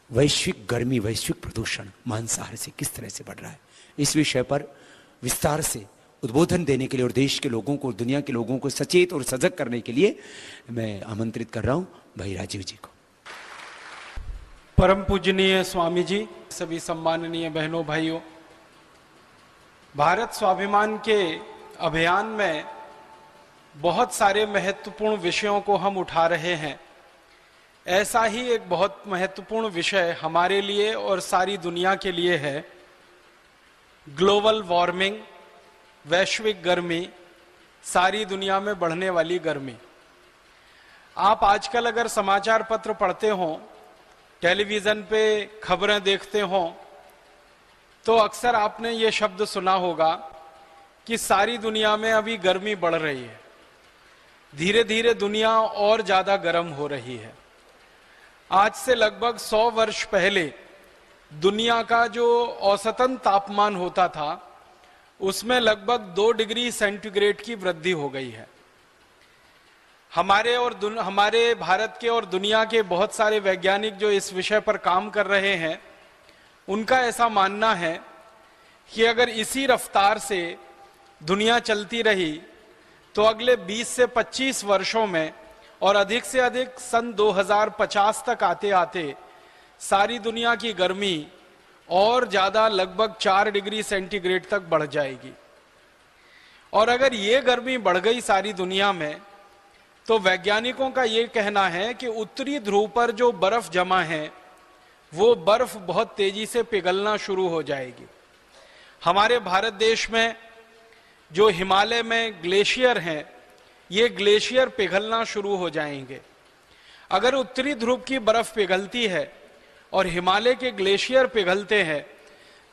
वैश्विक गर्मी, वैश्विक प्रदूषण मांसाहार से किस तरह से बढ़ रहा है, इस विषय पर विस्तार से उद्बोधन देने के लिए और देश के लोगों को, दुनिया के लोगों को सचेत और सजग करने के लिए मैं आमंत्रित कर रहा हूं भाई राजीव जी को। परम पूजनीय स्वामी जी, सभी सम्माननीय बहनों भाइयों, भारत स्वाभिमान के अभियान में बहुत सारे महत्वपूर्ण विषयों को हम उठा रहे हैं। ऐसा ही एक बहुत महत्वपूर्ण विषय हमारे लिए और सारी दुनिया के लिए है ग्लोबल वार्मिंग, वैश्विक गर्मी, सारी दुनिया में बढ़ने वाली गर्मी। आप आजकल अगर समाचार पत्र पढ़ते हो, टेलीविजन पे खबरें देखते हो, तो अक्सर आपने ये शब्द सुना होगा कि सारी दुनिया में अभी गर्मी बढ़ रही है, धीरे धीरे दुनिया और ज्यादा गर्म हो रही है। आज से लगभग 100 वर्ष पहले दुनिया का जो औसतन तापमान होता था उसमें लगभग 2 डिग्री सेंटीग्रेड की वृद्धि हो गई है। हमारे भारत के और दुनिया के बहुत सारे वैज्ञानिक जो इस विषय पर काम कर रहे हैं, उनका ऐसा मानना है कि अगर इसी रफ्तार से दुनिया चलती रही तो अगले 20 से 25 वर्षों में और अधिक से अधिक सन 2050 तक आते आते सारी दुनिया की गर्मी और ज्यादा लगभग 4 डिग्री सेंटीग्रेड तक बढ़ जाएगी। और अगर ये गर्मी बढ़ गई सारी दुनिया में, तो वैज्ञानिकों का ये कहना है कि उत्तरी ध्रुव पर जो बर्फ जमा है वो बर्फ बहुत तेजी से पिघलना शुरू हो जाएगी। हमारे भारत देश में जो हिमालय में ग्लेशियर हैं, ये ग्लेशियर पिघलना शुरू हो जाएंगे। अगर उत्तरी ध्रुव की बर्फ पिघलती है और हिमालय के ग्लेशियर पिघलते हैं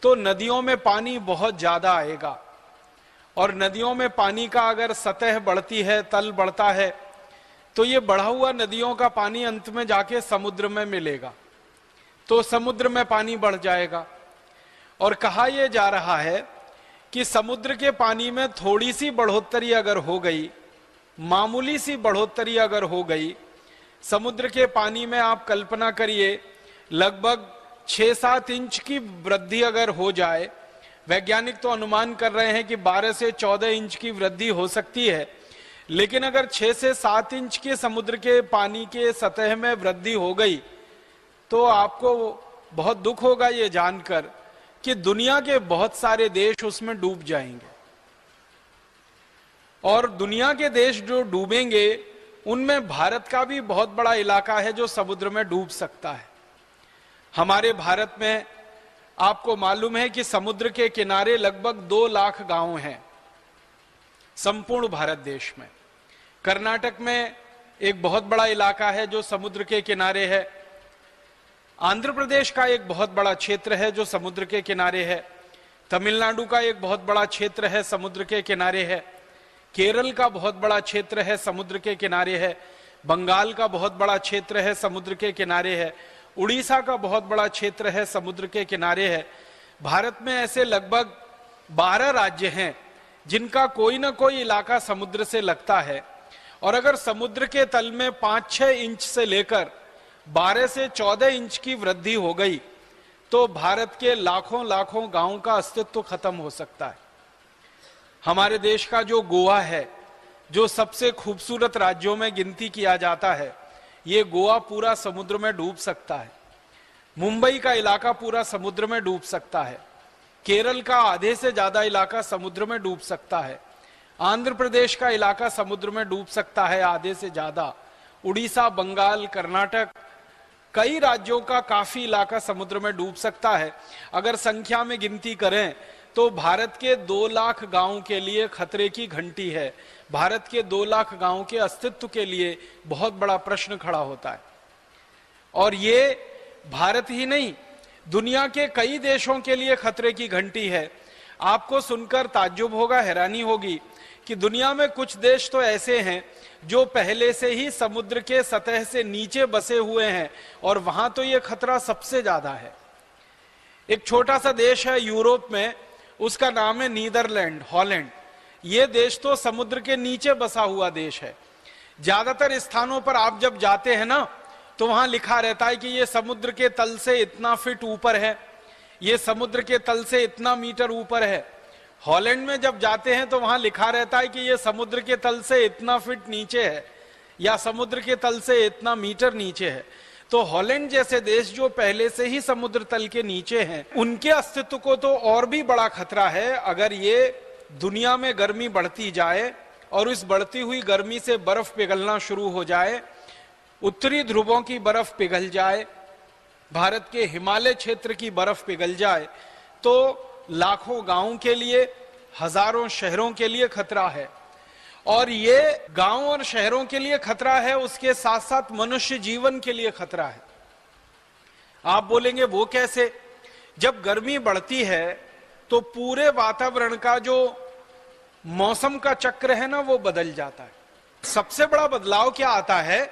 तो नदियों में पानी बहुत ज्यादा आएगा, और नदियों में पानी का अगर सतह बढ़ती है, तल बढ़ता है, तो ये बढ़ा हुआ नदियों का पानी अंत में जाके समुद्र में मिलेगा, तो समुद्र में पानी बढ़ जाएगा। और कहा यह जा रहा है कि समुद्र के पानी में थोड़ी सी बढ़ोतरी अगर हो गई, मामूली सी बढ़ोतरी अगर हो गई, समुद्र के पानी में आप कल्पना करिए लगभग 6-7 इंच की वृद्धि अगर हो जाए, वैज्ञानिक तो अनुमान कर रहे हैं कि 12 से 14 इंच की वृद्धि हो सकती है, लेकिन अगर 6 से 7 इंच के समुद्र के पानी के सतह में वृद्धि हो गई तो आपको बहुत दुख होगा ये जानकर कि दुनिया के बहुत सारे देश उसमें डूब जाएंगे। और दुनिया के देश जो डूबेंगे उनमें भारत का भी बहुत बड़ा इलाका है जो समुद्र में डूब सकता है। हमारे भारत में आपको मालूम है कि समुद्र के किनारे लगभग 2 लाख गांव हैं संपूर्ण भारत देश में। कर्नाटक में एक बहुत बड़ा इलाका है जो समुद्र के किनारे है। आंध्र प्रदेश का एक बहुत बड़ा क्षेत्र है जो समुद्र के किनारे है। तमिलनाडु का एक बहुत बड़ा क्षेत्र है, समुद्र के किनारे है। केरल का बहुत बड़ा क्षेत्र है, समुद्र के किनारे है। बंगाल का बहुत बड़ा क्षेत्र है, समुद्र के किनारे है। उड़ीसा का बहुत बड़ा क्षेत्र है, समुद्र के किनारे है। भारत में ऐसे लगभग 12 राज्य हैं जिनका कोई ना कोई इलाका समुद्र से लगता है। और अगर समुद्र के तल में 5-6 इंच से लेकर 12 से 14 इंच की वृद्धि हो गई तो भारत के लाखों लाखों गांवों का अस्तित्व खत्म हो सकता है। हमारे देश का जो गोवा है, जो सबसे खूबसूरत राज्यों में गिनती किया जाता है, ये गोवा पूरा समुद्र में डूब सकता है। मुंबई का इलाका पूरा समुद्र में डूब सकता है। केरल का आधे से ज्यादा इलाका समुद्र में डूब सकता है। आंध्र प्रदेश का इलाका समुद्र में डूब सकता है आधे से ज्यादा। उड़ीसा, बंगाल, कर्नाटक, कई राज्यों का काफी इलाका समुद्र में डूब सकता है। अगर संख्या में गिनती करें तो भारत के 2 लाख गांवों के लिए खतरे की घंटी है। भारत के 2 लाख गांवों के अस्तित्व के लिए बहुत बड़ा प्रश्न खड़ा होता है। और ये भारत ही नहीं, दुनिया के कई देशों के लिए खतरे की घंटी है। आपको सुनकर ताज्जुब होगा, हैरानी होगी कि दुनिया में कुछ देश तो ऐसे हैं जो पहले से ही समुद्र के सतह से नीचे बसे हुए हैं और वहां तो ये खतरा सबसे ज्यादा है। एक छोटा सा देश है यूरोप में, उसका नाम है नीदरलैंड, हॉलैंड। ये देश तो समुद्र के नीचे बसा हुआ देश है। ज्यादातर स्थानों पर आप जब जाते हैं ना, तो वहां लिखा रहता है कि ये समुद्र के तल से इतना फीट ऊपर है, ये समुद्र के तल से इतना मीटर ऊपर है। हॉलैंड में जब जाते हैं तो वहां लिखा रहता है कि ये समुद्र के तल से इतना फीट नीचे है या समुद्र के तल से इतना मीटर नीचे है। तो हॉलैंड जैसे देश जो पहले से ही समुद्र तल के नीचे हैं, उनके अस्तित्व को तो और भी बड़ा खतरा है अगर ये दुनिया में गर्मी बढ़ती जाए और इस बढ़ती हुई गर्मी से बर्फ पिघलना शुरू हो जाए, उत्तरी ध्रुवों की बर्फ पिघल जाए, भारत के हिमालय क्षेत्र की बर्फ पिघल जाए, तो लाखों गांवों के लिए, हजारों शहरों के लिए खतरा है। और ये गांव और शहरों के लिए खतरा है, उसके साथ साथ मनुष्य जीवन के लिए खतरा है। आप बोलेंगे वो कैसे? जब गर्मी बढ़ती है तो पूरे वातावरण का जो मौसम का चक्र है ना, वो बदल जाता है। सबसे बड़ा बदलाव क्या आता है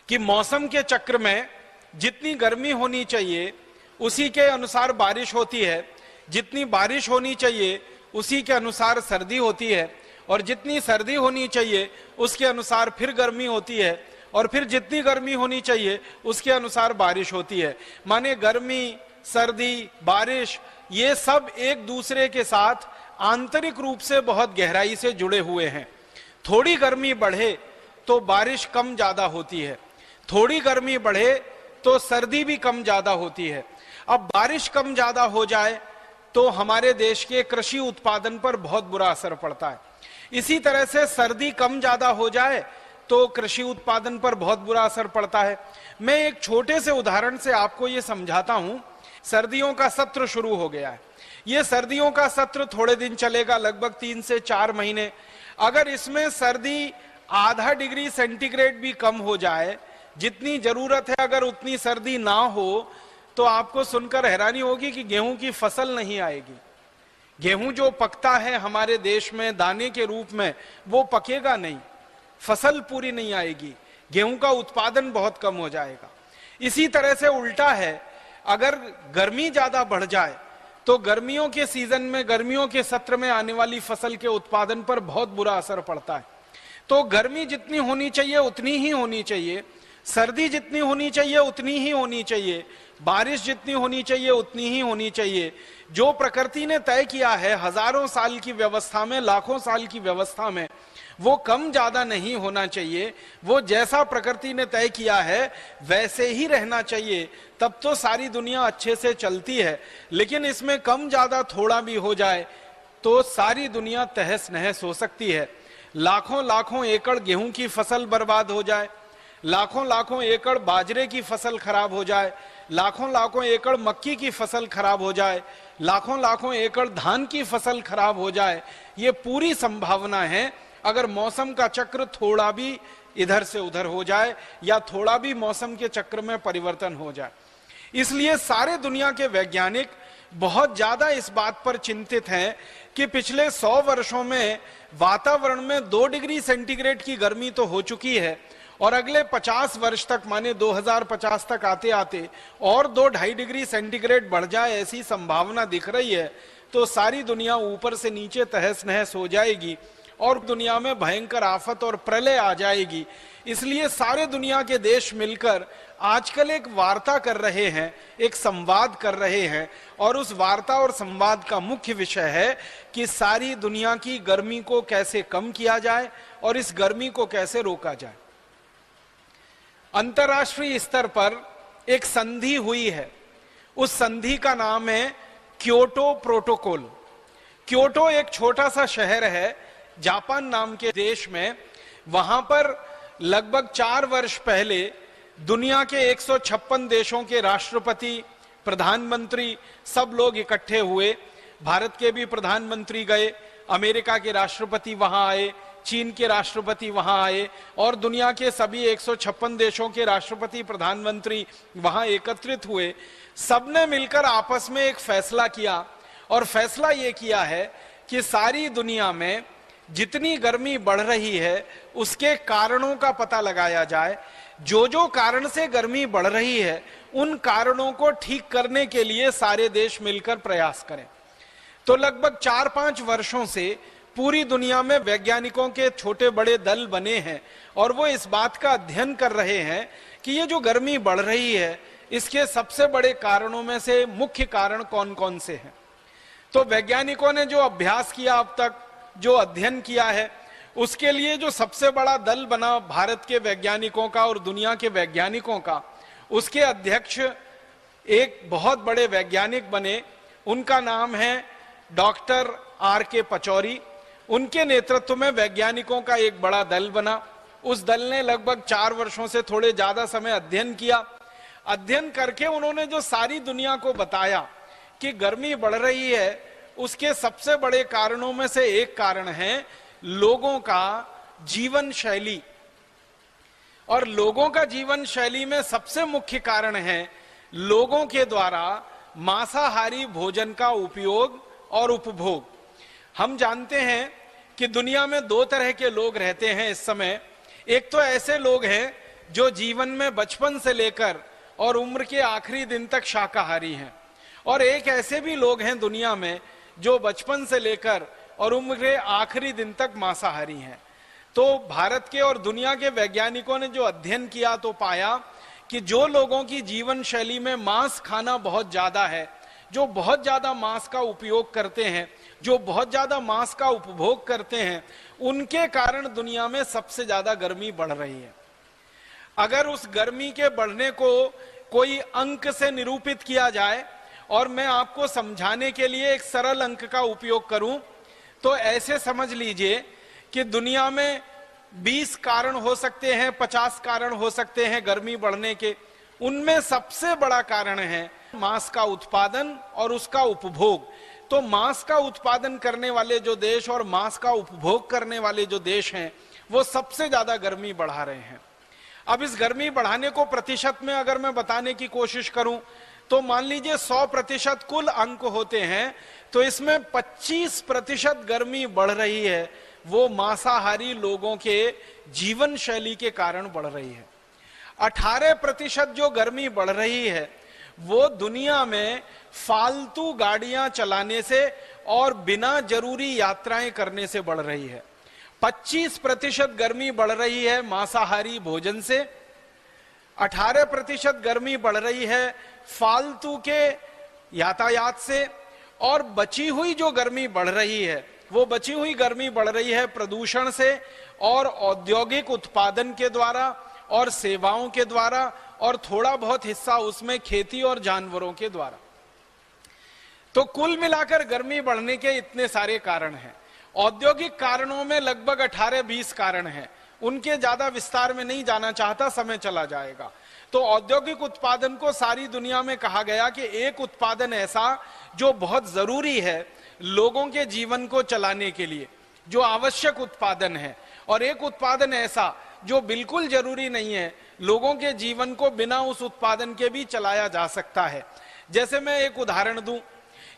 कि मौसम के चक्र में जितनी गर्मी होनी चाहिए उसी के अनुसार बारिश होती है, जितनी बारिश होनी चाहिए उसी के अनुसार सर्दी होती है, और जितनी सर्दी होनी चाहिए उसके अनुसार फिर गर्मी होती है, और फिर जितनी गर्मी होनी चाहिए उसके अनुसार बारिश होती है। माने गर्मी, सर्दी, बारिश ये सब एक दूसरे के साथ आंतरिक रूप से बहुत गहराई से जुड़े हुए हैं। थोड़ी गर्मी बढ़े तो बारिश कम ज्यादा होती है, थोड़ी गर्मी बढ़े तो सर्दी भी कम ज्यादा होती है। अब बारिश कम ज्यादा हो जाए तो हमारे देश के कृषि उत्पादन पर बहुत बुरा असर पड़ता है। इसी तरह से सर्दी कम ज्यादा हो जाए तो कृषि उत्पादन पर बहुत बुरा असर पड़ता है। मैं एक छोटे से उदाहरण से आपको ये समझाता हूं। सर्दियों का सत्र शुरू हो गया है। ये सर्दियों का सत्र थोड़े दिन चलेगा, लगभग 3 से 4 महीने। अगर इसमें सर्दी आधा डिग्री सेंटीग्रेड भी कम हो जाए, जितनी जरूरत है अगर उतनी सर्दी ना हो, तो आपको सुनकर हैरानी होगी कि गेहूं की फसल नहीं आएगी। गेहूं जो पकता है हमारे देश में दाने के रूप में, वो पकेगा नहीं, फसल पूरी नहीं आएगी, गेहूं का उत्पादन बहुत कम हो जाएगा। इसी तरह से उल्टा है, अगर गर्मी ज्यादा बढ़ जाए तो गर्मियों के सीजन में, गर्मियों के सत्र में आने वाली फसल के उत्पादन पर बहुत बुरा असर पड़ता है। तो गर्मी जितनी होनी चाहिए उतनी ही होनी चाहिए, सर्दी जितनी होनी चाहिए उतनी ही होनी चाहिए, बारिश जितनी होनी चाहिए उतनी ही होनी चाहिए। जो प्रकृति ने तय किया है हजारों साल की व्यवस्था में, लाखों साल की व्यवस्था में, वो कम ज्यादा नहीं होना चाहिए। वो जैसा प्रकृति ने तय किया है वैसे ही रहना चाहिए, तब तो सारी दुनिया अच्छे से चलती है। लेकिन इसमें कम ज्यादा थोड़ा भी हो जाए तो सारी दुनिया तहस नहस हो सकती है। लाखों लाखों एकड़ गेहूं की फसल बर्बाद हो जाए, लाखों लाखों एकड़ बाजरे की फसल खराब हो जाए, लाखों लाखों एकड़ मक्की की फसल खराब हो जाए, लाखों लाखों एकड़ धान की फसल खराब हो जाए, ये पूरी संभावना है अगर मौसम का चक्र थोड़ा भी इधर से उधर हो जाए या थोड़ा भी मौसम के चक्र में परिवर्तन हो जाए। इसलिए सारे दुनिया के वैज्ञानिक बहुत ज्यादा इस बात पर चिंतित हैं कि पिछले 100 वर्षों में वातावरण में 2 डिग्री सेंटीग्रेड की गर्मी तो हो चुकी है, और अगले 50 वर्ष तक, माने 2050 तक आते आते और 2-2.5 डिग्री सेंटीग्रेड बढ़ जाए ऐसी संभावना दिख रही है। तो सारी दुनिया ऊपर से नीचे तहस नहस हो जाएगी और दुनिया में भयंकर आफत और प्रलय आ जाएगी। इसलिए सारे दुनिया के देश मिलकर आजकल एक वार्ता कर रहे हैं, एक संवाद कर रहे हैं, और उस वार्ता और संवाद का मुख्य विषय है कि सारी दुनिया की गर्मी को कैसे कम किया जाए और इस गर्मी को कैसे रोका जाए। अंतर्राष्ट्रीय स्तर पर एक संधि हुई है, उस संधि का नाम है क्योटो प्रोटोकॉल। क्योटो एक छोटा सा शहर है जापान नाम के देश में। वहां पर लगभग 4 वर्ष पहले दुनिया के 156 देशों के राष्ट्रपति, प्रधानमंत्री सब लोग इकट्ठे हुए। भारत के भी प्रधानमंत्री गए, अमेरिका के राष्ट्रपति वहां आए, चीन के राष्ट्रपति वहां आए, और दुनिया के सभी 156 देशों के राष्ट्रपति, प्रधानमंत्री वहां एकत्रित हुए। सबने मिलकर आपस में एक फैसला किया, और फैसला यह किया है कि सारी दुनिया में जितनी गर्मी बढ़ रही है उसके कारणों का पता लगाया जाए। जो जो कारण से गर्मी बढ़ रही है उन कारणों को ठीक करने के लिए सारे देश मिलकर प्रयास करें। तो लगभग 4-5 वर्षों से पूरी दुनिया में वैज्ञानिकों के छोटे बड़े दल बने हैं और वो इस बात का अध्ययन कर रहे हैं कि ये जो गर्मी बढ़ रही है इसके सबसे बड़े कारणों में से मुख्य कारण कौन कौन से हैं। तो वैज्ञानिकों ने जो अभ्यास किया अब तक, जो अध्ययन किया है, उसके लिए जो सबसे बड़ा दल बना भारत के वैज्ञानिकों का और दुनिया के वैज्ञानिकों का, उसके अध्यक्ष एक बहुत बड़े वैज्ञानिक बने। उनका नाम है डॉक्टर R.K. पचौरी। उनके नेतृत्व में वैज्ञानिकों का एक बड़ा दल बना। उस दल ने लगभग 4 वर्षों से थोड़े ज्यादा समय अध्ययन किया। अध्ययन करके उन्होंने जो सारी दुनिया को बताया कि गर्मी बढ़ रही है, उसके सबसे बड़े कारणों में से एक कारण है लोगों का जीवन शैली। और लोगों का जीवन शैली में सबसे मुख्य कारण है लोगों के द्वारा मांसाहारी भोजन का उपयोग और उपभोग। हम जानते हैं कि दुनिया में 2 तरह के लोग रहते हैं इस समय। एक तो ऐसे लोग हैं जो जीवन में बचपन से लेकर और उम्र के आखिरी दिन तक शाकाहारी हैं, और एक ऐसे भी लोग हैं दुनिया में जो बचपन से लेकर और उम्र के आखिरी दिन तक मांसाहारी हैं। तो भारत के और दुनिया के वैज्ञानिकों ने जो अध्ययन किया तो पाया कि जो लोगों की जीवन शैली में मांस खाना बहुत ज्यादा है, जो बहुत ज्यादा मांस का उपयोग करते हैं, जो बहुत ज्यादा मांस का उपभोग करते हैं, उनके कारण दुनिया में सबसे ज्यादा गर्मी बढ़ रही है। अगर उस गर्मी के बढ़ने को कोई अंक से निरूपित किया जाए और मैं आपको समझाने के लिए एक सरल अंक का उपयोग करूं, तो ऐसे समझ लीजिए कि दुनिया में 20 कारण हो सकते हैं, 50 कारण हो सकते हैं गर्मी बढ़ने के। उनमें सबसे बड़ा कारण है मांस का उत्पादन और उसका उपभोग। तो मांस का उत्पादन करने वाले जो देश और मांस का उपभोग करने वाले जो देश हैं, वो सबसे ज्यादा गर्मी बढ़ा रहे हैं। अब इस गर्मी बढ़ाने को प्रतिशत में अगर मैं बताने की कोशिश करूं, तो मान लीजिए 100% कुल अंक होते हैं, तो इसमें 25% गर्मी बढ़ रही है, वो मांसाहारी लोगों के जीवन शैली के कारण बढ़ रही है। 18% जो गर्मी बढ़ रही है वो दुनिया में फालतू गाड़ियां चलाने से और बिना जरूरी यात्राएं करने से बढ़ रही है। 25% गर्मी बढ़ रही है मांसाहारी भोजन से, 18% गर्मी बढ़ रही है फालतू के यातायात से, और बची हुई जो गर्मी बढ़ रही है वो बची हुई गर्मी बढ़ रही है प्रदूषण से और औद्योगिक उत्पादन के द्वारा और सेवाओं के द्वारा, और थोड़ा बहुत हिस्सा उसमें खेती और जानवरों के द्वारा। तो कुल मिलाकर गर्मी बढ़ने के इतने सारे कारण हैं। औद्योगिक कारणों में लगभग 18-20 कारण हैं, उनके ज्यादा विस्तार में नहीं जाना चाहता, समय चला जाएगा। तो औद्योगिक उत्पादन को सारी दुनिया में कहा गया कि एक उत्पादन ऐसा जो बहुत जरूरी है लोगों के जीवन को चलाने के लिए, जो आवश्यक उत्पादन है, और एक उत्पादन ऐसा जो बिल्कुल जरूरी नहीं है, लोगों के जीवन को बिना उस उत्पादन के भी चलाया जा सकता है। जैसे मैं एक उदाहरण दूं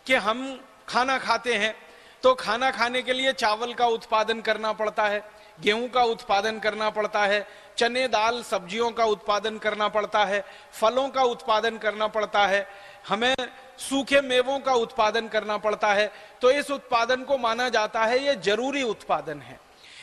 कि हम खाना खाते हैं, तो खाना खाने के लिए चावल का उत्पादन करना पड़ता है, गेहूं का उत्पादन करना पड़ता है, चने दाल सब्जियों का उत्पादन करना पड़ता है, फलों का उत्पादन करना पड़ता है, हमें सूखे मेवों का उत्पादन करना पड़ता है। तो इस उत्पादन को माना जाता है ये जरूरी उत्पादन है।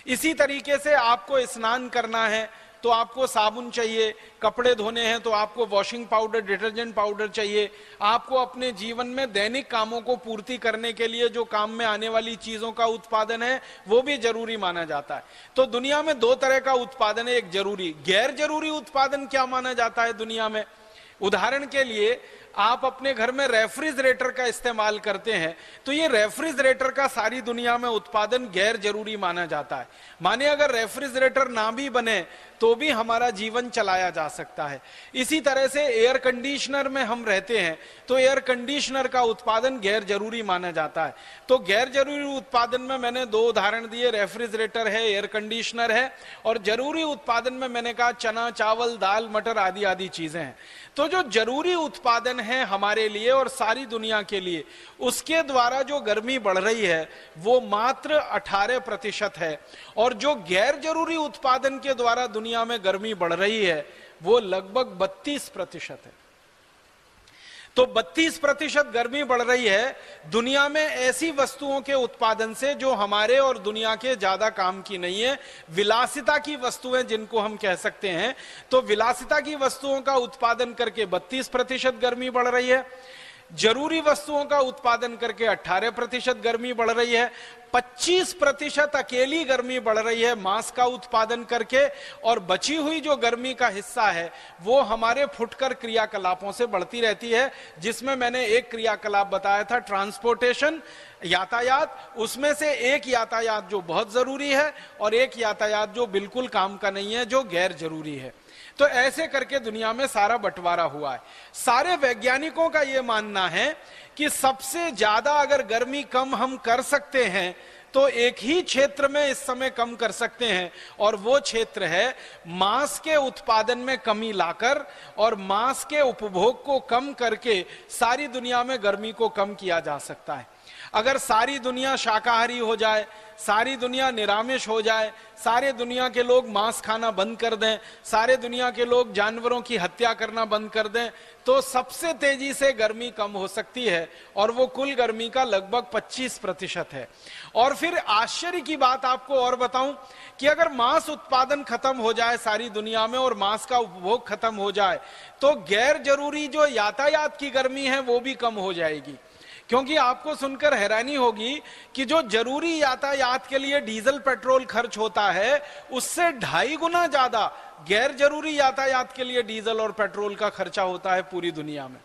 इसी तरीके से आपको स्नान करना है तो आपको साबुन चाहिए, कपड़े धोने हैं तो आपको वॉशिंग पाउडर, डिटर्जेंट पाउडर चाहिए, आपको अपने जीवन में दैनिक कामों को पूर्ति करने के लिए जो काम में आने वाली चीजों का उत्पादन है वो भी जरूरी माना जाता है। तो दुनिया में 2 तरह का उत्पादन है, एक जरूरी, गैर जरूरी उत्पादन क्या माना जाता है दुनिया में। उदाहरण के लिए आप अपने घर में रेफ्रिजरेटर का इस्तेमाल करते हैं, तो ये रेफ्रिजरेटर का सारी दुनिया में उत्पादन गैर जरूरी माना जाता है। माने अगर रेफ्रिजरेटर ना भी बने तो भी हमारा जीवन चलाया जा सकता है। इसी तरह से एयर कंडीशनर में हम रहते हैं तो एयर कंडीशनर का उत्पादन गैर जरूरी माना जाता है। तो गैर जरूरी उत्पादन में मैंने 2 उदाहरण दिए, रेफ्रिजरेटर है, एयर कंडीशनर है, और जरूरी उत्पादन में मैंने कहा चना, चावल, दाल, मटर आदि आदि चीजें हैं। तो जो जरूरी उत्पादन है हमारे लिए और सारी दुनिया के लिए, उसके द्वारा जो गर्मी बढ़ रही है वो मात्र 18% है, और जो गैर जरूरी उत्पादन के द्वारा दुनिया में गर्मी बढ़ रही है वो लगभग 32% है। तो 32% गर्मी बढ़ रही है दुनिया में ऐसी वस्तुओं के उत्पादन से जो हमारे और दुनिया के ज्यादा काम की नहीं है, विलासिता की वस्तुएं जिनको हम कह सकते हैं। तो विलासिता की वस्तुओं का उत्पादन करके 32% गर्मी बढ़ रही है, जरूरी वस्तुओं का उत्पादन करके 18% गर्मी बढ़ रही है, 25% अकेली गर्मी बढ़ रही है मांस का उत्पादन करके, और बची हुई जो गर्मी का हिस्सा है वो हमारे फुटकर क्रियाकलापों से बढ़ती रहती है, जिसमें मैंने एक क्रियाकलाप बताया था ट्रांसपोर्टेशन, यातायात। उसमें से एक यातायात जो बहुत जरूरी है और एक यातायात जो बिल्कुल काम का नहीं है, जो गैर जरूरी है। तो ऐसे करके दुनिया में सारा बंटवारा हुआ है। सारे वैज्ञानिकों का यह मानना है कि सबसे ज्यादा अगर गर्मी कम हम कर सकते हैं तो एक ही क्षेत्र में इस समय कम कर सकते हैं, और वो क्षेत्र है मांस के उत्पादन में कमी लाकर और मांस के उपभोग को कम करके सारी दुनिया में गर्मी को कम किया जा सकता है। अगर सारी दुनिया शाकाहारी हो जाए, सारी दुनिया निरामिष हो जाए, सारे दुनिया के लोग मांस खाना बंद कर दें, सारे दुनिया के लोग जानवरों की हत्या करना बंद कर दें, तो सबसे तेजी से गर्मी कम हो सकती है, और वो कुल गर्मी का लगभग 25% है। और फिर आश्चर्य की बात आपको और बताऊं कि अगर मांस उत्पादन खत्म हो जाए सारी दुनिया में और मांस का उपभोग खत्म हो जाए तो गैर जरूरी जो यातायात की गर्मी है वो भी कम हो जाएगी। क्योंकि आपको सुनकर हैरानी होगी कि जो जरूरी यातायात के लिए डीजल पेट्रोल खर्च होता है उससे 2.5 गुना ज्यादा गैर जरूरी यातायात के लिए डीजल और पेट्रोल का खर्चा होता है पूरी दुनिया में।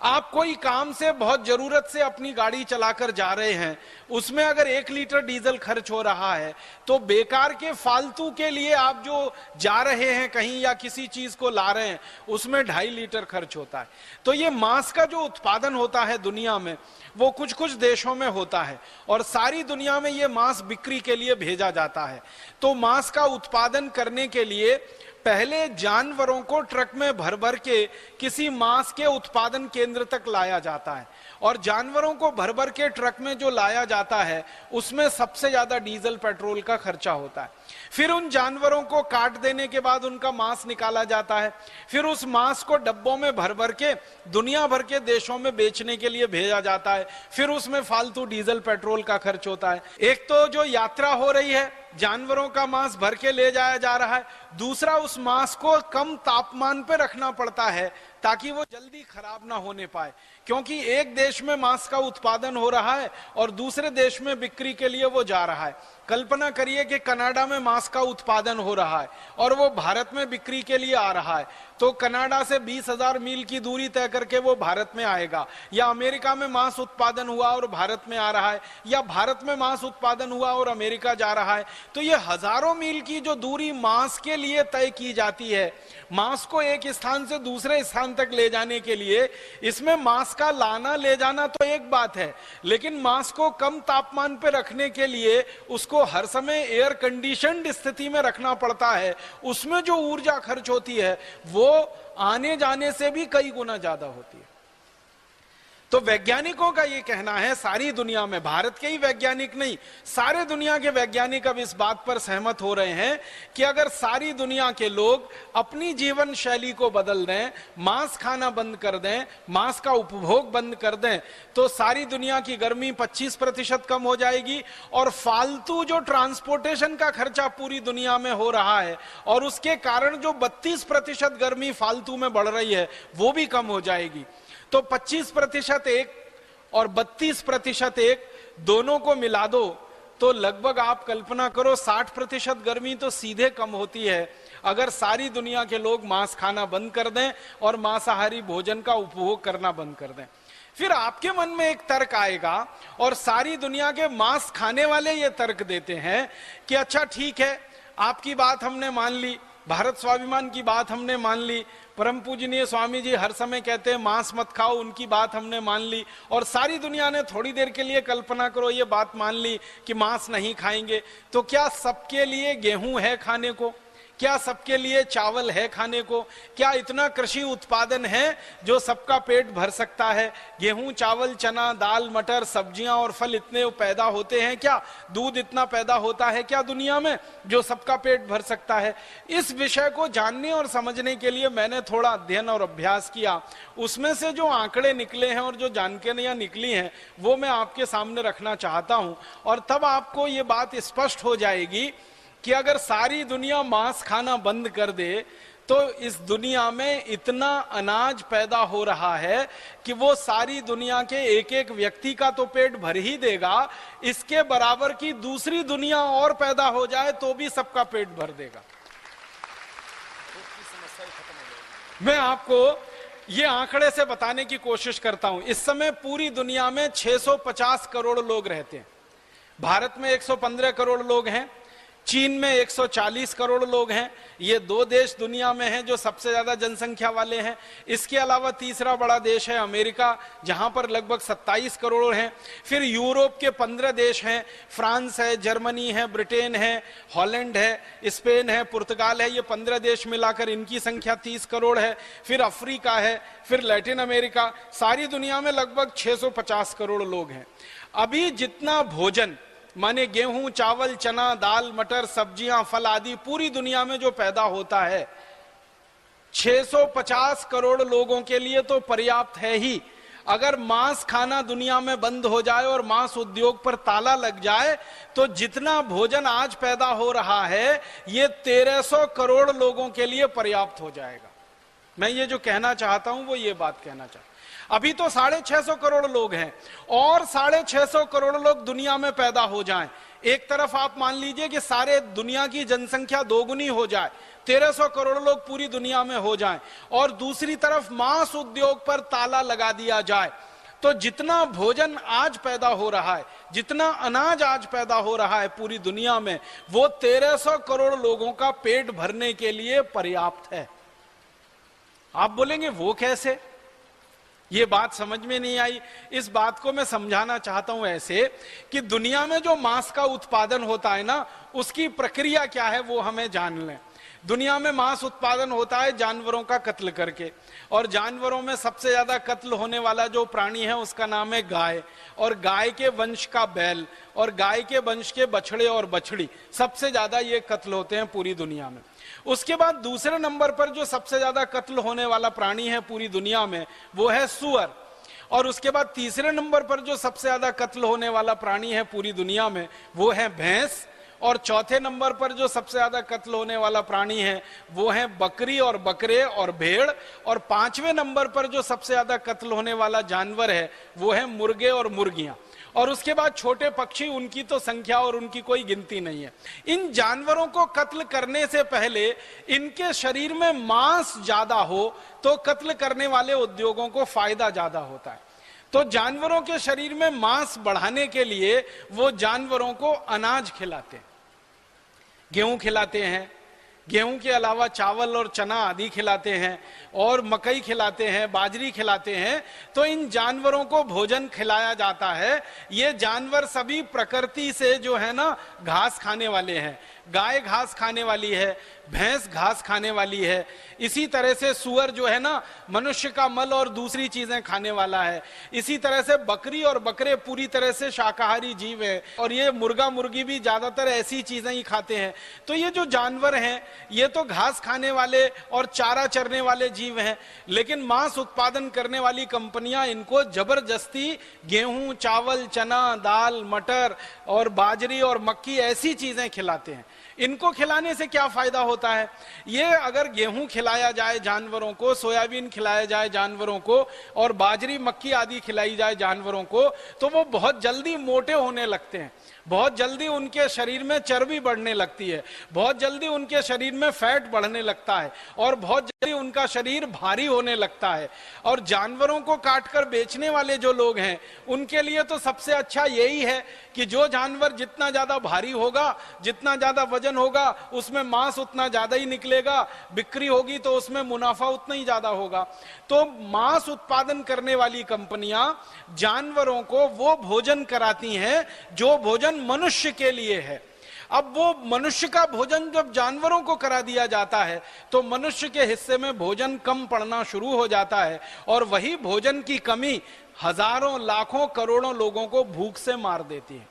आप कोई काम से बहुत जरूरत से अपनी गाड़ी चलाकर जा रहे हैं, उसमें अगर 1 लीटर डीजल खर्च हो रहा है तो बेकार के फालतू के लिए आप जो जा रहे हैं कहीं या किसी चीज को ला रहे हैं उसमें 2.5 लीटर खर्च होता है। तो ये मांस का जो उत्पादन होता है दुनिया में वो कुछ कुछ देशों में होता है और सारी दुनिया में ये मांस बिक्री के लिए भेजा जाता है। तो मांस का उत्पादन करने के लिए पहले जानवरों को ट्रक में भर भर के किसी मांस के उत्पादन केंद्र तक लाया जाता है, और जानवरों को भर भर के ट्रक में जो लाया जाता है उसमें सबसे ज्यादा डीजल पेट्रोल का खर्चा होता है। फिर उन जानवरों को काट देने के बाद उनका मांस निकाला जाता है, फिर उस मांस को डब्बों में भर भर के दुनिया भर के देशों में बेचने के लिए भेजा जाता है, फिर उसमें फालतू डीजल पेट्रोल का खर्च होता है। एक तो जो यात्रा हो रही है जानवरों का मांस भर के ले जाया जा रहा है, दूसरा उस मांस को कम तापमान पर रखना पड़ता है ताकि वो जल्दी खराब ना होने पाए, क्योंकि एक देश में मांस का उत्पादन हो रहा है और दूसरे देश में बिक्री के लिए वो जा रहा है। कल्पना करिए कि कनाडा में मांस का उत्पादन हो रहा है और वो भारत में बिक्री के लिए आ रहा है, तो कनाडा से 20,000 मील की दूरी तय करके वो भारत में आएगा, या अमेरिका में मांस उत्पादन हुआ और भारत में आ रहा है, या भारत में मांस उत्पादन हुआ और अमेरिका जा रहा है। तो ये हजारों मील की जो दूरी मांस के लिए तय की जाती है, मांस को एक स्थान से दूसरे स्थान तक ले जाने के लिए, इसमें मांस का लाना ले जाना तो एक बात है, लेकिन मांस को कम तापमान पर रखने के लिए उसको हर समय एयर कंडीशनड स्थिति में रखना पड़ता है। उसमें जो ऊर्जा खर्च होती है वो आने जाने से भी कई गुना ज्यादा होती है। तो वैज्ञानिकों का यह कहना है, सारी दुनिया में, भारत के ही वैज्ञानिक नहीं, सारे दुनिया के वैज्ञानिक अब इस बात पर सहमत हो रहे हैं कि अगर सारी दुनिया के लोग अपनी जीवन शैली को बदल दें, मांस खाना बंद कर दें, मांस का उपभोग बंद कर दें, तो सारी दुनिया की गर्मी 25% कम हो जाएगी, और फालतू जो ट्रांसपोर्टेशन का खर्चा पूरी दुनिया में हो रहा है और उसके कारण जो 32% गर्मी फालतू में बढ़ रही है वो भी कम हो जाएगी। तो 25% एक और 32% एक, दोनों को मिला दो तो लगभग आप कल्पना करो 60% गर्मी तो सीधे कम होती है अगर सारी दुनिया के लोग मांस खाना बंद कर दें और मांसाहारी भोजन का उपभोग करना बंद कर दें। फिर आपके मन में एक तर्क आएगा, और सारी दुनिया के मांस खाने वाले ये तर्क देते हैं कि अच्छा ठीक है, आपकी बात हमने मान ली, भारत स्वाभिमान की बात हमने मान ली, परम पूजनीय स्वामी जी हर समय कहते हैं मांस मत खाओ, उनकी बात हमने मान ली, और सारी दुनिया ने थोड़ी देर के लिए, कल्पना करो, ये बात मान ली कि मांस नहीं खाएंगे, तो क्या सबके लिए गेहूं है खाने को? क्या सबके लिए चावल है खाने को? क्या इतना कृषि उत्पादन है जो सबका पेट भर सकता है? गेहूं, चावल, चना, दाल, मटर, सब्जियां और फल इतने पैदा होते हैं क्या? दूध इतना पैदा होता है क्या दुनिया में जो सबका पेट भर सकता है? इस विषय को जानने और समझने के लिए मैंने थोड़ा अध्ययन और अभ्यास किया। उसमें से जो आंकड़े निकले हैं और जो जानकारियां निकली हैं वो मैं आपके सामने रखना चाहता हूं, और तब आपको ये बात स्पष्ट हो जाएगी कि अगर सारी दुनिया मांस खाना बंद कर दे तो इस दुनिया में इतना अनाज पैदा हो रहा है कि वो सारी दुनिया के एक एक व्यक्ति का तो पेट भर ही देगा, इसके बराबर की दूसरी दुनिया और पैदा हो जाए तो भी सबका पेट भर देगा। मैं आपको ये आंकड़े से बताने की कोशिश करता हूं। इस समय पूरी दुनिया में 650 करोड़ लोग रहते हैं। भारत में 115 करोड़ लोग हैं, चीन में 140 करोड़ लोग हैं। ये दो देश दुनिया में हैं जो सबसे ज्यादा जनसंख्या वाले हैं। इसके अलावा तीसरा बड़ा देश है अमेरिका, जहां पर लगभग 27 करोड़ हैं। फिर यूरोप के 15 देश हैं, फ्रांस है, जर्मनी है, ब्रिटेन है, हॉलैंड है, स्पेन है, पुर्तगाल है। ये 15 देश मिलाकर इनकी संख्या 30 करोड़ है। फिर अफ्रीका है, फिर लैटिन अमेरिका। सारी दुनिया में लगभग 650 करोड़ लोग हैं। अभी जितना भोजन माने गेहूं, चावल, चना, दाल, मटर, सब्जियां, फल आदि पूरी दुनिया में जो पैदा होता है 650 करोड़ लोगों के लिए तो पर्याप्त है ही। अगर मांस खाना दुनिया में बंद हो जाए और मांस उद्योग पर ताला लग जाए तो जितना भोजन आज पैदा हो रहा है ये 1300 करोड़ लोगों के लिए पर्याप्त हो जाएगा। मैं ये जो कहना चाहता हूं वो ये बात कहना चाहता हूं। अभी तो 650 करोड़ लोग हैं और 650 करोड़ लोग दुनिया में पैदा हो जाएं। एक तरफ आप मान लीजिए कि सारे दुनिया की जनसंख्या दोगुनी हो जाए, 1300 करोड़ लोग पूरी दुनिया में हो जाएं, और दूसरी तरफ मांस उद्योग पर ताला लगा दिया जाए, तो जितना भोजन आज पैदा हो रहा है, जितना अनाज आज पैदा हो रहा है पूरी दुनिया में, वो 1300 करोड़ लोगों का पेट भरने के लिए पर्याप्त है। आप बोलेंगे वो कैसे? ये बात समझ में नहीं आई। इस बात को मैं समझाना चाहता हूं ऐसे कि दुनिया में जो मांस का उत्पादन होता है ना, उसकी प्रक्रिया क्या है वो हमें जान लें। दुनिया में मांस उत्पादन होता है जानवरों का कत्ल करके, और जानवरों में सबसे ज्यादा कत्ल होने वाला जो प्राणी है उसका नाम है गाय, और गाय के वंश का बैल, और गाय के वंश के बछड़े और बछड़ी, सबसे ज्यादा ये कत्ल होते हैं पूरी दुनिया में। उसके बाद दूसरे नंबर पर जो सबसे ज्यादा कत्ल होने वाला प्राणी है पूरी दुनिया में वो है सूअर, और उसके बाद तीसरे नंबर पर जो सबसे ज्यादा कत्ल होने वाला प्राणी है पूरी दुनिया में वो है भैंस, और चौथे नंबर पर जो सबसे ज्यादा कत्ल होने वाला प्राणी है वो है बकरी और बकरे और भेड़, और पांचवें नंबर पर जो सबसे ज्यादा कत्ल होने वाला जानवर है वो है मुर्गे और मुर्गियां, और उसके बाद छोटे पक्षी, उनकी तो संख्या और उनकी कोई गिनती नहीं है। इन जानवरों को कत्ल करने से पहले इनके शरीर में मांस ज्यादा हो तो कत्ल करने वाले उद्योगों को फायदा ज्यादा होता है। तो जानवरों के शरीर में मांस बढ़ाने के लिए वो जानवरों को अनाज खिलाते हैं, गेहूं खिलाते हैं, गेहूं के अलावा चावल और चना आदि खिलाते हैं, और मकई खिलाते हैं, बाजरी खिलाते हैं। तो इन जानवरों को भोजन खिलाया जाता है। ये जानवर सभी प्रकृति से जो है ना घास खाने वाले हैं। गाय घास खाने वाली है, भैंस घास खाने वाली है, इसी तरह से सूअर जो है ना मनुष्य का मल और दूसरी चीजें खाने वाला है, इसी तरह से बकरी और बकरे पूरी तरह से शाकाहारी जीव है, और ये मुर्गा मुर्गी भी ज्यादातर ऐसी चीजें ही खाते हैं। तो ये जो जानवर हैं ये तो घास खाने वाले और चारा चरने वाले जीव हैं, लेकिन मांस उत्पादन करने वाली कंपनियां इनको जबरदस्ती गेहूं, चावल, चना, दाल, मटर और बाजरी और मक्की ऐसी चीजें खिलाते हैं। इनको खिलाने से क्या फायदा होता है? ये अगर गेहूं खिलाया जाए जानवरों को, सोयाबीन खिलाया जाए जानवरों को, और बाजरी मक्की आदि खिलाई जाए जानवरों को, तो वो बहुत जल्दी मोटे होने लगते हैं, बहुत जल्दी उनके शरीर में चर्बी बढ़ने लगती है, बहुत जल्दी उनके शरीर में फैट बढ़ने लगता है, और बहुत जल्दी उनका शरीर भारी होने लगता है। और जानवरों को काटकर बेचने वाले जो लोग हैं उनके लिए तो सबसे अच्छा यही है कि जो जानवर जितना ज्यादा भारी होगा, जितना ज्यादा वजन होगा, उसमें मांस उतना ज्यादा ही निकलेगा, बिक्री होगी तो उसमें मुनाफा उतना ही ज्यादा होगा। तो मांस उत्पादन करने वाली कंपनियां जानवरों को वो भोजन कराती हैं जो भोजन मनुष्य के लिए है। अब वो मनुष्य का भोजन जब जानवरों को करा दिया जाता है तो मनुष्य के हिस्से में भोजन कम पड़ना शुरू हो जाता है, और वही भोजन की कमी हजारों, लाखों, करोड़ों लोगों को भूख से मार देती है।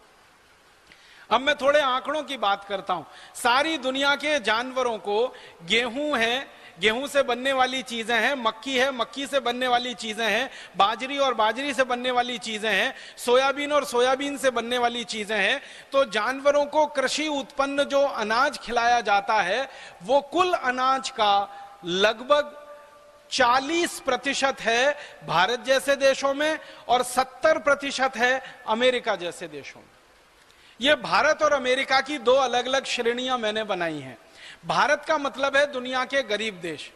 अब मैं थोड़े आंकड़ों की बात करता हूं। सारी दुनिया के जानवरों को गेहूं है, गेहूं से बनने वाली चीजें हैं, मक्की है, मक्की से बनने वाली चीजें हैं, बाजरी और बाजरी से बनने वाली चीजें हैं, सोयाबीन और सोयाबीन से बनने वाली चीजें हैं। तो जानवरों को कृषि उत्पन्न जो अनाज खिलाया जाता है वो कुल अनाज का लगभग 40% है भारत जैसे देशों में और 70% है अमेरिका जैसे देशों में। ये भारत और अमेरिका की दो अलग अलग श्रेणियां मैंने बनाई हैं। भारत का मतलब है दुनिया के गरीब देश,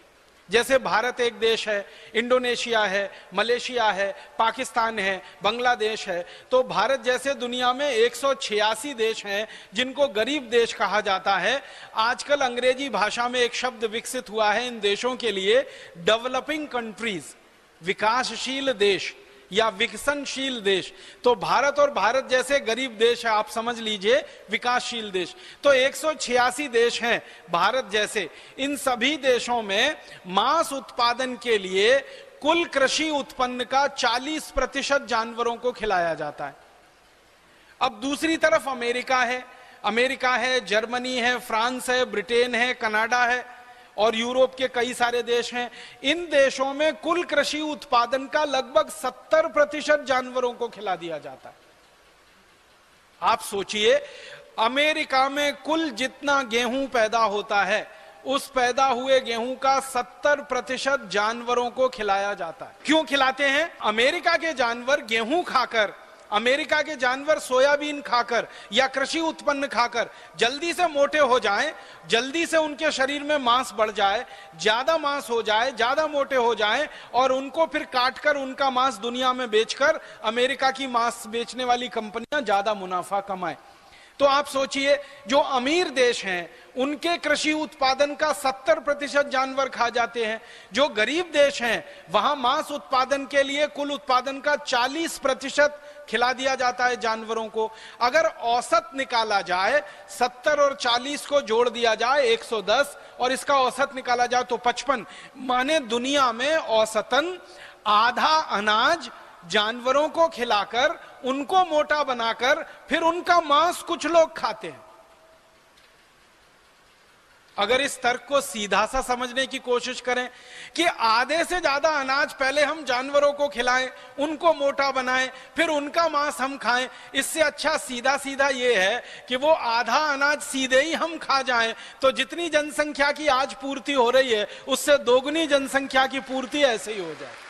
जैसे भारत एक देश है, इंडोनेशिया है, मलेशिया है, पाकिस्तान है, बांग्लादेश है। तो भारत जैसे दुनिया में 186 देश हैं जिनको गरीब देश कहा जाता है। आजकल अंग्रेजी भाषा में एक शब्द विकसित हुआ है इन देशों के लिए, डेवलपिंग कंट्रीज, विकासशील देश या विकसनशील देश। तो भारत और भारत जैसे गरीब देश है, आप समझ लीजिए विकासशील देश। तो 186 देश हैं भारत जैसे। इन सभी देशों में मांस उत्पादन के लिए कुल कृषि उत्पन्न का 40% जानवरों को खिलाया जाता है। अब दूसरी तरफ अमेरिका है, जर्मनी है, फ्रांस है, ब्रिटेन है, कनाडा है और यूरोप के कई सारे देश हैं। इन देशों में कुल कृषि उत्पादन का लगभग 70% जानवरों को खिला दिया जाता है। आप सोचिए, अमेरिका में कुल जितना गेहूं पैदा होता है उस पैदा हुए गेहूं का 70% जानवरों को खिलाया जाता है। क्यों खिलाते हैं? अमेरिका के जानवर गेहूं खाकर, अमेरिका के जानवर सोयाबीन खाकर या कृषि उत्पन्न खाकर जल्दी से मोटे हो जाएं, जल्दी से उनके शरीर में मांस बढ़ जाए, ज्यादा मांस हो जाए, ज्यादा मोटे हो जाएं और उनको फिर काटकर उनका मांस दुनिया में बेचकर अमेरिका की मांस बेचने वाली कंपनियां ज्यादा मुनाफा कमाएं। तो आप सोचिए, जो अमीर देश हैं उनके कृषि उत्पादन का 70% जानवर खा जाते हैं। जो गरीब देश हैं वहां मांस उत्पादन के लिए कुल उत्पादन का 40% खिला दिया जाता है जानवरों को। अगर औसत निकाला जाए, 70 और 40 को जोड़ दिया जाए 110 और इसका औसत निकाला जाए तो 55, माने दुनिया में औसतन आधा अनाज जानवरों को खिलाकर उनको मोटा बनाकर फिर उनका मांस कुछ लोग खाते हैं। अगर इस तर्क को सीधा सा समझने की कोशिश करें कि आधे से ज्यादा अनाज पहले हम जानवरों को खिलाएं, उनको मोटा बनाएं, फिर उनका मांस हम खाएं, इससे अच्छा सीधा सीधा ये है कि वो आधा अनाज सीधे ही हम खा जाएं, तो जितनी जनसंख्या की आज पूर्ति हो रही है उससे दोगुनी जनसंख्या की पूर्ति ऐसे ही हो जाए।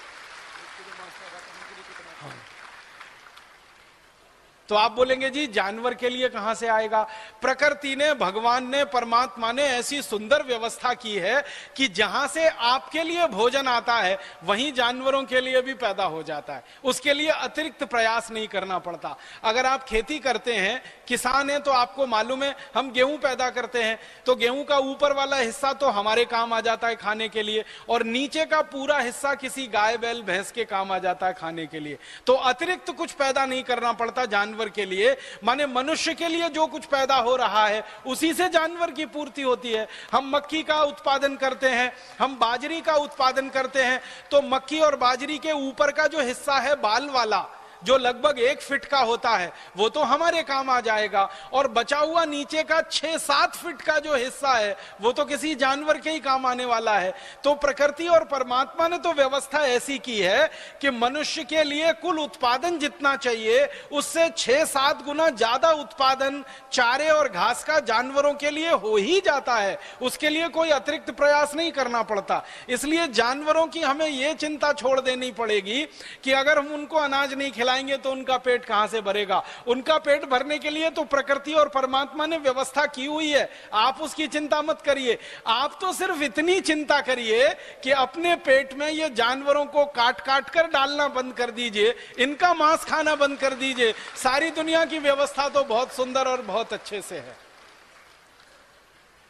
तो आप बोलेंगे जी जानवर के लिए कहां से आएगा? प्रकृति ने, भगवान ने, परमात्मा ने ऐसी सुंदर व्यवस्था की है कि जहां से आपके लिए भोजन आता है वहीं जानवरों के लिए भी पैदा हो जाता है। उसके लिए अतिरिक्त प्रयास नहीं करना पड़ता। अगर आप खेती करते हैं, किसान हैं, तो आपको मालूम है हम गेहूं पैदा करते हैं तो गेहूं का ऊपर वाला हिस्सा तो हमारे काम आ जाता है खाने के लिए और नीचे का पूरा हिस्सा किसी गाय बैल भैंस के काम आ जाता है खाने के लिए। तो अतिरिक्त कुछ पैदा नहीं करना पड़ता जानवर के लिए। माने मनुष्य के लिए जो कुछ पैदा हो रहा है उसी से जानवर की पूर्ति होती है। हम मक्की का उत्पादन करते हैं, हम बाजरी का उत्पादन करते हैं, तो मक्की और बाजरी के ऊपर का जो हिस्सा है बाल वाला, जो लगभग 1 फीट का होता है, वो तो हमारे काम आ जाएगा और बचा हुआ नीचे का 6-7 फीट का जो हिस्सा है वो तो किसी जानवर के ही काम आने वाला है। तो प्रकृति और परमात्मा ने तो व्यवस्था ऐसी की है कि मनुष्य के लिए कुल उत्पादन जितना चाहिए उससे 6-7 गुना ज्यादा उत्पादन चारे और घास का जानवरों के लिए हो ही जाता है। उसके लिए कोई अतिरिक्त प्रयास नहीं करना पड़ता। इसलिए जानवरों की हमें यह चिंता छोड़ देनी पड़ेगी कि अगर हम उनको अनाज नहीं खिलाएंगे तो उनका पेट कहां से भरेगा। उनका पेट भरने के लिए तो प्रकृति और परमात्मा ने व्यवस्था की हुई है, आप उसकी चिंता मत करिए। आप तो सिर्फ इतनी चिंता करिए कि अपने पेट में ये जानवरों को काट काट कर डालना बंद कर दीजिए, इनका मांस खाना बंद कर दीजिए। सारी दुनिया की व्यवस्था तो बहुत सुंदर और बहुत अच्छे से है।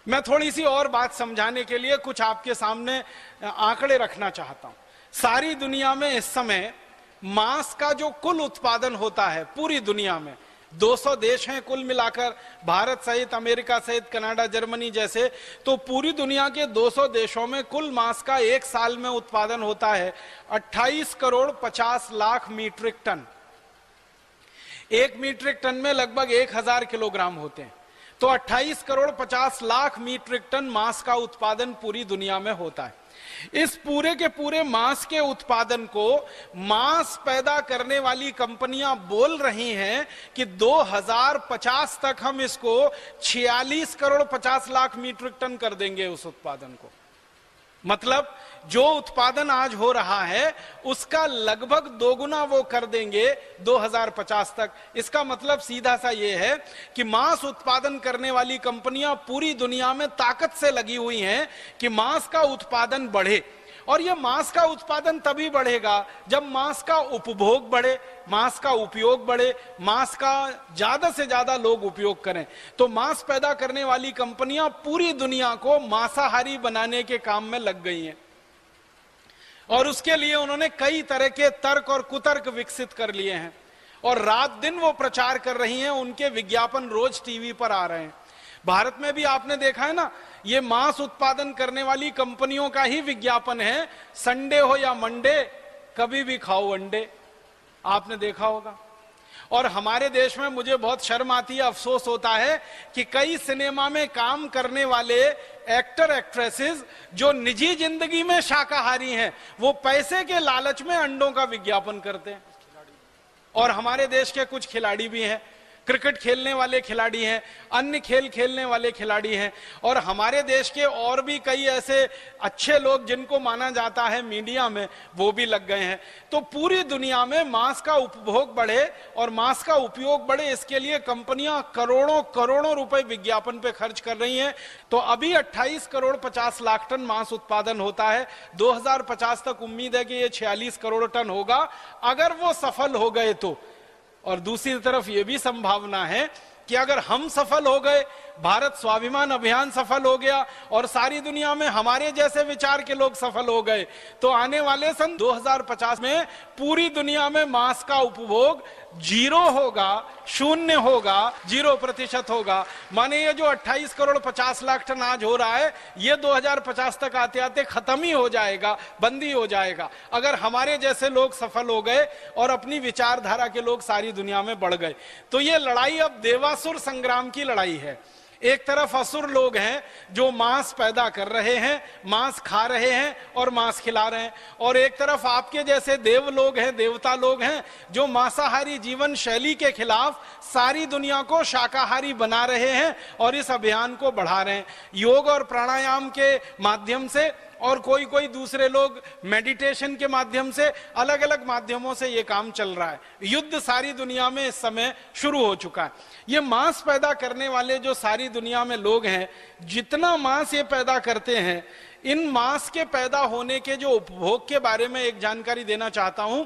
मैं थोड़ी सी और बात समझाने के लिए कुछ आपके सामने आंकड़े रखना चाहता हूं। सारी दुनिया में इस समय मांस का जो कुल उत्पादन होता है पूरी दुनिया में, 200 देश हैं कुल मिलाकर, भारत सहित, अमेरिका सहित, कनाडा, जर्मनी जैसे। तो पूरी दुनिया के 200 देशों में कुल मांस का एक साल में उत्पादन होता है 28 करोड़ 50 लाख मीट्रिक टन। एक मीट्रिक टन में लगभग 1000 किलोग्राम होते हैं। तो 28 करोड़ 50 लाख मीट्रिक टन मांस का उत्पादन पूरी दुनिया में होता है। इस पूरे के पूरे मांस के उत्पादन को मांस पैदा करने वाली कंपनियां बोल रही हैं कि 2050 तक हम इसको 46 करोड़ 50 लाख मीट्रिक टन कर देंगे उस उत्पादन को। मतलब जो उत्पादन आज हो रहा है उसका लगभग दोगुना वो कर देंगे 2050 तक। इसका मतलब सीधा सा ये है कि मांस उत्पादन करने वाली कंपनियां पूरी दुनिया में ताकत से लगी हुई हैं कि मांस का उत्पादन बढ़े। और ये मांस का उत्पादन तभी बढ़ेगा जब मांस का उपभोग बढ़े, मांस का उपयोग बढ़े, मांस का ज्यादा से ज्यादा लोग उपयोग करें। तो मांस पैदा करने वाली कंपनियां पूरी दुनिया को मांसाहारी बनाने के काम में लग गई हैं और उसके लिए उन्होंने कई तरह के तर्क और कुतर्क विकसित कर लिए हैं और रात दिन वो प्रचार कर रही हैं। उनके विज्ञापन रोज टीवी पर आ रहे हैं। भारत में भी आपने देखा है ना, ये मांस उत्पादन करने वाली कंपनियों का ही विज्ञापन है, संडे हो या मंडे कभी भी खाओ अंडे, आपने देखा होगा। और हमारे देश में मुझे बहुत शर्म आती है, अफसोस होता है कि कई सिनेमा में काम करने वाले एक्टर एक्ट्रेसेस जो निजी जिंदगी में शाकाहारी हैं, वो पैसे के लालच में अंडों का विज्ञापन करते हैं। और हमारे देश के कुछ खिलाड़ी भी हैं, क्रिकेट खेलने वाले खिलाड़ी हैं, अन्य खेल खेलने वाले खिलाड़ी हैं, और हमारे देश के और भी कई ऐसे अच्छे लोग जिनको माना जाता है मीडिया में, वो भी लग गए हैं। तो पूरी दुनिया में मांस का उपभोग बढ़े और मांस का उपयोग बढ़े, इसके लिए कंपनियां करोड़ों करोड़ों रुपए विज्ञापन पे खर्च कर रही हैं। तो अभी 28 करोड़ 50 लाख टन मांस उत्पादन होता है। 2050 तक उम्मीद है कि ये 46 करोड़ टन होगा अगर वो सफल हो गए तो। और दूसरी तरफ यह भी संभावना है कि अगर हम सफल हो गए, भारत स्वाभिमान अभियान सफल हो गया और सारी दुनिया में हमारे जैसे विचार के लोग सफल हो गए, तो आने वाले सन 2050 में पूरी दुनिया में मांस का उपभोग 0 होगा, 0 होगा, 0% होगा। माने ये जो 28 करोड़ 50 लाख टन आज हो रहा है, ये 2050 तक आते आते खत्म ही हो जाएगा, बंदी हो जाएगा, अगर हमारे जैसे लोग सफल हो गए और अपनी विचारधारा के लोग सारी दुनिया में बढ़ गए। तो ये लड़ाई अब देवासुर संग्राम की लड़ाई है। एक तरफ असुर लोग हैं जो मांस पैदा कर रहे हैं, मांस खा रहे हैं और मांस खिला रहे हैं, और एक तरफ आपके जैसे देव लोग हैं, देवता लोग हैं जो मांसाहारी जीवन शैली के खिलाफ सारी दुनिया को शाकाहारी बना रहे हैं और इस अभियान को बढ़ा रहे हैं योग और प्राणायाम के माध्यम से, और कोई कोई दूसरे लोग मेडिटेशन के माध्यम से, अलग अलग माध्यमों से ये काम चल रहा है। युद्ध सारी दुनिया में इस समय शुरू हो चुका है। ये मांस पैदा करने वाले जो सारी दुनिया में लोग हैं, जितना मांस ये पैदा करते हैं, इन मांस के पैदा होने के जो उपभोग के बारे में एक जानकारी देना चाहता हूं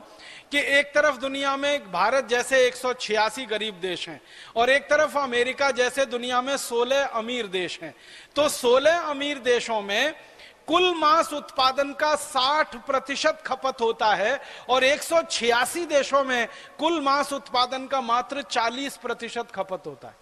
कि एक तरफ दुनिया में भारत जैसे 186 गरीब देश हैं और एक तरफ अमेरिका जैसे दुनिया में 16 अमीर देश हैं। तो 16 अमीर देशों में कुल मांस उत्पादन का 60% खपत होता है और 186 देशों में कुल मांस उत्पादन का मात्र 40% खपत होता है।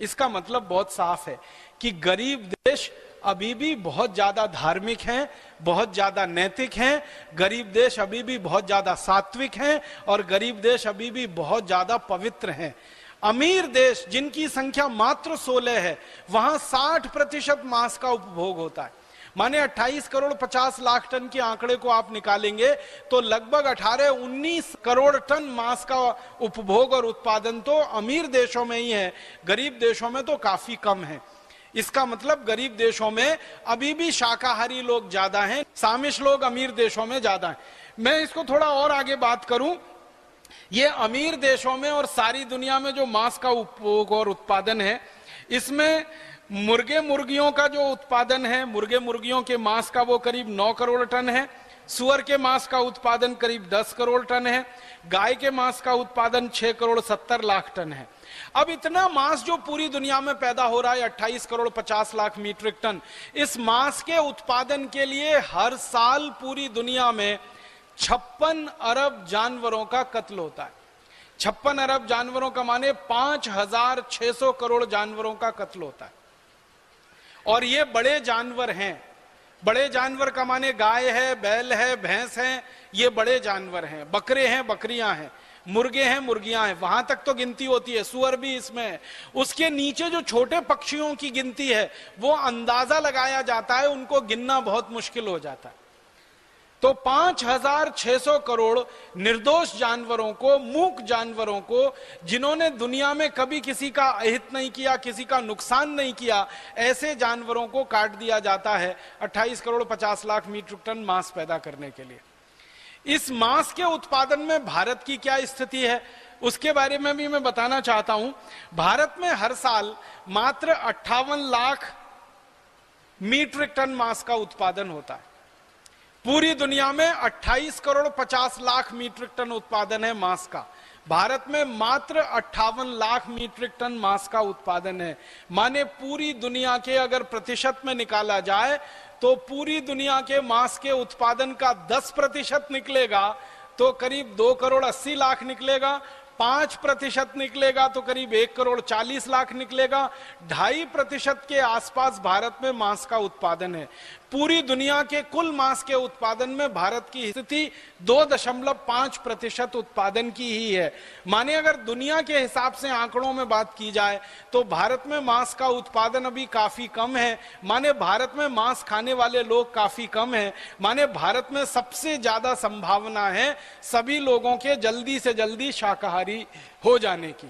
इसका मतलब बहुत साफ है कि गरीब देश अभी भी बहुत ज्यादा धार्मिक हैं, बहुत ज्यादा नैतिक हैं, गरीब देश अभी भी बहुत ज्यादा सात्विक हैं और गरीब देश अभी भी बहुत ज्यादा पवित्र हैं। अमीर देश जिनकी संख्या मात्र 16 है, वहां 60% मांस का उपभोग होता है। माने 28 करोड़ 50 लाख टन के आंकड़े को आप निकालेंगे तो लगभग 18-19 करोड़ टन मांस का उपभोग और उत्पादन तो अमीर देशों में ही है, गरीब देशों में तो काफी कम है। इसका मतलब गरीब देशों में अभी भी शाकाहारी लोग ज्यादा हैं, सामिश लोग अमीर देशों में ज्यादा हैं। मैं इसको थोड़ा और आगे बात करूं, ये अमीर देशों में और सारी दुनिया में जो मांस का उपभोग और उत्पादन है, इसमें मुर्गे मुर्गियों का जो उत्पादन है, मुर्गे मुर्गियों के मांस का वो करीब 9 करोड़ टन है, सुअर के मांस का उत्पादन करीब 10 करोड़ टन है, गाय के मांस का उत्पादन 6 करोड़ 70 लाख टन है। अब इतना मांस जो पूरी दुनिया में पैदा हो रहा है, 28 करोड़ 50 लाख मीट्रिक टन, इस मांस के उत्पादन के लिए हर साल पूरी दुनिया में 56 अरब जानवरों का कत्ल होता है। 56 अरब जानवरों का माने 5,600 करोड़ जानवरों का कत्ल होता है। और ये बड़े जानवर हैं। बड़े जानवर का माने गाय है, बैल है, भैंस है, ये बड़े जानवर हैं। बकरे हैं, बकरियां हैं, मुर्गे हैं, मुर्गियां हैं, वहां तक तो गिनती होती है, सुअर भी इसमें है। उसके नीचे जो छोटे पक्षियों की गिनती है वो अंदाजा लगाया जाता है, उनको गिनना बहुत मुश्किल हो जाता है। तो 5,600 करोड़ निर्दोष जानवरों को, मूक जानवरों को, जिन्होंने दुनिया में कभी किसी का अहित नहीं किया, किसी का नुकसान नहीं किया, ऐसे जानवरों को काट दिया जाता है 28 करोड़ 50 लाख मीट्रिक टन मांस पैदा करने के लिए। इस मांस के उत्पादन में भारत की क्या स्थिति है उसके बारे में भी मैं बताना चाहता हूं। भारत में हर साल मात्र 58 लाख मीट्रिक टन मांस का उत्पादन होता है। पूरी दुनिया में 28 करोड़ 50 लाख मीट्रिक टन उत्पादन है मांस का। भारत में मात्र 58 लाख मीट्रिक टन मांस का उत्पादन है। माने पूरी दुनिया के अगर प्रतिशत में निकाला जाए तो पूरी दुनिया के मांस के उत्पादन का 10% निकलेगा तो करीब 2 करोड़ 80 लाख निकलेगा। 5% निकलेगा तो करीब 1 करोड़ 40 लाख निकलेगा। 2.5% के आसपास भारत में मांस का उत्पादन है। पूरी दुनिया के कुल मांस के उत्पादन में भारत की स्थिति 2.5% उत्पादन की ही है। माने अगर दुनिया के हिसाब से आंकड़ों में बात की जाए तो भारत में मांस का उत्पादन अभी काफी कम है। माने भारत में मांस खाने वाले लोग काफी कम हैं। माने भारत में सबसे ज्यादा संभावना है सभी लोगों के जल्दी से जल्दी शाकाहारी हो जाने की।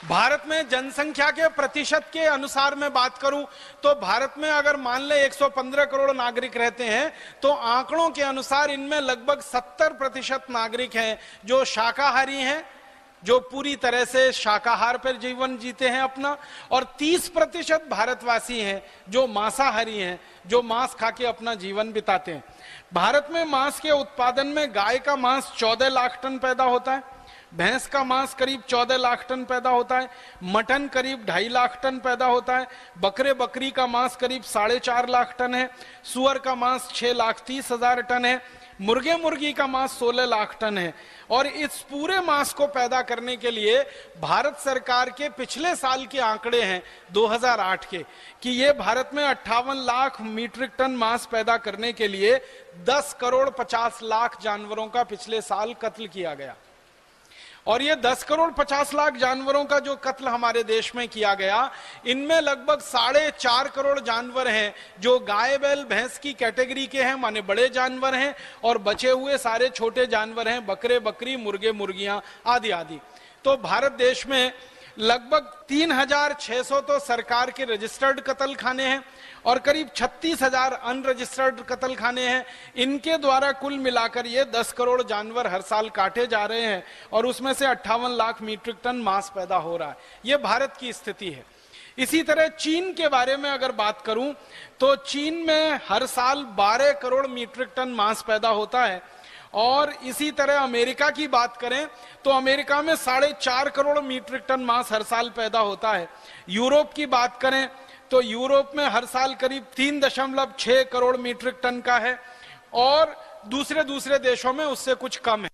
भारत में जनसंख्या के प्रतिशत के अनुसार मैं बात करूं तो भारत में अगर मान ले 115 करोड़ नागरिक रहते हैं तो आंकड़ों के अनुसार इनमें लगभग 70% नागरिक हैं जो शाकाहारी हैं, जो पूरी तरह से शाकाहार पर जीवन जीते हैं अपना, और 30% भारतवासी हैं जो मांसाहारी हैं, जो मांस खा के अपना जीवन बिताते हैं। भारत में मांस के उत्पादन में गाय का मांस 14 लाख टन पैदा होता है, भैंस का मांस करीब 14 लाख टन पैदा होता है, मटन करीब 2.5 लाख टन पैदा होता है, बकरे बकरी का मांस करीब 4.5 लाख टन है, सुअर का मांस 6,30,000 टन है, मुर्गे मुर्गी का मांस 16 लाख टन है। और इस पूरे मांस को पैदा करने के लिए भारत सरकार के पिछले साल के आंकड़े हैं 2008 के कि ये भारत में 58 लाख मीट्रिक टन मांस पैदा करने के लिए 10 करोड़ 50 लाख जानवरों का पिछले साल कत्ल किया गया। और ये 10 करोड़ 50 लाख जानवरों का जो कत्ल हमारे देश में किया गया, इनमें लगभग 4.5 करोड़ जानवर हैं जो गाय बैल भैंस की कैटेगरी के हैं, माने बड़े जानवर हैं, और बचे हुए सारे छोटे जानवर हैं, बकरे बकरी, मुर्गे मुर्गियां आदि आदि। तो भारत देश में लगभग 3,600 तो सरकार के रजिस्टर्ड कत्ल खाने हैं और करीब 36,000 अनरजिस्टर्ड कत्ल खाने हैं। इनके द्वारा कुल मिलाकर ये 10 करोड़ जानवर हर साल काटे जा रहे हैं और उसमें से 58 लाख मीट्रिक टन मांस पैदा हो रहा है। ये भारत की स्थिति है। इसी तरह चीन के बारे में अगर बात करूं तो चीन में हर साल 12 करोड़ मीट्रिक टन मांस पैदा होता है। और इसी तरह अमेरिका की बात करें तो अमेरिका में 4.5 करोड़ मीट्रिक टन मांस हर साल पैदा होता है। यूरोप की बात करें तो यूरोप में हर साल करीब 3.6 करोड़ मीट्रिक टन का है और दूसरे देशों में उससे कुछ कम है।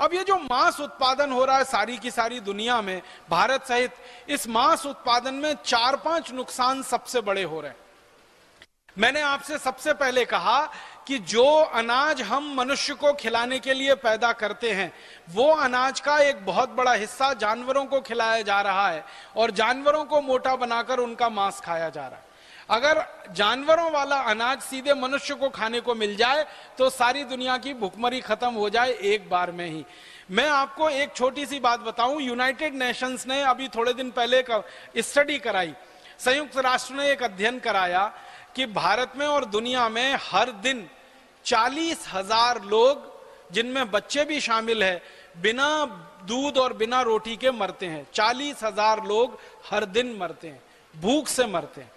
अब ये जो मांस उत्पादन हो रहा है सारी की सारी दुनिया में, भारत सहित, इस मांस उत्पादन में 4-5 नुकसान सबसे बड़े हो रहे हैं। मैंने आपसे सबसे पहले कहा कि जो अनाज हम मनुष्य को खिलाने के लिए पैदा करते हैं वो अनाज का एक बहुत बड़ा हिस्सा जानवरों को खिलाया जा रहा है और जानवरों को मोटा बनाकर उनका मांस खाया जा रहा है। अगर जानवरों वाला अनाज सीधे मनुष्य को खाने को मिल जाए तो सारी दुनिया की भुखमरी खत्म हो जाए एक बार में ही। मैं आपको एक छोटी सी बात बताऊं, यूनाइटेड नेशंस ने अभी थोड़े दिन पहले एक स्टडी कराई, संयुक्त राष्ट्र ने एक अध्ययन कराया कि भारत में और दुनिया में हर दिन 40,000 लोग, जिनमें बच्चे भी शामिल है, बिना दूध और बिना रोटी के मरते हैं। 40,000 लोग हर दिन मरते हैं, भूख से मरते हैं।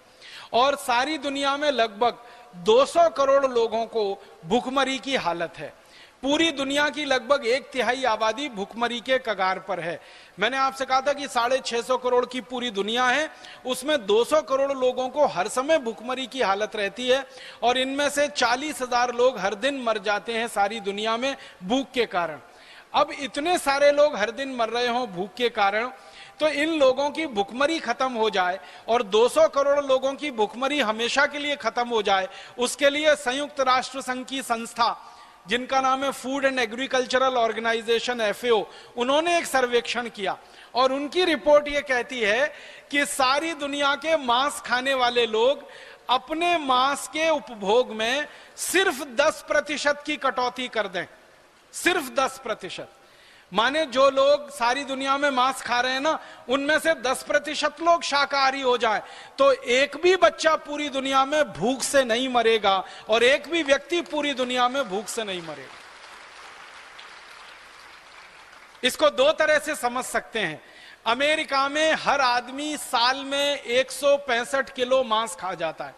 और सारी दुनिया में लगभग 200 करोड़ लोगों को भूखमरी की हालत है। पूरी दुनिया की लगभग 1/3 आबादी भूखमरी के कगार पर है। मैंने आपसे कहा था कि 650 करोड़ की पूरी दुनिया है, उसमें 200 करोड़ लोगों को हर समय भूखमरी की हालत रहती है और इनमें से 40,000 लोग हर दिन मर जाते हैं सारी दुनिया में भूख के कारण। अब इतने सारे लोग हर दिन मर रहे हों भूख के कारण, तो इन लोगों की भुखमरी खत्म हो जाए और 200 करोड़ लोगों की भुखमरी हमेशा के लिए खत्म हो जाए, उसके लिए संयुक्त राष्ट्र संघ की संस्था जिनका नाम है food and agricultural organization FAO, उन्होंने एक सर्वेक्षण किया और उनकी रिपोर्ट ये कहती है कि सारी दुनिया के मांस खाने वाले लोग अपने मांस के उपभोग में सिर्फ 10% की कटौती कर दें, सिर्फ 10%। माने जो लोग सारी दुनिया में मांस खा रहे हैं ना, उनमें से 10% लोग शाकाहारी हो जाएं, तो एक भी बच्चा पूरी दुनिया में भूख से नहीं मरेगा और एक भी व्यक्ति पूरी दुनिया में भूख से नहीं मरेगा। इसको दो तरह से समझ सकते हैं। अमेरिका में हर आदमी साल में 165 किलो मांस खा जाता है।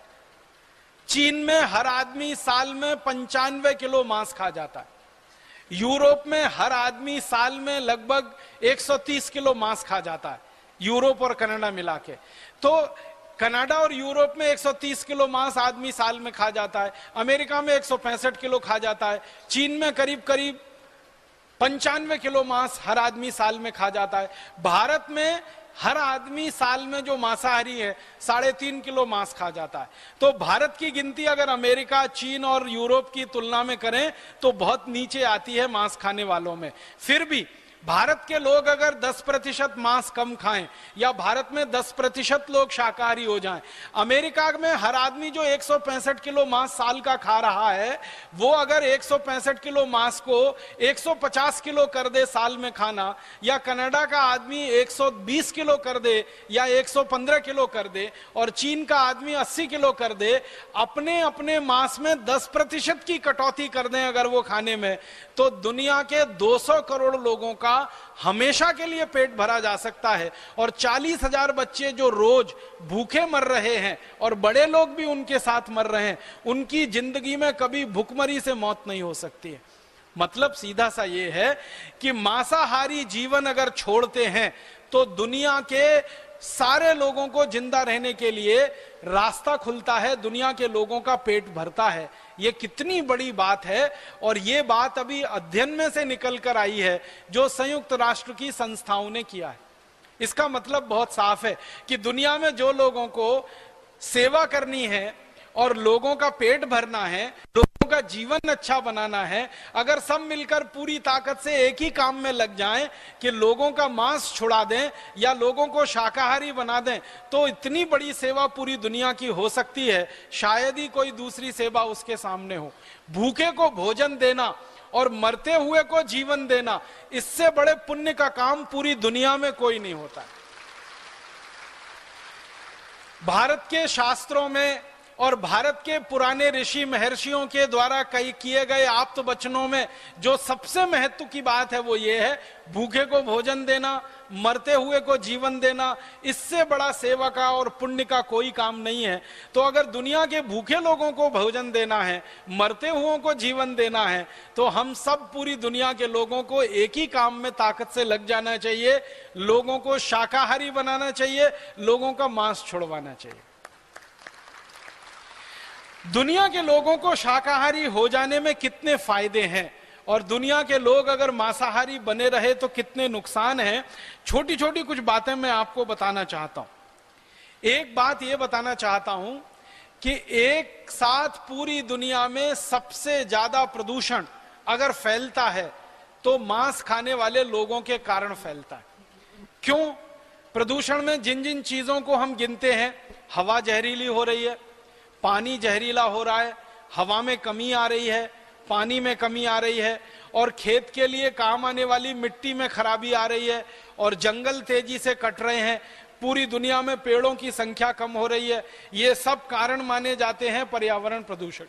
चीन में हर आदमी साल में 95 किलो मांस खा जाता है। यूरोप में हर आदमी साल में लगभग 130 किलो मांस खा जाता है, यूरोप और कनाडा मिला के। तो कनाडा और यूरोप में 130 किलो मांस आदमी साल में खा जाता है, अमेरिका में 165 किलो खा जाता है, चीन में करीब करीब 95 किलो मांस हर आदमी साल में खा जाता है। भारत में हर आदमी साल में जो मांसाहारी है 3.5 किलो मांस खा जाता है। तो भारत की गिनती अगर अमेरिका, चीन और यूरोप की तुलना में करें तो बहुत नीचे आती है मांस खाने वालों में। फिर भी भारत के लोग अगर 10% मांस कम खाएं या भारत में 10% लोग शाकाहारी हो जाएं, अमेरिका में हर आदमी जो 165 किलो मांस साल का खा रहा है, वो अगर 165 किलो मांस को 150 किलो कर दे साल में खाना, या कनाडा का आदमी 120 किलो कर दे या 115 किलो कर दे और चीन का आदमी 80 किलो कर दे, अपने अपने मांस में 10% की कटौती कर दें अगर वो खाने में, तो दुनिया के 200 करोड़ लोगों का हमेशा के लिए पेट भरा जा सकता है। और 40,000 बच्चे जो रोज भूखे मर रहे हैं और बड़े लोग भी उनके साथ मर रहे हैं, उनकी जिंदगी में कभी भूखमरी से मौत नहीं हो सकती है। मतलब सीधा सा ये है कि मांसाहारी जीवन अगर छोड़ते हैं तो दुनिया के सारे लोगों को जिंदा रहने के लिए रास्ता खुलता है, दुनिया के लोगों का पेट भरता है। ये कितनी बड़ी बात है, और ये बात अभी अध्ययन में से निकल कर आई है जो संयुक्त राष्ट्र की संस्थाओं ने किया है। इसका मतलब बहुत साफ है कि दुनिया में जो लोगों को सेवा करनी है और लोगों का पेट भरना है, लोगों का जीवन अच्छा बनाना है, अगर सब मिलकर पूरी ताकत से एक ही काम में लग जाएं कि लोगों का मांस छुड़ा दें या लोगों को शाकाहारी बना दें, तो इतनी बड़ी सेवा पूरी दुनिया की हो सकती है, शायद ही कोई दूसरी सेवा उसके सामने हो। भूखे को भोजन देना और मरते हुए को जीवन देना, इससे बड़े पुण्य का काम पूरी दुनिया में कोई नहीं होता। भारत के शास्त्रों में और भारत के पुराने ऋषि महर्षियों के द्वारा कई किए गए आप्त वचनों में जो सबसे महत्व की बात है वो ये है, भूखे को भोजन देना, मरते हुए को जीवन देना, इससे बड़ा सेवा का और पुण्य का कोई काम नहीं है। तो अगर दुनिया के भूखे लोगों को भोजन देना है, मरते हुओं को जीवन देना है, तो हम सब पूरी दुनिया के लोगों को एक ही काम में ताकत से लग जाना चाहिए, लोगों को शाकाहारी बनाना चाहिए, लोगों का मांस छुड़वाना चाहिए। दुनिया के लोगों को शाकाहारी हो जाने में कितने फायदे हैं और दुनिया के लोग अगर मांसाहारी बने रहे तो कितने नुकसान हैं, छोटी छोटी कुछ बातें मैं आपको बताना चाहता हूं। एक बात यह बताना चाहता हूं कि एक साथ पूरी दुनिया में सबसे ज्यादा प्रदूषण अगर फैलता है तो मांस खाने वाले लोगों के कारण फैलता है। क्यों? प्रदूषण में जिन जिन चीजों को हम गिनते हैं, हवा जहरीली हो रही है, पानी जहरीला हो रहा है, हवा में कमी आ रही है, पानी में कमी आ रही है, और खेत के लिए काम आने वाली मिट्टी में खराबी आ रही है, और जंगल तेजी से कट रहे हैं, पूरी दुनिया में पेड़ों की संख्या कम हो रही है। ये सब कारण माने जाते हैं पर्यावरण प्रदूषण।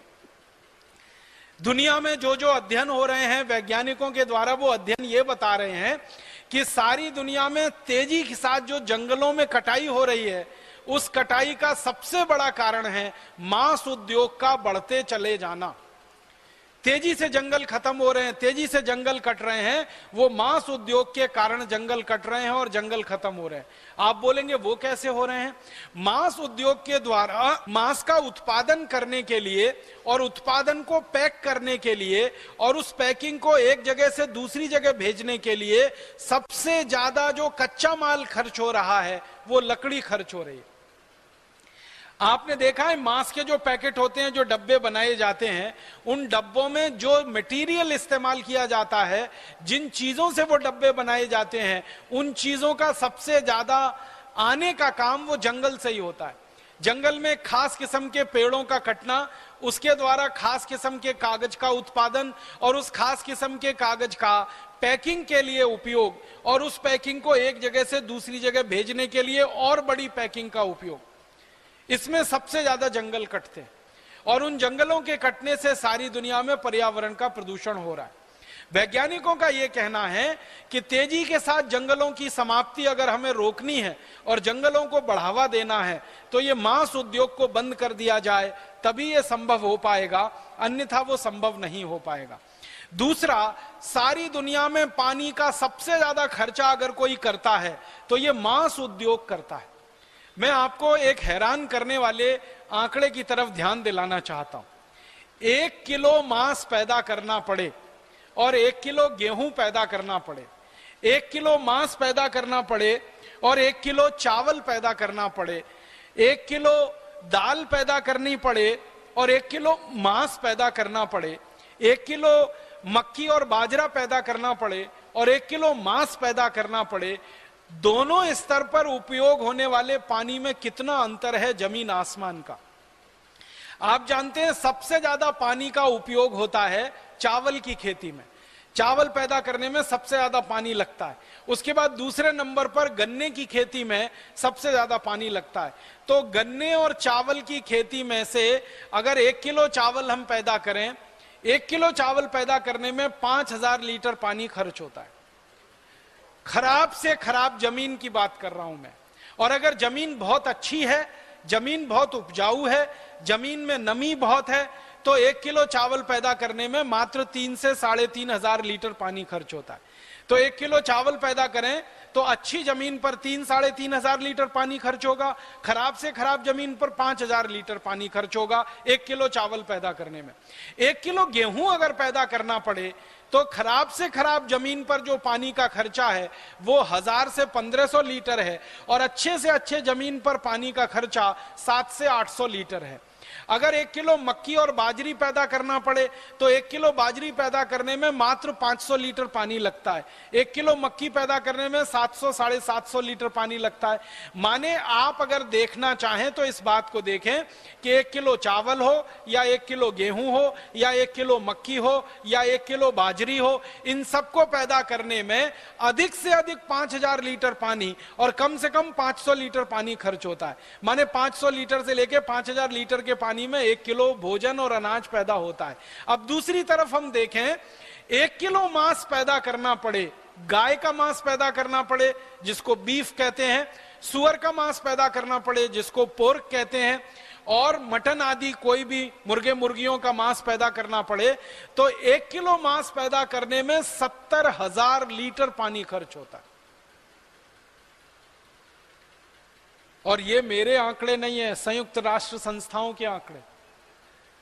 दुनिया में जो जो अध्ययन हो रहे हैं वैज्ञानिकों के द्वारा, वो अध्ययन ये बता रहे हैं कि सारी दुनिया में तेजी के साथ जो जंगलों में कटाई हो रही है, उस कटाई का सबसे बड़ा कारण है मांस उद्योग का बढ़ते चले जाना। तेजी से जंगल खत्म हो रहे हैं, तेजी से जंगल कट रहे हैं, वो मांस उद्योग के कारण जंगल कट रहे हैं और जंगल खत्म हो रहे हैं। आप बोलेंगे वो कैसे हो रहे हैं? मांस उद्योग के द्वारा मांस का उत्पादन करने के लिए और उत्पादन को पैक करने के लिए और उस पैकिंग को एक जगह से दूसरी जगह भेजने के लिए सबसे ज्यादा जो कच्चा माल खर्च हो रहा है वो लकड़ी खर्च हो रही है। आपने देखा है मांस के जो पैकेट होते हैं, जो डब्बे बनाए जाते हैं, उन डब्बों में जो मटेरियल इस्तेमाल किया जाता है, जिन चीजों से वो डब्बे बनाए जाते हैं, उन चीजों का सबसे ज्यादा आने का काम वो जंगल से ही होता है। जंगल में खास किस्म के पेड़ों का कटना, उसके द्वारा खास किस्म के कागज का उत्पादन और उस खास किस्म के कागज का पैकिंग के लिए उपयोग और उस पैकिंग को एक जगह से दूसरी जगह भेजने के लिए और बड़ी पैकिंग का उपयोग, इसमें सबसे ज्यादा जंगल कटते हैं। और उन जंगलों के कटने से सारी दुनिया में पर्यावरण का प्रदूषण हो रहा है। वैज्ञानिकों का यह कहना है कि तेजी के साथ जंगलों की समाप्ति अगर हमें रोकनी है और जंगलों को बढ़ावा देना है तो ये मांस उद्योग को बंद कर दिया जाए, तभी यह संभव हो पाएगा, अन्यथा वो संभव नहीं हो पाएगा। दूसरा, सारी दुनिया में पानी का सबसे ज्यादा खर्चा अगर कोई करता है तो ये मांस उद्योग करता है। मैं आपको एक हैरान करने वाले आंकड़े की तरफ ध्यान दिलाना चाहता हूं। 1 किलो मांस पैदा करना पड़े और 1 किलो गेहूं पैदा करना पड़े, 1 किलो मांस पैदा करना पड़े और 1 किलो चावल पैदा करना पड़े, 1 किलो दाल पैदा करनी पड़े और 1 किलो मांस पैदा करना पड़े, 1 किलो मक्की और बाजरा पैदा करना पड़े और 1 किलो मांस पैदा करना पड़े, दोनों स्तर पर उपयोग होने वाले पानी में कितना अंतर है जमीन आसमान का। आप जानते हैं सबसे ज्यादा पानी का उपयोग होता है चावल की खेती में। चावल पैदा करने में सबसे ज्यादा पानी लगता है। उसके बाद दूसरे नंबर पर गन्ने की खेती में सबसे ज्यादा पानी लगता है। तो गन्ने और चावल की खेती में से अगर 1 किलो चावल हम पैदा करें, 1 किलो चावल पैदा करने में 5000 लीटर पानी खर्च होता है। खराब से खराब जमीन की बात कर रहा हूं मैं। और अगर जमीन बहुत अच्छी है, जमीन बहुत उपजाऊ है, जमीन में नमी बहुत है, तो 1 किलो चावल पैदा करने में मात्र 3 से 3500 लीटर पानी खर्च होता है। तो 1 किलो चावल पैदा करें तो अच्छी जमीन पर 3-3500 लीटर पानी खर्च होगा, खराब से खराब जमीन पर 5000 लीटर पानी खर्च होगा 1 किलो चावल पैदा करने में। 1 किलो गेहूं अगर पैदा करना पड़े तो खराब से खराब जमीन पर जो पानी का खर्चा है वो 1000 से 1500 लीटर है और अच्छे से अच्छे जमीन पर पानी का खर्चा 7 से 800 लीटर है। अगर 1 किलो मक्की और बाजरी पैदा करना पड़े तो 1 किलो बाजरी पैदा करने में मात्र 500 लीटर पानी लगता है। 1 किलो मक्की पैदा करने में 700-750 लीटर पानी लगता है। माने आप अगर देखना चाहें तो इस बात को देखें कि 1 किलो चावल हो या 1 किलो गेहूं हो या 1 किलो मक्की हो या 1 किलो बाजरी हो, इन सबको पैदा करने में अधिक से अधिक 5000 लीटर पानी और कम से कम 500 लीटर पानी खर्च होता है। माने 500 लीटर से लेकर 5000 लीटर के पानी में 1 किलो भोजन और अनाज पैदा होता है। अब दूसरी तरफ हम देखें, 1 किलो मांस पैदा करना पड़े, गाय का मांस पैदा करना पड़े जिसको बीफ कहते हैं, सुअर का मांस पैदा करना पड़े जिसको पोर्क कहते हैं, और मटन आदि कोई भी मुर्गे मुर्गियों का मांस पैदा करना पड़े तो 1 किलो मांस पैदा करने में 70,000 लीटर पानी खर्च होता है। और ये मेरे आंकड़े नहीं है, संयुक्त राष्ट्र संस्थाओं के आंकड़े।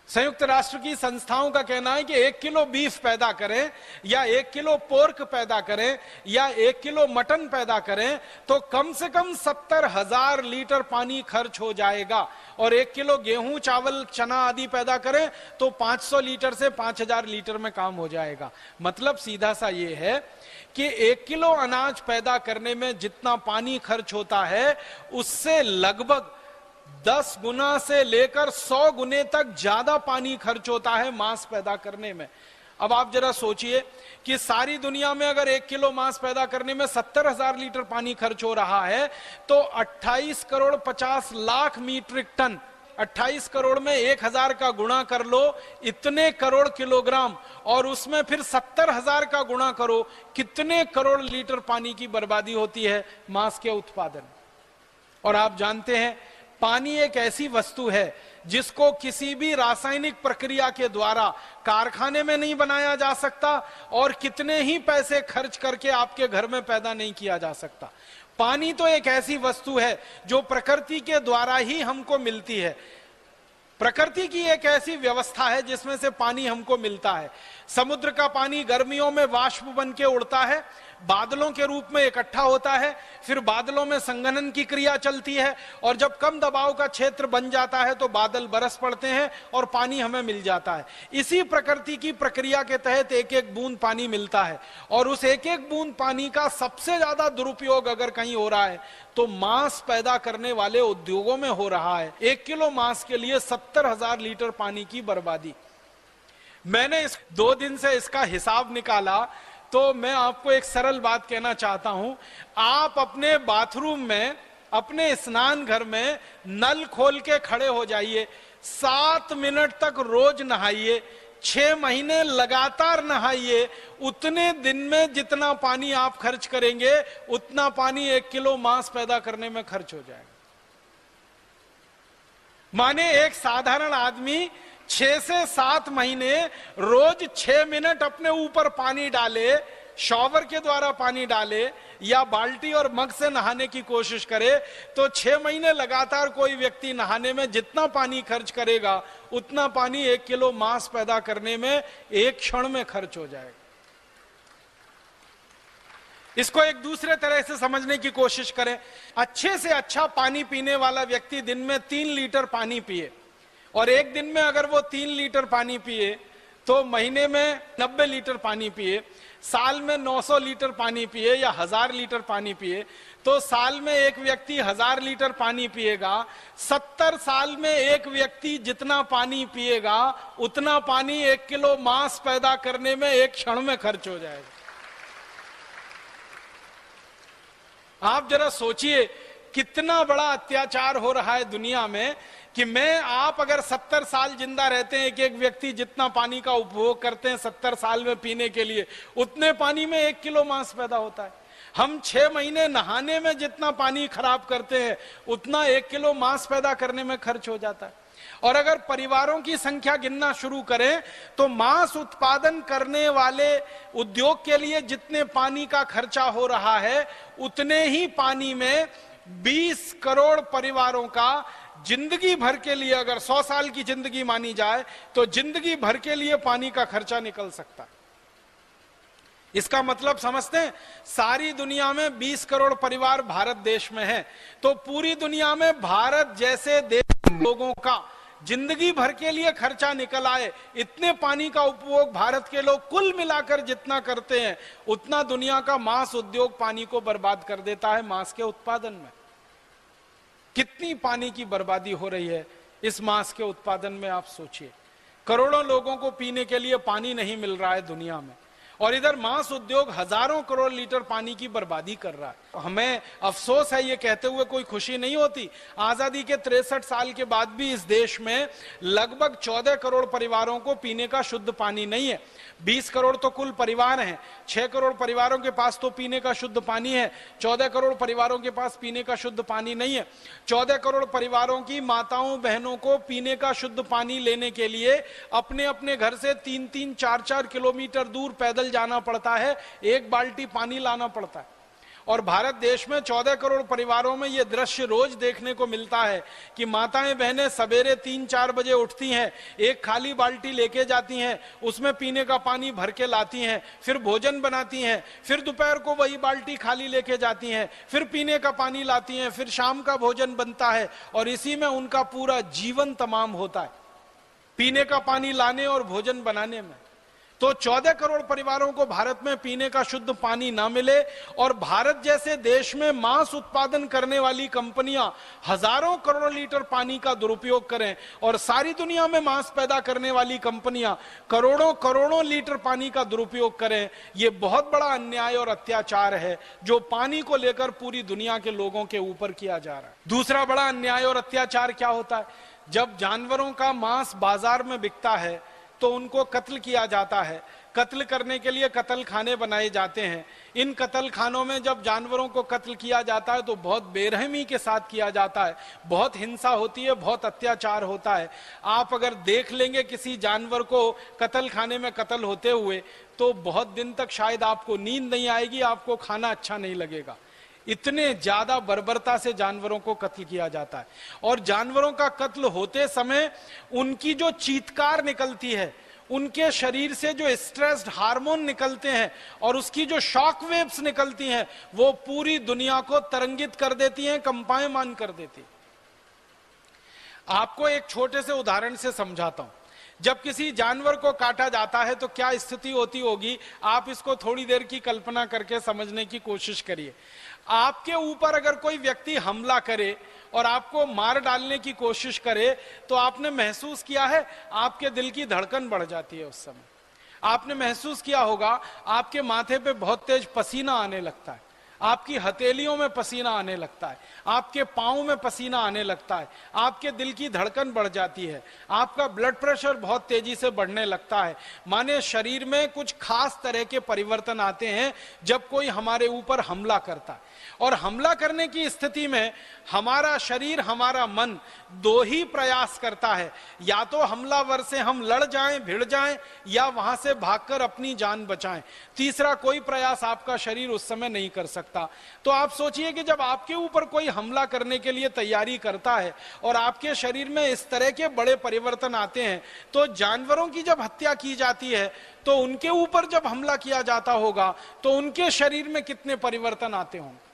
संयुक्त राष्ट्र की संस्थाओं का कहना है कि 1 किलो बीफ पैदा करें या 1 किलो पोर्क पैदा करें या 1 किलो मटन पैदा करें तो कम से कम 70,000 लीटर पानी खर्च हो जाएगा। और 1 किलो गेहूं, चावल, चना आदि पैदा करें तो 500 लीटर से 5000 लीटर में काम हो जाएगा। मतलब सीधा सा ये है कि 1 किलो अनाज पैदा करने में जितना पानी खर्च होता है उससे लगभग 10 गुना से लेकर 100 गुने तक ज्यादा पानी खर्च होता है मांस पैदा करने में। अब आप जरा सोचिए कि सारी दुनिया में अगर 1 किलो मांस पैदा करने में 70,000 लीटर पानी खर्च हो रहा है तो 28 करोड़ 50 लाख मीट्रिक टन, 28 करोड़ में 1000 का गुणा कर लो, इतने करोड़ किलोग्राम, और उसमें फिर 70,000 का गुणा करो, कितने करोड़ लीटर पानी की बर्बादी होती है मांस के उत्पादन। और आप जानते हैं पानी एक ऐसी वस्तु है जिसको किसी भी रासायनिक प्रक्रिया के द्वारा कारखाने में नहीं बनाया जा सकता और कितने ही पैसे खर्च करके आपके घर में पैदा नहीं किया जा सकता। पानी तो एक ऐसी वस्तु है जो प्रकृति के द्वारा ही हमको मिलती है। प्रकृति की एक ऐसी व्यवस्था है जिसमें से पानी हमको मिलता है। समुद्र का पानी गर्मियों में वाष्प बन के उड़ता है, बादलों के रूप में इकट्ठा होता है, फिर बादलों में संघनन की क्रिया चलती है और जब कम दबाव का क्षेत्र बन जाता है तो बादल बरस पड़ते हैं और पानी हमें मिल जाता है। इसी प्रकृति की प्रक्रिया के तहत एक एक बूंद पानी मिलता है और उस एक एक बूंद पानी का सबसे ज्यादा दुरुपयोग अगर कहीं हो रहा है तो मांस पैदा करने वाले उद्योगों में हो रहा है। 1 किलो मांस के लिए 70,000 लीटर पानी की बर्बादी। मैंने 2 दिन से इसका हिसाब निकाला तो मैं आपको एक सरल बात कहना चाहता हूं। आप अपने बाथरूम में, अपने स्नान घर में नल खोल के खड़े हो जाइए, 7 मिनट तक रोज नहाइए, 6 महीने लगातार नहाइए, उतने दिन में जितना पानी आप खर्च करेंगे उतना पानी 1 किलो मांस पैदा करने में खर्च हो जाएगा। माने एक साधारण आदमी 6 से 7 महीने रोज 6 मिनट अपने ऊपर पानी डाले, शॉवर के द्वारा पानी डाले या बाल्टी और मग से नहाने की कोशिश करे तो 6 महीने लगातार कोई व्यक्ति नहाने में जितना पानी खर्च करेगा उतना पानी 1 किलो मांस पैदा करने में एक क्षण में खर्च हो जाएगा। इसको एक दूसरे तरह से समझने की कोशिश करें। अच्छे से अच्छा पानी पीने वाला व्यक्ति दिन में 3 लीटर पानी पिए और एक दिन में अगर वो 3 लीटर पानी पिए तो महीने में 90 लीटर पानी पिए, साल में 900 लीटर पानी पिए या 1000 लीटर पानी पिए तो साल में एक व्यक्ति 1000 लीटर पानी पिएगा। 70 साल में एक व्यक्ति जितना पानी पिएगा उतना पानी 1 किलो मांस पैदा करने में एक क्षण में खर्च हो जाएगा। आप जरा सोचिए कितना बड़ा अत्याचार हो रहा है दुनिया में कि आप अगर 70 साल जिंदा रहते हैं, एक व्यक्ति जितना पानी का उपभोग करते हैं 70 साल में पीने के लिए, उतने पानी में 1 किलो मांस पैदा होता है। हम 6 महीने नहाने में जितना पानी खराब करते हैं उतना 1 किलो मांस पैदा करने में खर्च हो जाता है। और अगर परिवारों की संख्या गिनना शुरू करें तो मांस उत्पादन करने वाले उद्योग के लिए जितने पानी का खर्चा हो रहा है उतने ही पानी में 20 करोड़ परिवारों का जिंदगी भर के लिए, अगर 100 साल की जिंदगी मानी जाए तो जिंदगी भर के लिए पानी का खर्चा निकल सकता है। इसका मतलब समझते हैं, सारी दुनिया में 20 करोड़ परिवार भारत देश में है तो पूरी दुनिया में भारत जैसे देश लोगों का जिंदगी भर के लिए खर्चा निकल आए, इतने पानी का उपभोग भारत के लोग कुल मिलाकर जितना करते हैं उतना दुनिया का मांस उद्योग पानी को बर्बाद कर देता है। मांस के उत्पादन में कितनी पानी की बर्बादी हो रही है इस मांस के उत्पादन में, आप सोचिए। करोड़ों लोगों को पीने के लिए पानी नहीं मिल रहा है दुनिया में और इधर मांस उद्योग हजारों करोड़ लीटर पानी की बर्बादी कर रहा है। हमें अफसोस है, ये कहते हुए कोई खुशी नहीं होती, आजादी के 63 साल के बाद भी इस देश में लगभग 14 करोड़ परिवारों को पीने का शुद्ध पानी नहीं है। 20 करोड़ तो कुल परिवार हैं, 6 करोड़ परिवारों के पास तो पीने का शुद्ध पानी है, 14 करोड़ परिवारों के पास पीने का शुद्ध पानी नहीं है। 14 करोड़ परिवारों की माताओं बहनों को पीने का शुद्ध पानी लेने के लिए अपने अपने घर से 3-3, 4-4 किलोमीटर दूर पैदल जाना पड़ता है, 1 बाल्टी पानी लाना पड़ता है। और भारत देश में 14 करोड़ परिवारों में यह दृश्य रोज देखने को मिलता है कि माताएं बहनें सवेरे 3-4 बजे उठती हैं, एक खाली बाल्टी लेके जाती हैं, उसमें पीने का पानी भर के लाती हैं, फिर भोजन बनाती हैं, फिर दोपहर को वही बाल्टी खाली लेके जाती हैं, फिर पीने का पानी लाती हैं, फिर शाम का भोजन बनता है और इसी में उनका पूरा जीवन तमाम होता है, पीने का पानी लाने और भोजन बनाने में। तो 14 करोड़ परिवारों को भारत में पीने का शुद्ध पानी ना मिले और भारत जैसे देश में मांस उत्पादन करने वाली कंपनियां हजारों करोड़ लीटर पानी का दुरुपयोग करें और सारी दुनिया में मांस पैदा करने वाली कंपनियां करोड़ों करोड़ों लीटर पानी का दुरुपयोग करें, यह बहुत बड़ा अन्याय और अत्याचार है जो पानी को लेकर पूरी दुनिया के लोगों के ऊपर किया जा रहा है। दूसरा बड़ा अन्याय और अत्याचार क्या होता है, जब जानवरों का मांस बाजार में बिकता है तो उनको कत्ल किया जाता है, कत्ल करने के लिए कत्ल खाने बनाए जाते हैं। इन कत्ल खानों में जब जानवरों को कत्ल किया जाता है तो बहुत बेरहमी के साथ किया जाता है, बहुत हिंसा होती है, बहुत अत्याचार होता है। आप अगर देख लेंगे किसी जानवर को कत्ल खाने में कत्ल होते हुए तो बहुत दिन तक शायद आपको नींद नहीं आएगी, आपको खाना अच्छा नहीं लगेगा। इतने ज्यादा बर्बरता से जानवरों को कत्ल किया जाता है। और जानवरों का कत्ल होते समय उनकी जो चीत्कार निकलती है, उनके शरीर से जो स्ट्रेस्ड हार्मोन निकलते हैं और उसकी जो शॉक वेव्स निकलती हैं, वो पूरी दुनिया को तरंगित कर देती हैं, कंपायमान कर देती। आपको एक छोटे से उदाहरण से समझाता हूं। जब किसी जानवर को काटा जाता है तो क्या स्थिति होती होगी, आप इसको थोड़ी देर की कल्पना करके समझने की कोशिश करिए। आपके ऊपर अगर कोई व्यक्ति हमला करे और आपको मार डालने की कोशिश करे तो आपने महसूस किया है आपके दिल की धड़कन बढ़ जाती है। उस समय आपने महसूस किया होगा आपके माथे पे बहुत तेज पसीना आने लगता है, आपकी हथेलियों में पसीना आने लगता है, आपके पांव में पसीना आने लगता है, आपके दिल की धड़कन बढ़ जाती है, आपका ब्लड प्रेशर बहुत तेजी से बढ़ने लगता है। माने शरीर में कुछ खास तरह के परिवर्तन आते हैं जब कोई हमारे ऊपर हमला करता है। और हमला करने की स्थिति में हमारा शरीर, हमारा मन दो ही प्रयास करता है, या तो हमलावर से हम लड़ जाएं, भिड़ जाएं, या वहां से भागकर अपनी जान बचाएं। तीसरा कोई प्रयास आपका शरीर उस समय नहीं कर सकता। तो आप सोचिए कि जब आपके ऊपर कोई हमला करने के लिए तैयारी करता है और आपके शरीर में इस तरह के बड़े परिवर्तन आते हैं, तो जानवरों की जब हत्या की जाती है तो उनके ऊपर जब हमला किया जाता होगा तो उनके शरीर में कितने परिवर्तन आते होंगे।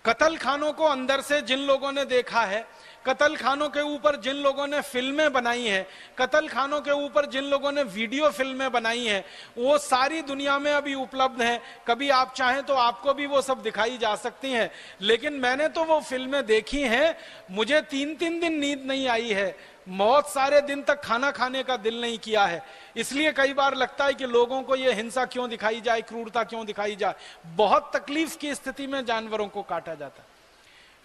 कत्ल खानों को अंदर से जिन लोगों ने देखा है, कत्ल खानों के ऊपर जिन लोगों ने फिल्में बनाई हैं, कत्ल खानों के ऊपर जिन लोगों ने वीडियो फिल्में बनाई हैं, वो सारी दुनिया में अभी उपलब्ध हैं। कभी आप चाहें तो आपको भी वो सब दिखाई जा सकती हैं। लेकिन मैंने तो वो फिल्में देखी हैं, मुझे 3-3 दिन नींद नहीं आई है, बहुत सारे दिन तक खाना खाने का दिल नहीं किया है। इसलिए कई बार लगता है कि लोगों को ये हिंसा क्यों दिखाई जाए, क्रूरता क्यों दिखाई जाए। बहुत तकलीफ की स्थिति में जानवरों को काटा जाता है।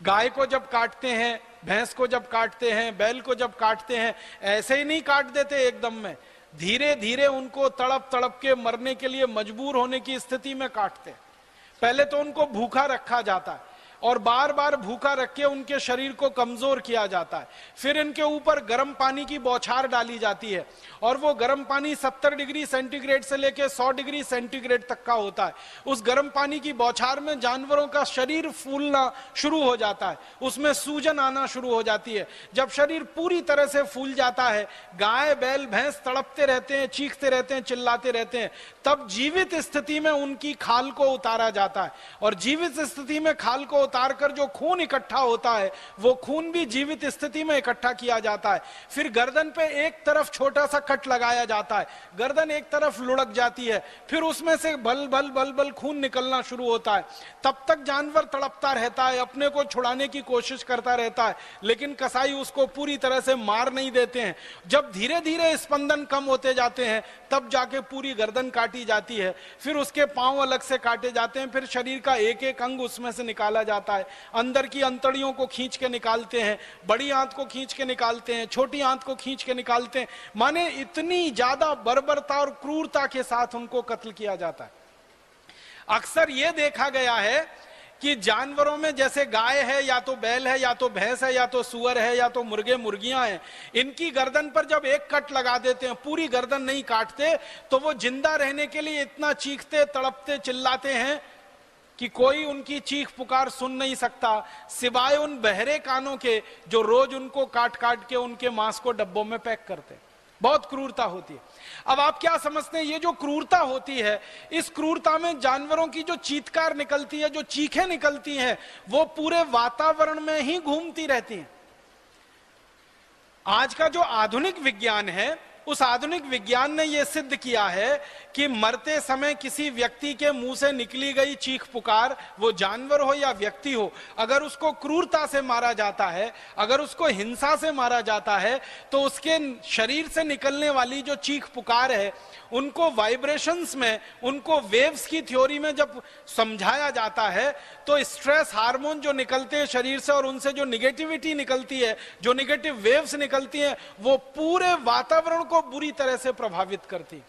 गाय को जब काटते हैं, भैंस को जब काटते हैं, बैल को जब काटते हैं, ऐसे ही नहीं काट देते एकदम में, धीरे धीरे उनको तड़प तड़प के मरने के लिए मजबूर होने की स्थिति में काटते हैं। पहले तो उनको भूखा रखा जाता है और बार बार भूखा रख के उनके शरीर को कमजोर किया जाता है। फिर इनके ऊपर गर्म पानी की बौछार डाली जाती है और वो गर्म पानी 70 डिग्री सेंटीग्रेड से लेके 100 डिग्री सेंटीग्रेड तक का होता है। उस गर्म पानी की बौछार में जानवरों का शरीर फूलना शुरू हो जाता है, उसमें सूजन आना शुरू हो जाती है। जब शरीर पूरी तरह से फूल जाता है, गाय बैल भैंस तड़पते रहते हैं, चीखते रहते हैं, चिल्लाते रहते हैं, तब जीवित स्थिति में उनकी खाल को उतारा जाता है। और जीवित स्थिति में खाल को उतार कर जो खून इकट्ठा होता है, वो खून भी जीवित स्थिति में इकट्ठा किया जाता है। फिर गर्दन पे एक तरफ छोटा सा कट लगाया जाता है, गर्दन एक तरफ लुढ़क जाती है, फिर उसमें से बल बल बल बल खून निकलना शुरू होता है। तब तक जानवर तड़पता रहता है, अपने को छुड़ाने की कोशिश करता रहता है, लेकिन कसाई उसको पूरी तरह से मार नहीं देते हैं। जब धीरे धीरे स्पंदन कम होते जाते हैं, तब जाके पूरी गर्दन काटी जाती है। फिर उसके पांव अलग से काटे जाते हैं, फिर शरीर का एक एक अंग उसमें से निकाला जाता है। अंदर की अंतड़ियों को खींच के निकालते हैं, बड़ी आंत को खींच के निकालते हैं, छोटी आंत को खींच के निकालते हैं। माने इतनी ज्यादा बर्बरता और क्रूरता के साथ उनको कत्ल किया जाता है। अक्सर यह देखा गया है कि जानवरों में जैसे गाय है, या तो बैल है, या तो भैंस है, या तो सुअर है, या तो मुर्गे मुर्गियां हैं, इनकी गर्दन पर जब एक कट लगा देते हैं, पूरी गर्दन नहीं काटते, तो वो जिंदा रहने के लिए इतना चीखते, तड़पते, चिल्लाते हैं कि कोई उनकी चीख पुकार सुन नहीं सकता, सिवाय उन बहरे कानों के जो रोज उनको काट काट के उनके मांस को डब्बों में पैक करते। बहुत क्रूरता होती है। अब आप क्या समझते हैं, ये जो क्रूरता होती है, इस क्रूरता में जानवरों की जो चीत्कार निकलती है, जो चीखें निकलती हैं, वो पूरे वातावरण में ही घूमती रहती हैं। आज का जो आधुनिक विज्ञान है, उस आधुनिक विज्ञान ने यह सिद्ध किया है कि मरते समय किसी व्यक्ति के मुंह से निकली गई चीख पुकार, वो जानवर हो या व्यक्ति हो, अगर उसको क्रूरता से मारा जाता है, अगर उसको हिंसा से मारा जाता है, तो उसके शरीर से निकलने वाली जो चीख पुकार है, उनको वाइब्रेशंस में, उनको वेव्स की थ्योरी में जब समझाया जाता है, तो स्ट्रेस हार्मोन जो निकलते हैं शरीर से और उनसे जो निगेटिविटी निकलती है, जो निगेटिव वेव्स निकलती हैं, वो पूरे वातावरण को बुरी तरह से प्रभावित करती।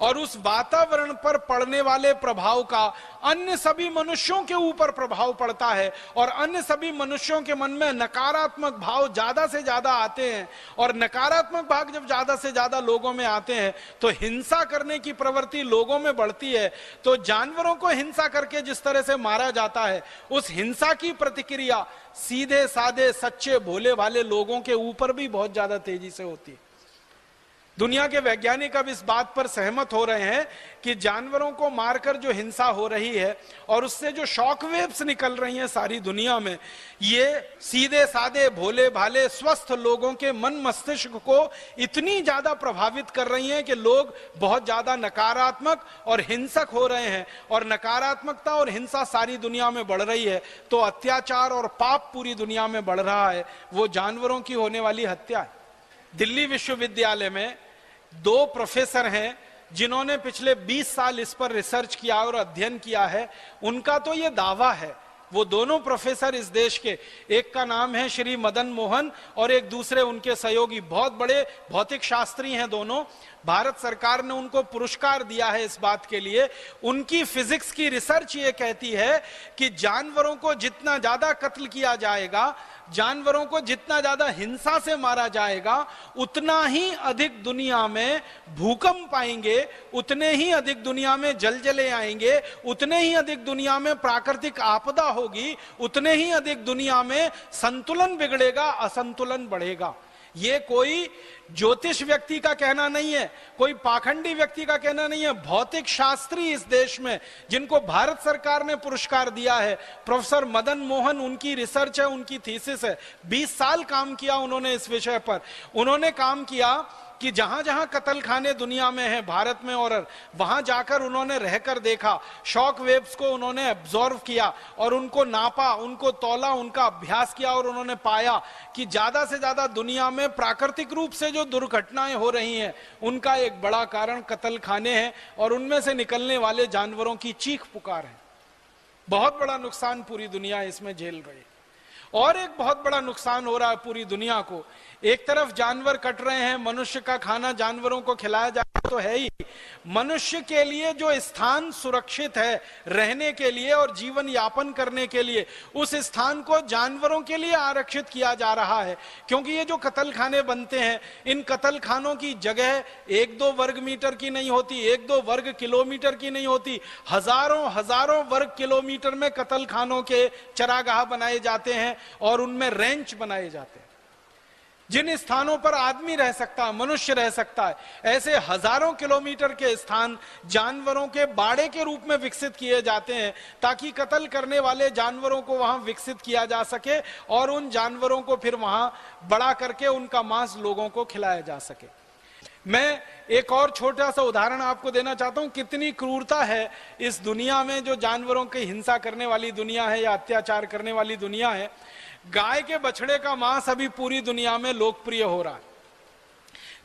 और उस वातावरण पर पड़ने वाले प्रभाव का अन्य सभी मनुष्यों के ऊपर प्रभाव पड़ता है और अन्य सभी मनुष्यों के मन में नकारात्मक भाव ज्यादा से ज्यादा आते हैं और नकारात्मक भाव जब ज्यादा से ज्यादा लोगों में आते हैं तो हिंसा करने की प्रवृत्ति लोगों में बढ़ती है। तो जानवरों को हिंसा करके जिस तरह से मारा जाता है, उस हिंसा की प्रतिक्रिया सीधे साधे सच्चे भोले भाले लोगों के ऊपर भी बहुत ज्यादा तेजी से होती है। दुनिया के वैज्ञानिक अब इस बात पर सहमत हो रहे हैं कि जानवरों को मारकर जो हिंसा हो रही है और उससे जो शॉक वेव्स निकल रही हैं सारी दुनिया में, ये सीधे साधे भोले भाले स्वस्थ लोगों के मन मस्तिष्क को इतनी ज्यादा प्रभावित कर रही हैं कि लोग बहुत ज्यादा नकारात्मक और हिंसक हो रहे हैं। और नकारात्मकता और हिंसा सारी दुनिया में बढ़ रही है तो अत्याचार और पाप पूरी दुनिया में बढ़ रहा है, वो जानवरों की होने वाली हत्या है। दिल्ली विश्वविद्यालय में 2 प्रोफेसर हैं जिन्होंने पिछले 20 साल इस पर रिसर्च किया और अध्ययन किया है। उनका तो ये दावा है, वो दोनों प्रोफेसर इस देश के, एक का नाम है श्री मदन मोहन और एक दूसरे उनके सहयोगी, बहुत बड़े भौतिक शास्त्री हैं दोनों। भारत सरकार ने उनको पुरस्कार दिया है इस बात के लिए। उनकी फिजिक्स की रिसर्च ये कहती है कि जानवरों को जितना ज्यादा कत्ल किया जाएगा, जानवरों को जितना ज्यादा हिंसा से मारा जाएगा, उतना ही अधिक दुनिया में भूकंप आएंगे, उतने ही अधिक दुनिया में जलजले आएंगे, उतने ही अधिक दुनिया में प्राकृतिक आपदा होगी, उतने ही अधिक दुनिया में संतुलन बिगड़ेगा, असंतुलन बढ़ेगा। ये कोई ज्योतिष व्यक्ति का कहना नहीं है, कोई पाखंडी व्यक्ति का कहना नहीं है। भौतिक शास्त्री इस देश में जिनको भारत सरकार ने पुरस्कार दिया है, प्रोफेसर मदन मोहन, उनकी रिसर्च है, उनकी थीसिस है। 20 साल काम किया उन्होंने इस विषय पर। उन्होंने काम किया कि जहां जहां कत्ल खाने दुनिया में है भारत में, और वहां जाकर उन्होंने रहकर देखा, शॉक वेव्स को उन्होंने एब्जॉर्व किया और उनको नापा, उनको तौला, उनका अभ्यास किया और उन्होंने पाया कि ज्यादा से ज्यादा दुनिया में प्राकृतिक रूप से जो दुर्घटनाएं हो रही हैं उनका एक बड़ा कारण कत्ल खाने हैं और उनमें से निकलने वाले जानवरों की चीख पुकार है। बहुत बड़ा नुकसान पूरी दुनिया इसमें झेल रही है। और एक बहुत बड़ा नुकसान हो रहा है पूरी दुनिया को। एक तरफ जानवर कट रहे हैं, मनुष्य का खाना जानवरों को खिलाया जाए तो है ही, मनुष्य के लिए जो स्थान सुरक्षित है रहने के लिए और जीवन यापन करने के लिए, उस स्थान को जानवरों के लिए आरक्षित किया जा रहा है। क्योंकि ये जो कत्ल खाने बनते हैं, इन कत्ल खानों की जगह 1-2 वर्ग मीटर की नहीं होती, 1-2 वर्ग किलोमीटर की नहीं होती, हजारों वर्ग किलोमीटर में कत्ल खानों के चरागाह बनाए जाते हैं और उनमें रेंच बनाए जाते हैं। जिन स्थानों पर आदमी रह सकता है, मनुष्य रह सकता है, ऐसे हजारों किलोमीटर के स्थान जानवरों के बाड़े के रूप में विकसित किए जाते हैं ताकि कत्ल करने वाले जानवरों को वहां विकसित किया जा सके और उन जानवरों को फिर वहां बड़ा करके उनका मांस लोगों को खिलाया जा सके। मैं एक और छोटा सा उदाहरण आपको देना चाहता हूं, कितनी क्रूरता है इस दुनिया में, जो जानवरों की हिंसा करने वाली दुनिया है या अत्याचार करने वाली दुनिया है। गाय के बछड़े का मांस अभी पूरी दुनिया में लोकप्रिय हो रहा है।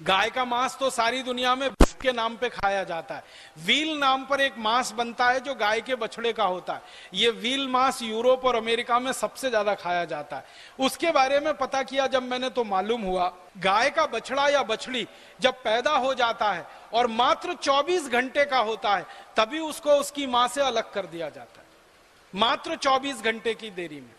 गाय का मांस तो सारी दुनिया में बीफ के नाम पे खाया जाता है। व्हील नाम पर एक मांस बनता है जो गाय के बछड़े का होता है। ये व्हील मांस यूरोप और अमेरिका में सबसे ज्यादा खाया जाता है। उसके बारे में पता किया जब मैंने तो मालूम हुआ, गाय का बछड़ा या बछड़ी जब पैदा हो जाता है और मात्र 24 घंटे का होता है, तभी उसको उसकी मां से अलग कर दिया जाता है। मात्र 24 घंटे की देरी में।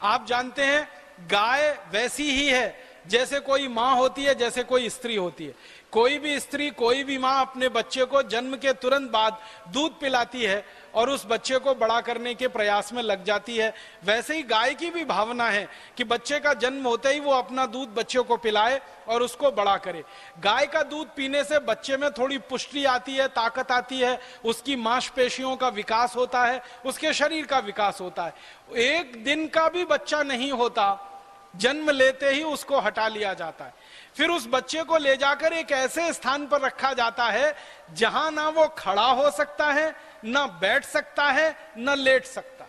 आप जानते हैं गाय वैसी ही है जैसे कोई मां होती है, जैसे कोई स्त्री होती है। कोई भी स्त्री, कोई भी मां अपने बच्चे को जन्म के तुरंत बाद दूध पिलाती है और उस बच्चे को बड़ा करने के प्रयास में लग जाती है। वैसे ही गाय की भी भावना है कि बच्चे का जन्म होते ही वो अपना दूध बच्चे को पिलाए और उसको बड़ा करे। गाय का दूध पीने से बच्चे में थोड़ी पुष्टि आती है, ताकत आती है, उसकी मांसपेशियों का विकास होता है, उसके शरीर का विकास होता है। 1 दिन का भी बच्चा नहीं होता, जन्म लेते ही उसको हटा लिया जाता है। फिर उस बच्चे को ले जाकर एक ऐसे स्थान पर रखा जाता है जहां ना वो खड़ा हो सकता है, ना बैठ सकता है, ना लेट सकता।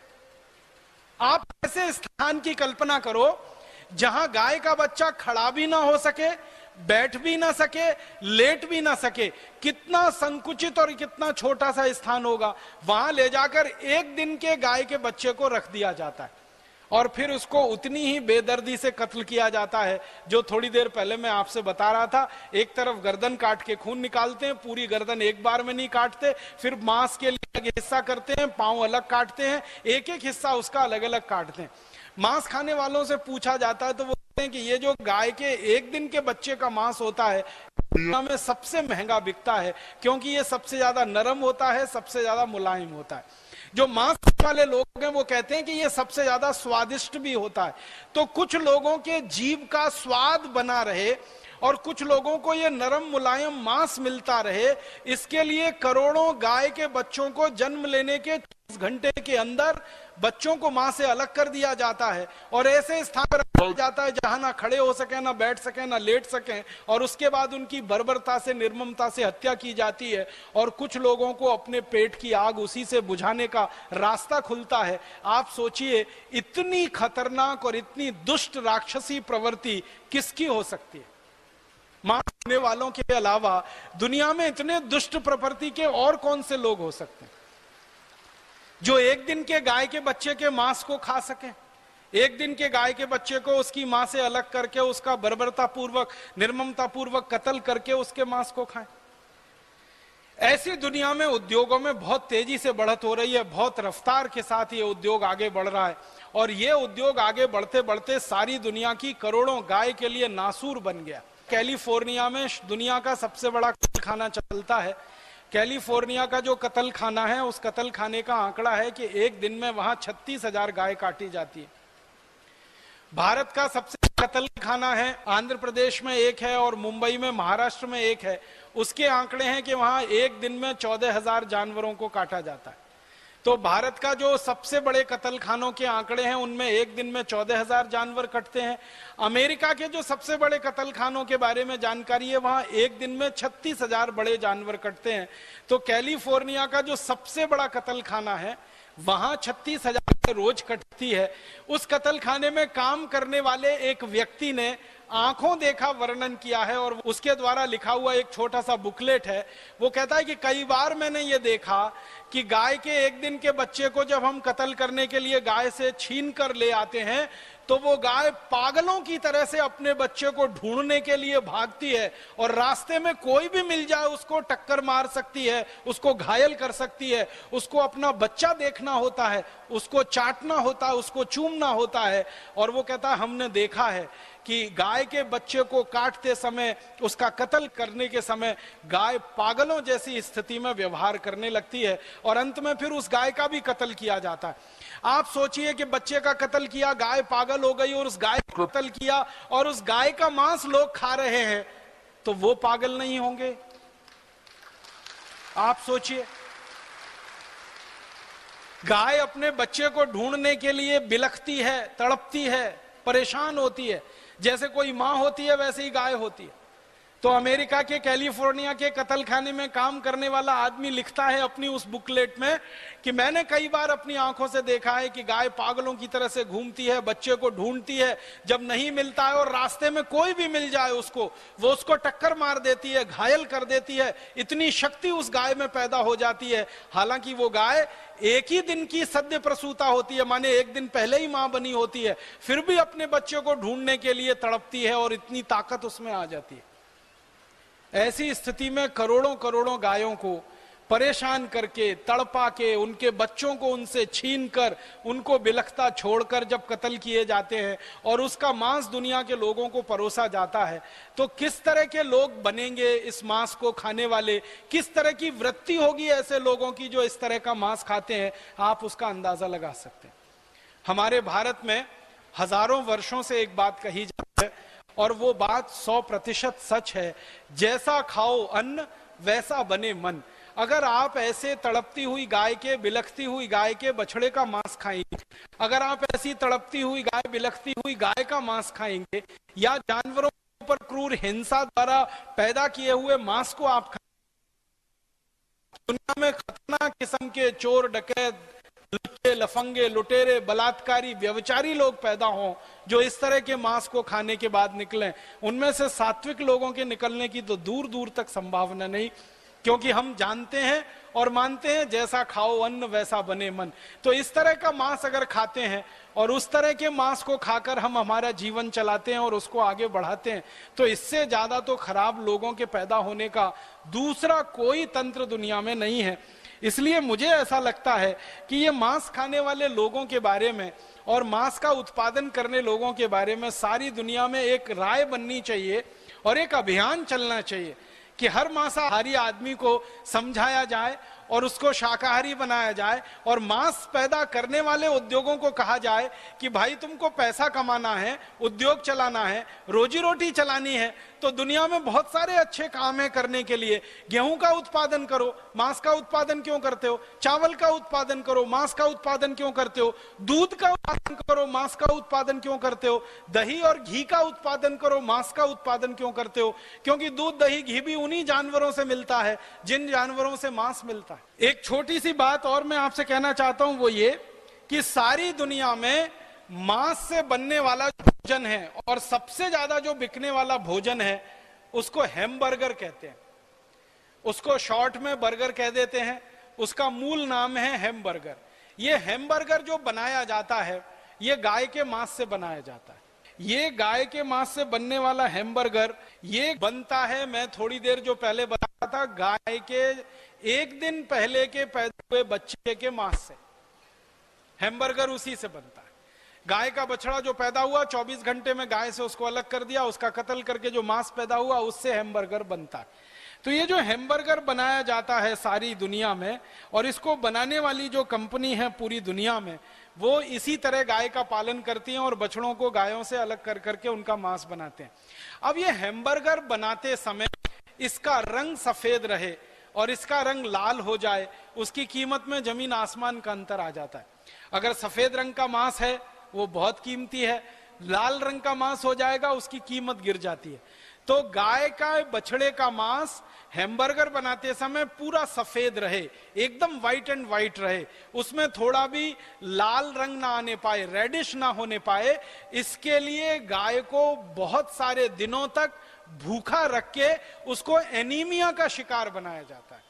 आप ऐसे स्थान की कल्पना करो जहां गाय का बच्चा खड़ा भी ना हो सके, बैठ भी ना सके, लेट भी ना सके। कितना संकुचित और कितना छोटा सा स्थान होगा। वहां ले जाकर 1 दिन के गाय के बच्चे को रख दिया जाता है और फिर उसको उतनी ही बेदर्दी से कत्ल किया जाता है जो थोड़ी देर पहले मैं आपसे बता रहा था। एक तरफ गर्दन काट के खून निकालते हैं, पूरी गर्दन एक बार में नहीं काटते, फिर मांस के लिए अलग हिस्सा करते हैं, पांव अलग काटते हैं, एक एक हिस्सा उसका अलग अलग काटते हैं। मांस खाने वालों से पूछा जाता है तो वो कहते हैं कि ये जो गाय के एक दिन के बच्चे का मांस होता है दुनिया में सबसे महंगा बिकता है, क्योंकि ये सबसे ज्यादा नरम होता है, सबसे ज्यादा मुलायम होता है। जो मांस वाले लोग हैं वो कहते हैं कि ये सबसे ज्यादा स्वादिष्ट भी होता है। तो कुछ लोगों के जीभ का स्वाद बना रहे और कुछ लोगों को ये नरम मुलायम मांस मिलता रहे, इसके लिए करोड़ों गाय के बच्चों को जन्म लेने के 24 घंटे के अंदर बच्चों को मां से अलग कर दिया जाता है और ऐसे स्थान पर रखा जाता है जहां ना खड़े हो सके, ना बैठ सके, ना लेट सके, और उसके बाद उनकी बर्बरता से, निर्ममता से हत्या की जाती है। और कुछ लोगों को अपने पेट की आग उसी से बुझाने का रास्ता खुलता है। आप सोचिए, इतनी खतरनाक और इतनी दुष्ट राक्षसी प्रवृत्ति किसकी हो सकती है? मांस खाने वालों के अलावा दुनिया में इतने दुष्ट प्रवृत्ति के और कौन से लोग हो सकते हैं जो एक दिन के गाय के बच्चे के मांस को खा सकें? एक दिन के गाय के बच्चे को उसकी मां से अलग करके उसका बर्बरता पूर्वक, निर्ममता पूर्वक कत्ल करके उसके मांस को खाएं। ऐसी दुनिया में उद्योगों में बहुत तेजी से बढ़त हो रही है, बहुत रफ्तार के साथ ये उद्योग आगे बढ़ रहा है और ये उद्योग आगे बढ़ते बढ़ते सारी दुनिया की करोड़ों गाय के लिए नासूर बन गया। कैलिफोर्निया में दुनिया का सबसे बड़ा कत्ल खाना चलता है। कैलिफोर्निया का जो कत्ल खाना है, उस कत्ल खाने का आंकड़ा है कि एक दिन में वहां 36,000 गाय काटी जाती है। भारत का सबसे कत्ल खाना है, आंध्र प्रदेश में एक है और मुंबई में, महाराष्ट्र में एक है। उसके आंकड़े हैं कि वहां एक दिन में 14,000 जानवरों को काटा जाता है। तो भारत का जो सबसे बड़े कत्ल खानों के आंकड़े हैं उनमें एक दिन में 14,000 जानवर कटते हैं। अमेरिका के जो सबसे बड़े कत्ल खानों के बारे में जानकारी है, वहां एक दिन में 36,000 बड़े जानवर कटते हैं। तो कैलिफोर्निया का जो सबसे बड़ा कत्ल खाना है वहां 36,000 रोज कटती है। उस कत्ल खाने में काम करने वाले एक व्यक्ति ने आंखों देखा वर्णन किया है और उसके द्वारा लिखा हुआ एक छोटा सा बुकलेट है। वो कहता है कि कई बार मैंने ये देखा कि गाय के एक दिन के बच्चे को जब हम कत्ल करने के लिए गाय से छीन कर ले आते हैं तो वो गाय पागलों की तरह से अपने बच्चे को ढूंढने के लिए भागती है और रास्ते में कोई भी मिल जाए उसको टक्कर मार सकती है, उसको घायल कर सकती है। उसको अपना बच्चा देखना होता है, उसको चाटना होता है, उसको चूमना होता है। और वो कहता है हमने देखा है कि गाय के बच्चे को काटते समय, उसका कत्ल करने के समय गाय पागलों जैसी स्थिति में व्यवहार करने लगती है और अंत में फिर उस गाय का भी कत्ल किया जाता है। आप सोचिए कि बच्चे का कत्ल किया, गाय पागल हो गई और उस गाय का कत्ल किया और उस गाय का मांस लोग खा रहे हैं, तो वो पागल नहीं होंगे? आप सोचिए, गाय अपने बच्चे को ढूंढने के लिए बिलखती है, तड़पती है, परेशान होती है। जैसे कोई मां होती है वैसे ही गाय होती है। तो अमेरिका के कैलिफोर्निया के कत्ल खाने में काम करने वाला आदमी लिखता है अपनी उस बुकलेट में कि मैंने कई बार अपनी आंखों से देखा है कि गाय पागलों की तरह से घूमती है, बच्चे को ढूंढती है, जब नहीं मिलता है और रास्ते में कोई भी मिल जाए उसको, वो उसको टक्कर मार देती है, घायल कर देती है। इतनी शक्ति उस गाय में पैदा हो जाती है। हालांकि वो गाय एक ही दिन की सद्य प्रसूता होती है, माने एक दिन पहले ही मां बनी होती है, फिर भी अपने बच्चे को ढूंढने के लिए तड़पती है और इतनी ताकत उसमें आ जाती है। ऐसी स्थिति में करोड़ों करोड़ों गायों को परेशान करके, तड़पा के, उनके बच्चों को उनसे छीनकर, उनको बिलखता छोड़कर जब कत्ल किए जाते हैं और उसका मांस दुनिया के लोगों को परोसा जाता है, तो किस तरह के लोग बनेंगे इस मांस को खाने वाले? किस तरह की वृत्ति होगी ऐसे लोगों की जो इस तरह का मांस खाते हैं? आप उसका अंदाजा लगा सकते हैं। हमारे भारत में हजारों वर्षों से एक बात कही जाती है और वो बात 100% सच है, जैसा खाओ अन्न वैसा बने मन। अगर आप ऐसे तड़पती हुई गाय के, बिलखती हुई गाय के बछड़े का मांस खाएंगे, अगर आप ऐसी तड़पती हुई गाय, बिलखती हुई गाय का मांस खाएंगे, या जानवरों पर क्रूर हिंसा द्वारा पैदा किए हुए मांस को आप खाएंगे, दुनिया में खतरनाक किस्म के चोर, डकैत, लुच्चे, लफंगे, लुटेरे, बलात्कारी, व्यभिचारी लोग पैदा हों जो इस तरह के मांस को खाने के बाद निकलें, उनमें से सात्विक लोगों के निकलने की तो दूर दूर तक संभावना नहीं। क्योंकि हम जानते हैं और मानते हैं जैसा खाओ अन्न वैसा बने मन। तो इस तरह का मांस अगर खाते हैं और उस तरह के मांस को खाकर हम हमारा जीवन चलाते हैं और उसको आगे बढ़ाते हैं, तो इससे ज्यादा तो खराब लोगों के पैदा होने का दूसरा कोई तंत्र दुनिया में नहीं है। इसलिए मुझे ऐसा लगता है कि ये मांस खाने वाले लोगों के बारे में और मांस का उत्पादन करने लोगों के बारे में सारी दुनिया में एक राय बननी चाहिए और एक अभियान चलना चाहिए कि हर मांसाहारी आदमी को समझाया जाए और उसको शाकाहारी बनाया जाए, और मांस पैदा करने वाले उद्योगों को कहा जाए कि भाई तुमको पैसा कमाना है, उद्योग चलाना है, रोजी रोटी चलानी है, तो दुनिया में बहुत सारे अच्छे काम है करने के लिए। गेहूं का उत्पादन करो, मांस का उत्पादन क्यों करते हो? चावल का उत्पादन करो, मांस का उत्पादन क्यों करते हो? दूध का उत्पादन करो, मांस का उत्पादन क्यों करते हो? दही और घी का उत्पादन करो, मांस का उत्पादन क्यों करते हो? क्योंकि दूध दही घी भी उन्हीं जानवरों से मिलता है जिन जानवरों से मांस मिलता है। एक छोटी सी बात और मैं आपसे कहना चाहता हूं, वो ये कि सारी दुनिया में मांस से बनने वाला भोजन है और सबसे ज्यादा जो बिकने वाला भोजन है उसको हैमबर्गर कहते हैं। उसको शॉर्ट में बर्गर कह देते हैं, उसका मूल नाम है हैमबर्गर। ये हैमबर्गर जो बनाया जाता है ये गाय के मांस से बनाया जाता है। ये गाय के मांस से बनने वाला हैमबर्गर ये बनता है, मैं थोड़ी देर जो पहले बताया था, गाय के एक दिन पहले के पैदा हुए बच्चे के मांस से हैमबर्गर उसी से बनता है। गाय का बछड़ा जो पैदा हुआ 24 घंटे में गाय से उसको अलग कर दिया, उसका कत्ल करके जो मांस पैदा हुआ उससे हैमबर्गर बनता है। तो ये जो हैमबर्गर बनाया जाता है सारी दुनिया में, और इसको बनाने वाली जो कंपनी है पूरी दुनिया में, वो इसी तरह गाय का पालन करती हैं और बछड़ों को गायों से अलग कर करके उनका मांस बनाते हैं। अब ये हैमबर्गर बनाते समय इसका रंग सफेद रहे और इसका रंग लाल हो जाए, उसकी कीमत में जमीन आसमान का अंतर आ जाता है। अगर सफेद रंग का मांस है वो बहुत कीमती है, लाल रंग का मांस हो जाएगा उसकी कीमत गिर जाती है। तो गाय का बछड़े का मांस हैमबर्गर बनाते समय पूरा सफेद रहे, एकदम व्हाइट एंड व्हाइट रहे, उसमें थोड़ा भी लाल रंग ना आने पाए, रेडिश ना होने पाए, इसके लिए गाय को बहुत सारे दिनों तक भूखा रख के उसको एनीमिया का शिकार बनाया जाता है।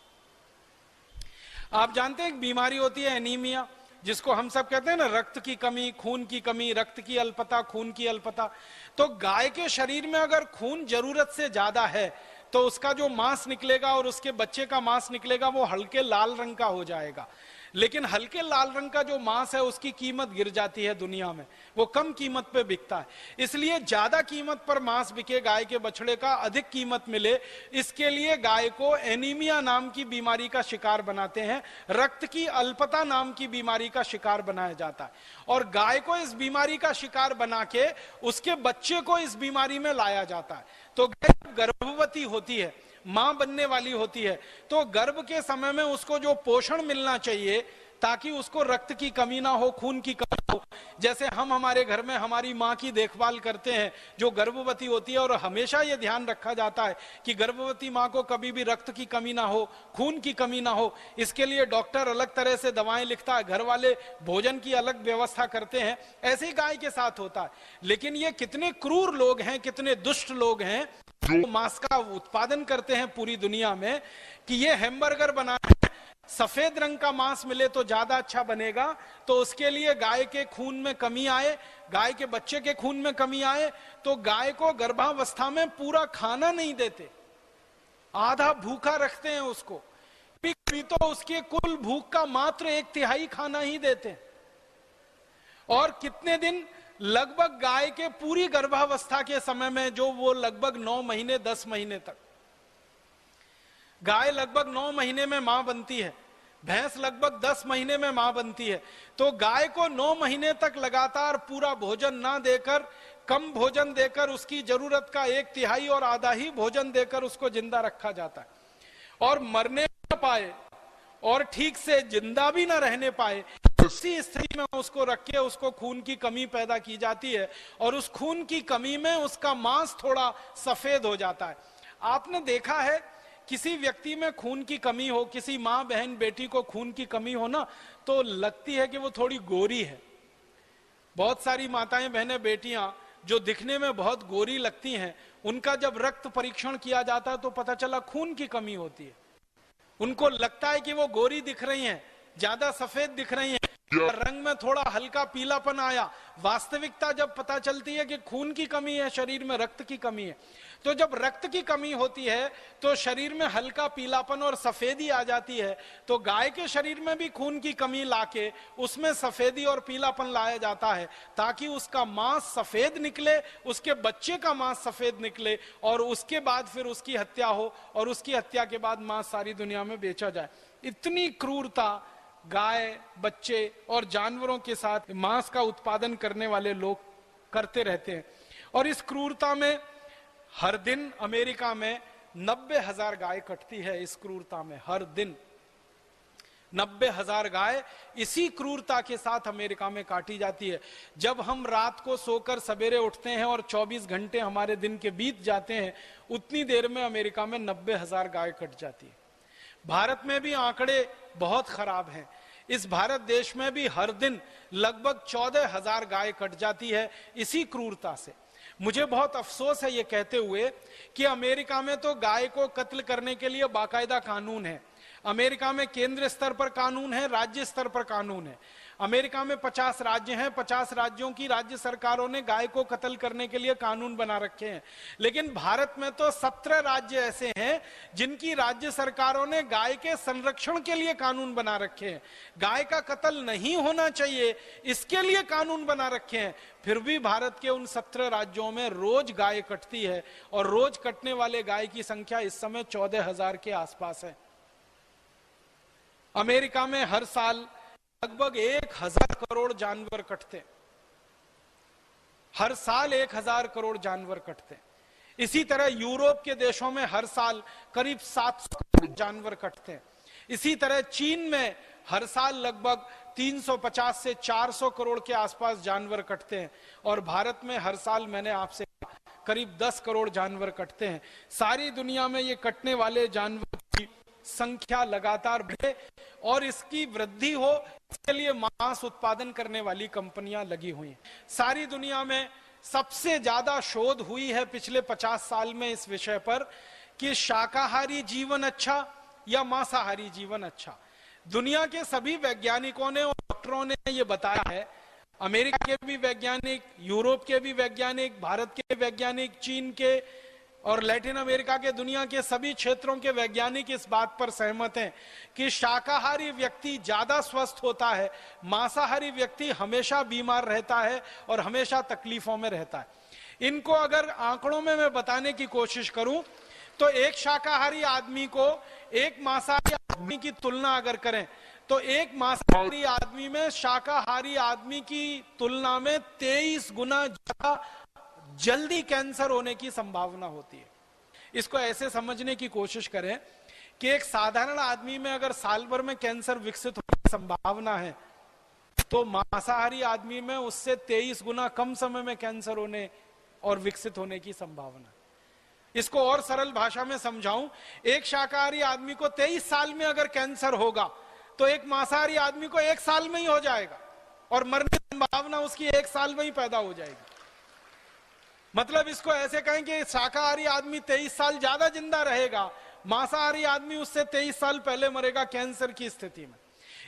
आप जानते हैं एक बीमारी होती है एनीमिया, जिसको हम सब कहते हैं ना, रक्त की कमी, खून की कमी, रक्त की अल्पता, खून की अल्पता। तो गाय के शरीर में अगर खून जरूरत से ज्यादा है तो उसका जो मांस निकलेगा और उसके बच्चे का मांस निकलेगा वो हल्के लाल रंग का हो जाएगा। लेकिन हल्के लाल रंग का जो मांस है उसकी कीमत गिर जाती है दुनिया में, वो कम कीमत पे बिकता है। इसलिए ज्यादा कीमत पर मांस बिके, गाय के बछड़े का अधिक कीमत मिले, इसके लिए गाय को एनीमिया नाम की बीमारी का शिकार बनाते हैं, रक्त की अल्पता नाम की बीमारी का शिकार बनाया जाता है। और गाय को इस बीमारी का शिकार बना के उसके बच्चे को इस बीमारी में लाया जाता है। तो गाय गर्भवती होती है, मां बनने वाली होती है, तो गर्भ के समय में उसको जो पोषण मिलना चाहिए ताकि उसको रक्त की कमी ना हो, खून की कमी हो, जैसे हम हमारे घर में हमारी मां की देखभाल करते हैं जो गर्भवती होती है, और हमेशा ये ध्यान रखा जाता है कि गर्भवती मां को कभी भी रक्त की कमी ना हो, खून की कमी ना हो। इसके लिए डॉक्टर अलग तरह से दवाएं लिखता है, घर वाले भोजन की अलग व्यवस्था करते हैं। ऐसे ही गाय के साथ होता है। लेकिन ये कितने क्रूर लोग हैं, कितने दुष्ट लोग हैं जो मांस का उत्पादन करते हैं पूरी दुनिया में, कि ये हैमबर्गर बना सफेद रंग का मांस मिले तो ज्यादा अच्छा बनेगा, तो उसके लिए गाय के खून में कमी आए, गाय के बच्चे के खून में कमी आए, तो गाय को गर्भावस्था में पूरा खाना नहीं देते, आधा भूखा रखते हैं उसको, भी तो उसके कुल भूख का मात्र 1/3 खाना ही देते हैं। और कितने दिन, लगभग गाय के पूरी गर्भावस्था के समय में, जो वो लगभग 9 महीने 10 महीने तक, गाय लगभग 9 महीने में मां बनती है, भैंस लगभग 10 महीने में मां बनती है। तो गाय को 9 महीने तक लगातार पूरा भोजन ना देकर, कम भोजन देकर, उसकी जरूरत का 1/3 और आधा ही भोजन देकर उसको जिंदा रखा जाता है। और मरने ना पाए और ठीक से जिंदा भी ना रहने पाए, उसी स्थिति में उसको रख के उसको खून की कमी पैदा की जाती है, और उस खून की कमी में उसका मांस थोड़ा सफेद हो जाता है। आपने देखा है किसी व्यक्ति में खून की कमी हो, किसी माँ बहन बेटी को खून की कमी हो ना, तो लगती है कि वो थोड़ी गोरी है। बहुत सारी माताएं बहनें बेटियां जो दिखने में बहुत गोरी लगती हैं, उनका जब रक्त परीक्षण किया जाता है तो पता चला खून की कमी होती है। उनको लगता है कि वो गोरी दिख रही हैं, ज्यादा सफेद दिख रही हैं, रंग में थोड़ा हल्का पीलापन आया। वास्तविकता जब पता चलती है कि खून की कमी है, शरीर में रक्त की कमी है, तो जब रक्त की कमी होती है तो शरीर में हल्का पीलापन और सफेदी आ जाती है। तो गाय के शरीर में भी खून की कमी लाके उसमें सफेदी और पीलापन लाया जाता है, ताकि उसका मांस सफेद निकले, उसके बच्चे का मांस सफेद निकले, और उसके बाद फिर उसकी हत्या हो, और उसकी हत्या के बाद मांस सारी दुनिया में बेचा जाए। इतनी क्रूरता गाय, बच्चे और जानवरों के साथ मांस का उत्पादन करने वाले लोग करते रहते हैं। और इस क्रूरता में हर दिन अमेरिका में 90,000 गाय कटती है। इस क्रूरता में हर दिन 90,000 गाय इसी क्रूरता के साथ अमेरिका में काटी जाती है। जब हम रात को सोकर सवेरे उठते हैं और 24 घंटे हमारे दिन के बीत जाते हैं, उतनी देर में अमेरिका में 90,000 गाय कट जाती है। भारत में भी आंकड़े बहुत खराब हैं। इस भारत देश में भी हर दिन लगभग 14,000 गाय कट जाती है इसी क्रूरता से। मुझे बहुत अफसोस है ये कहते हुए कि अमेरिका में तो गाय को कत्ल करने के लिए बाकायदा कानून है। अमेरिका में केंद्र स्तर पर कानून है, राज्य स्तर पर कानून है। अमेरिका में 50 राज्य हैं, 50 राज्यों की राज्य सरकारों ने गाय को कत्ल करने के लिए कानून बना रखे हैं। लेकिन भारत में तो 17 राज्य ऐसे हैं जिनकी राज्य सरकारों ने गाय के संरक्षण के लिए कानून बना रखे हैं। गाय का कत्ल नहीं होना चाहिए, इसके लिए कानून बना रखे हैं। फिर भी भारत के उन 17 राज्यों में रोज गाय कटती है, और रोज कटने वाले गाय की संख्या इस समय 14,000 के आसपास है। अमेरिका में हर साल लगभग 1,000 करोड़ जानवर कटते, हर साल 1,000 करोड़ जानवर कटते। इसी तरह यूरोप के देशों में हर साल करीब 700 करोड़ जानवर कटते हैं। इसी तरह चीन में हर साल लगभग 350 से 400 करोड़ के आसपास जानवर कटते हैं। और भारत में हर साल, मैंने आपसे करीब 10 करोड़ जानवर कटते हैं। सारी दुनिया में ये कटने वाले जानवर की संख्या लगातार बढ़े और इसकी वृद्धि हो, इसके लिए मांस उत्पादन करने वाली कंपनियां लगी हुई हैं। सारी दुनिया में सबसे ज्यादा शोध हुई है पिछले 50 साल में इस विषय पर कि शाकाहारी जीवन अच्छा या मांसाहारी जीवन अच्छा। दुनिया के सभी वैज्ञानिकों ने और डॉक्टरों ने यह बताया है, अमेरिका के भी वैज्ञानिक, यूरोप के भी वैज्ञानिक, भारत के वैज्ञानिक, चीन के और लैटिन अमेरिका के, दुनिया के सभी क्षेत्रों के वैज्ञानिक इस बात पर सहमत हैं कि शाकाहारी व्यक्ति ज्यादा स्वस्थ होता है, मांसाहारी व्यक्ति हमेशा बीमार रहता है और हमेशा तकलीफों में रहता है। इनको अगर आंकड़ों में मैं बताने की कोशिश करूं तो एक शाकाहारी आदमी को एक मांसाहारी आदमी की तुलना अगर करें तो एक मांसाहारी आदमी में शाकाहारी आदमी की तुलना में 23 गुना ज्यादा जल्दी कैंसर होने की संभावना होती है। इसको ऐसे समझने की कोशिश करें कि एक साधारण आदमी में अगर साल भर में कैंसर विकसित होने की संभावना है, तो मांसाहारी आदमी में उससे 23 गुना कम समय में कैंसर होने और विकसित होने की संभावना। इसको और सरल भाषा में समझाऊं, एक शाकाहारी आदमी को 23 साल में अगर कैंसर होगा तो एक मांसाहारी आदमी को 1 साल में ही हो जाएगा, और मरने की संभावना उसकी 1 साल में ही पैदा हो जाएगी। मतलब इसको ऐसे कहें कि शाकाहारी आदमी 23 साल ज्यादा जिंदा रहेगा, मांसाहारी आदमी उससे 23 साल पहले मरेगा कैंसर की स्थिति में।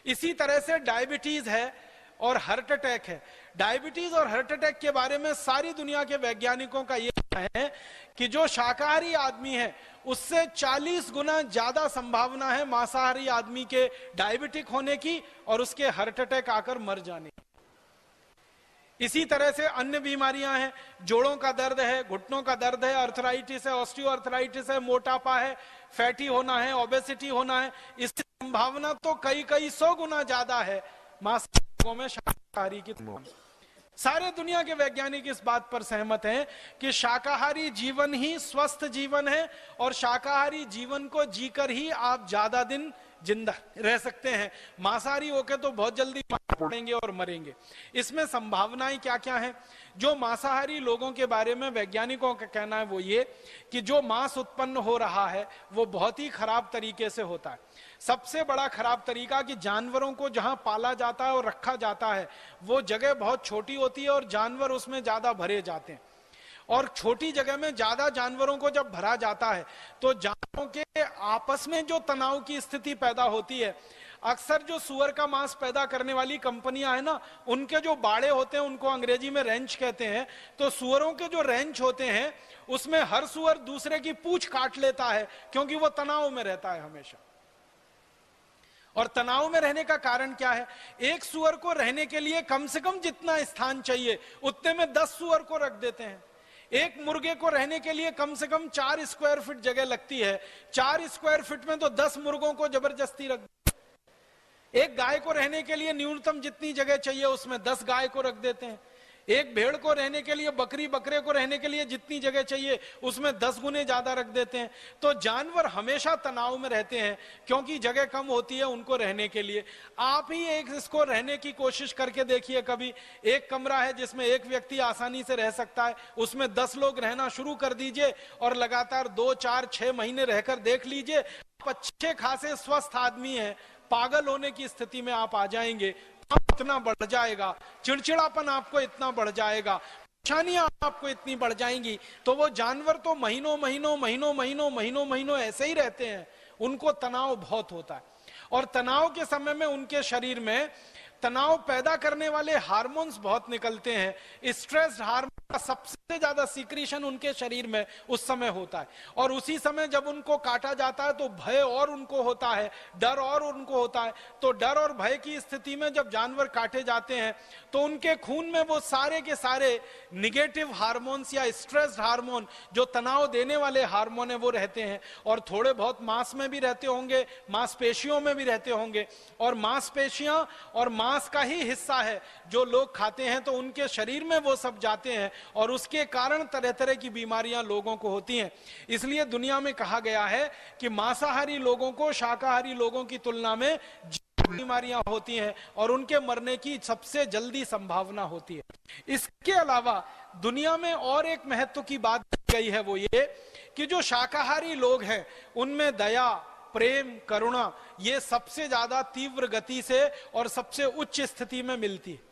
इसी तरह से डायबिटीज है और हार्ट अटैक है। डायबिटीज और हार्ट अटैक के बारे में सारी दुनिया के वैज्ञानिकों का यह कहना है कि जो शाकाहारी आदमी है उससे 40 गुना ज्यादा संभावना है मांसाहारी आदमी के डायबिटिक होने की और उसके हार्ट अटैक आकर मर जाने की। इसी तरह से अन्य बीमारियां हैं, जोड़ों का दर्द है, घुटनों का दर्द है, अर्थराइटिस है, ऑस्टियोआर्थराइटिस है, मोटापा है, फैटी होना है, ओबेसिटी होना है। इसकी संभावना तो कई 100 गुना ज्यादा है मांसाहारी में शाकाहारी की तुलना। सारे दुनिया के वैज्ञानिक इस बात पर सहमत हैं कि शाकाहारी जीवन ही स्वस्थ जीवन है और शाकाहारी जीवन को जीकर ही आप ज्यादा दिन जिंदा रह सकते हैं। मांसाहारी होकर तो बहुत जल्दी पड़ेंगे और मरेंगे। इसमें संभावनाएं क्या क्या हैं? जो मांसाहारी लोगों के बारे में वैज्ञानिकों का कहना है वो ये कि जो मांस उत्पन्न हो रहा है वो बहुत ही खराब तरीके से होता है। सबसे बड़ा खराब तरीका कि जानवरों को जहां पाला जाता है और रखा जाता है वो जगह बहुत छोटी होती है और जानवर उसमें ज्यादा भरे जाते हैं, और छोटी जगह में ज्यादा जानवरों को जब भरा जाता है तो जानवरों के आपस में जो तनाव की स्थिति पैदा होती है, अक्सर जो सुअर का मांस पैदा करने वाली कंपनियां हैं ना, उनके जो बाड़े होते हैं उनको अंग्रेजी में रेंच कहते हैं। तो सुअरों के जो रेंच होते हैं उसमें हर सुअर दूसरे की पूंछ काट लेता है, क्योंकि वो तनाव में रहता है हमेशा। और तनाव में रहने का कारण क्या है? एक सुअर को रहने के लिए कम से कम जितना स्थान चाहिए उतने में 10 सुअर को रख देते हैं। एक मुर्गे को रहने के लिए कम से कम 4 स्क्वायर फीट जगह लगती है, 4 स्क्वायर फीट में तो 10 मुर्गों को जबरदस्ती रख। एक गाय को रहने के लिए न्यूनतम जितनी जगह चाहिए उसमें 10 गाय को रख देते हैं। एक भेड़ को रहने के लिए, बकरे को रहने के लिए जितनी जगह चाहिए उसमें 10 गुने ज्यादा रख देते हैं। तो जानवर हमेशा तनाव में रहते हैं क्योंकि जगह कम होती है उनको रहने के लिए। आप ही एक इसको रहने की कोशिश करके देखिए कभी। एक कमरा है जिसमें एक व्यक्ति आसानी से रह सकता है, उसमें 10 लोग रहना शुरू कर दीजिए और लगातार 2, 4, 6 महीने रहकर देख लीजिए। आप अच्छे खासे स्वस्थ आदमी हैं, पागल होने की स्थिति में आप आ जाएंगे, इतना बढ़ जाएगा, चिड़चिड़ापन आपको इतना बढ़ जाएगा, परेशानियां आपको इतनी बढ़ जाएंगी। तो वो जानवर तो महीनों ऐसे ही रहते हैं, उनको तनाव बहुत होता है। और तनाव के समय में उनके शरीर में तनाव पैदा करने वाले हार्मोन्स बहुत निकलते हैं। स्ट्रेस हार्मोन का सबसे ज्यादा सीक्रेशन उनके शरीर में उस समय होता है। और उसी समय जब उनको काटा जाता है तो भय और उनको होता है, डर और उनको होता है। तो डर और भय की स्थिति में जब जानवर काटे जाते हैं तो उनके खून में वो सारे के सारे निगेटिव हार्मोन्स या स्ट्रेस हार्मोन, जो तनाव देने वाले हार्मोन है, वो रहते हैं। और थोड़े बहुत मांस में भी रहते होंगे, मांसपेशियों में भी रहते होंगे। और मांसपेशियां और मांस का ही हिस्सा है जो लोग खाते हैं, तो उनके शरीर में वो सब जाते हैं और उसके कारण तरह तरह की बीमारियां लोगों को होती हैं। इसलिए दुनिया में कहा गया है कि मांसाहारी लोगों को शाकाहारी लोगों की तुलना में बीमारियां होती हैं और उनके मरने की सबसे जल्दी संभावना होती है। इसके अलावा दुनिया में और एक महत्व की बात गई है, वो ये कि जो शाकाहारी लोग हैं उनमें दया, प्रेम, करुणा ये सबसे ज्यादा तीव्र गति से और सबसे उच्च स्थिति में मिलती है।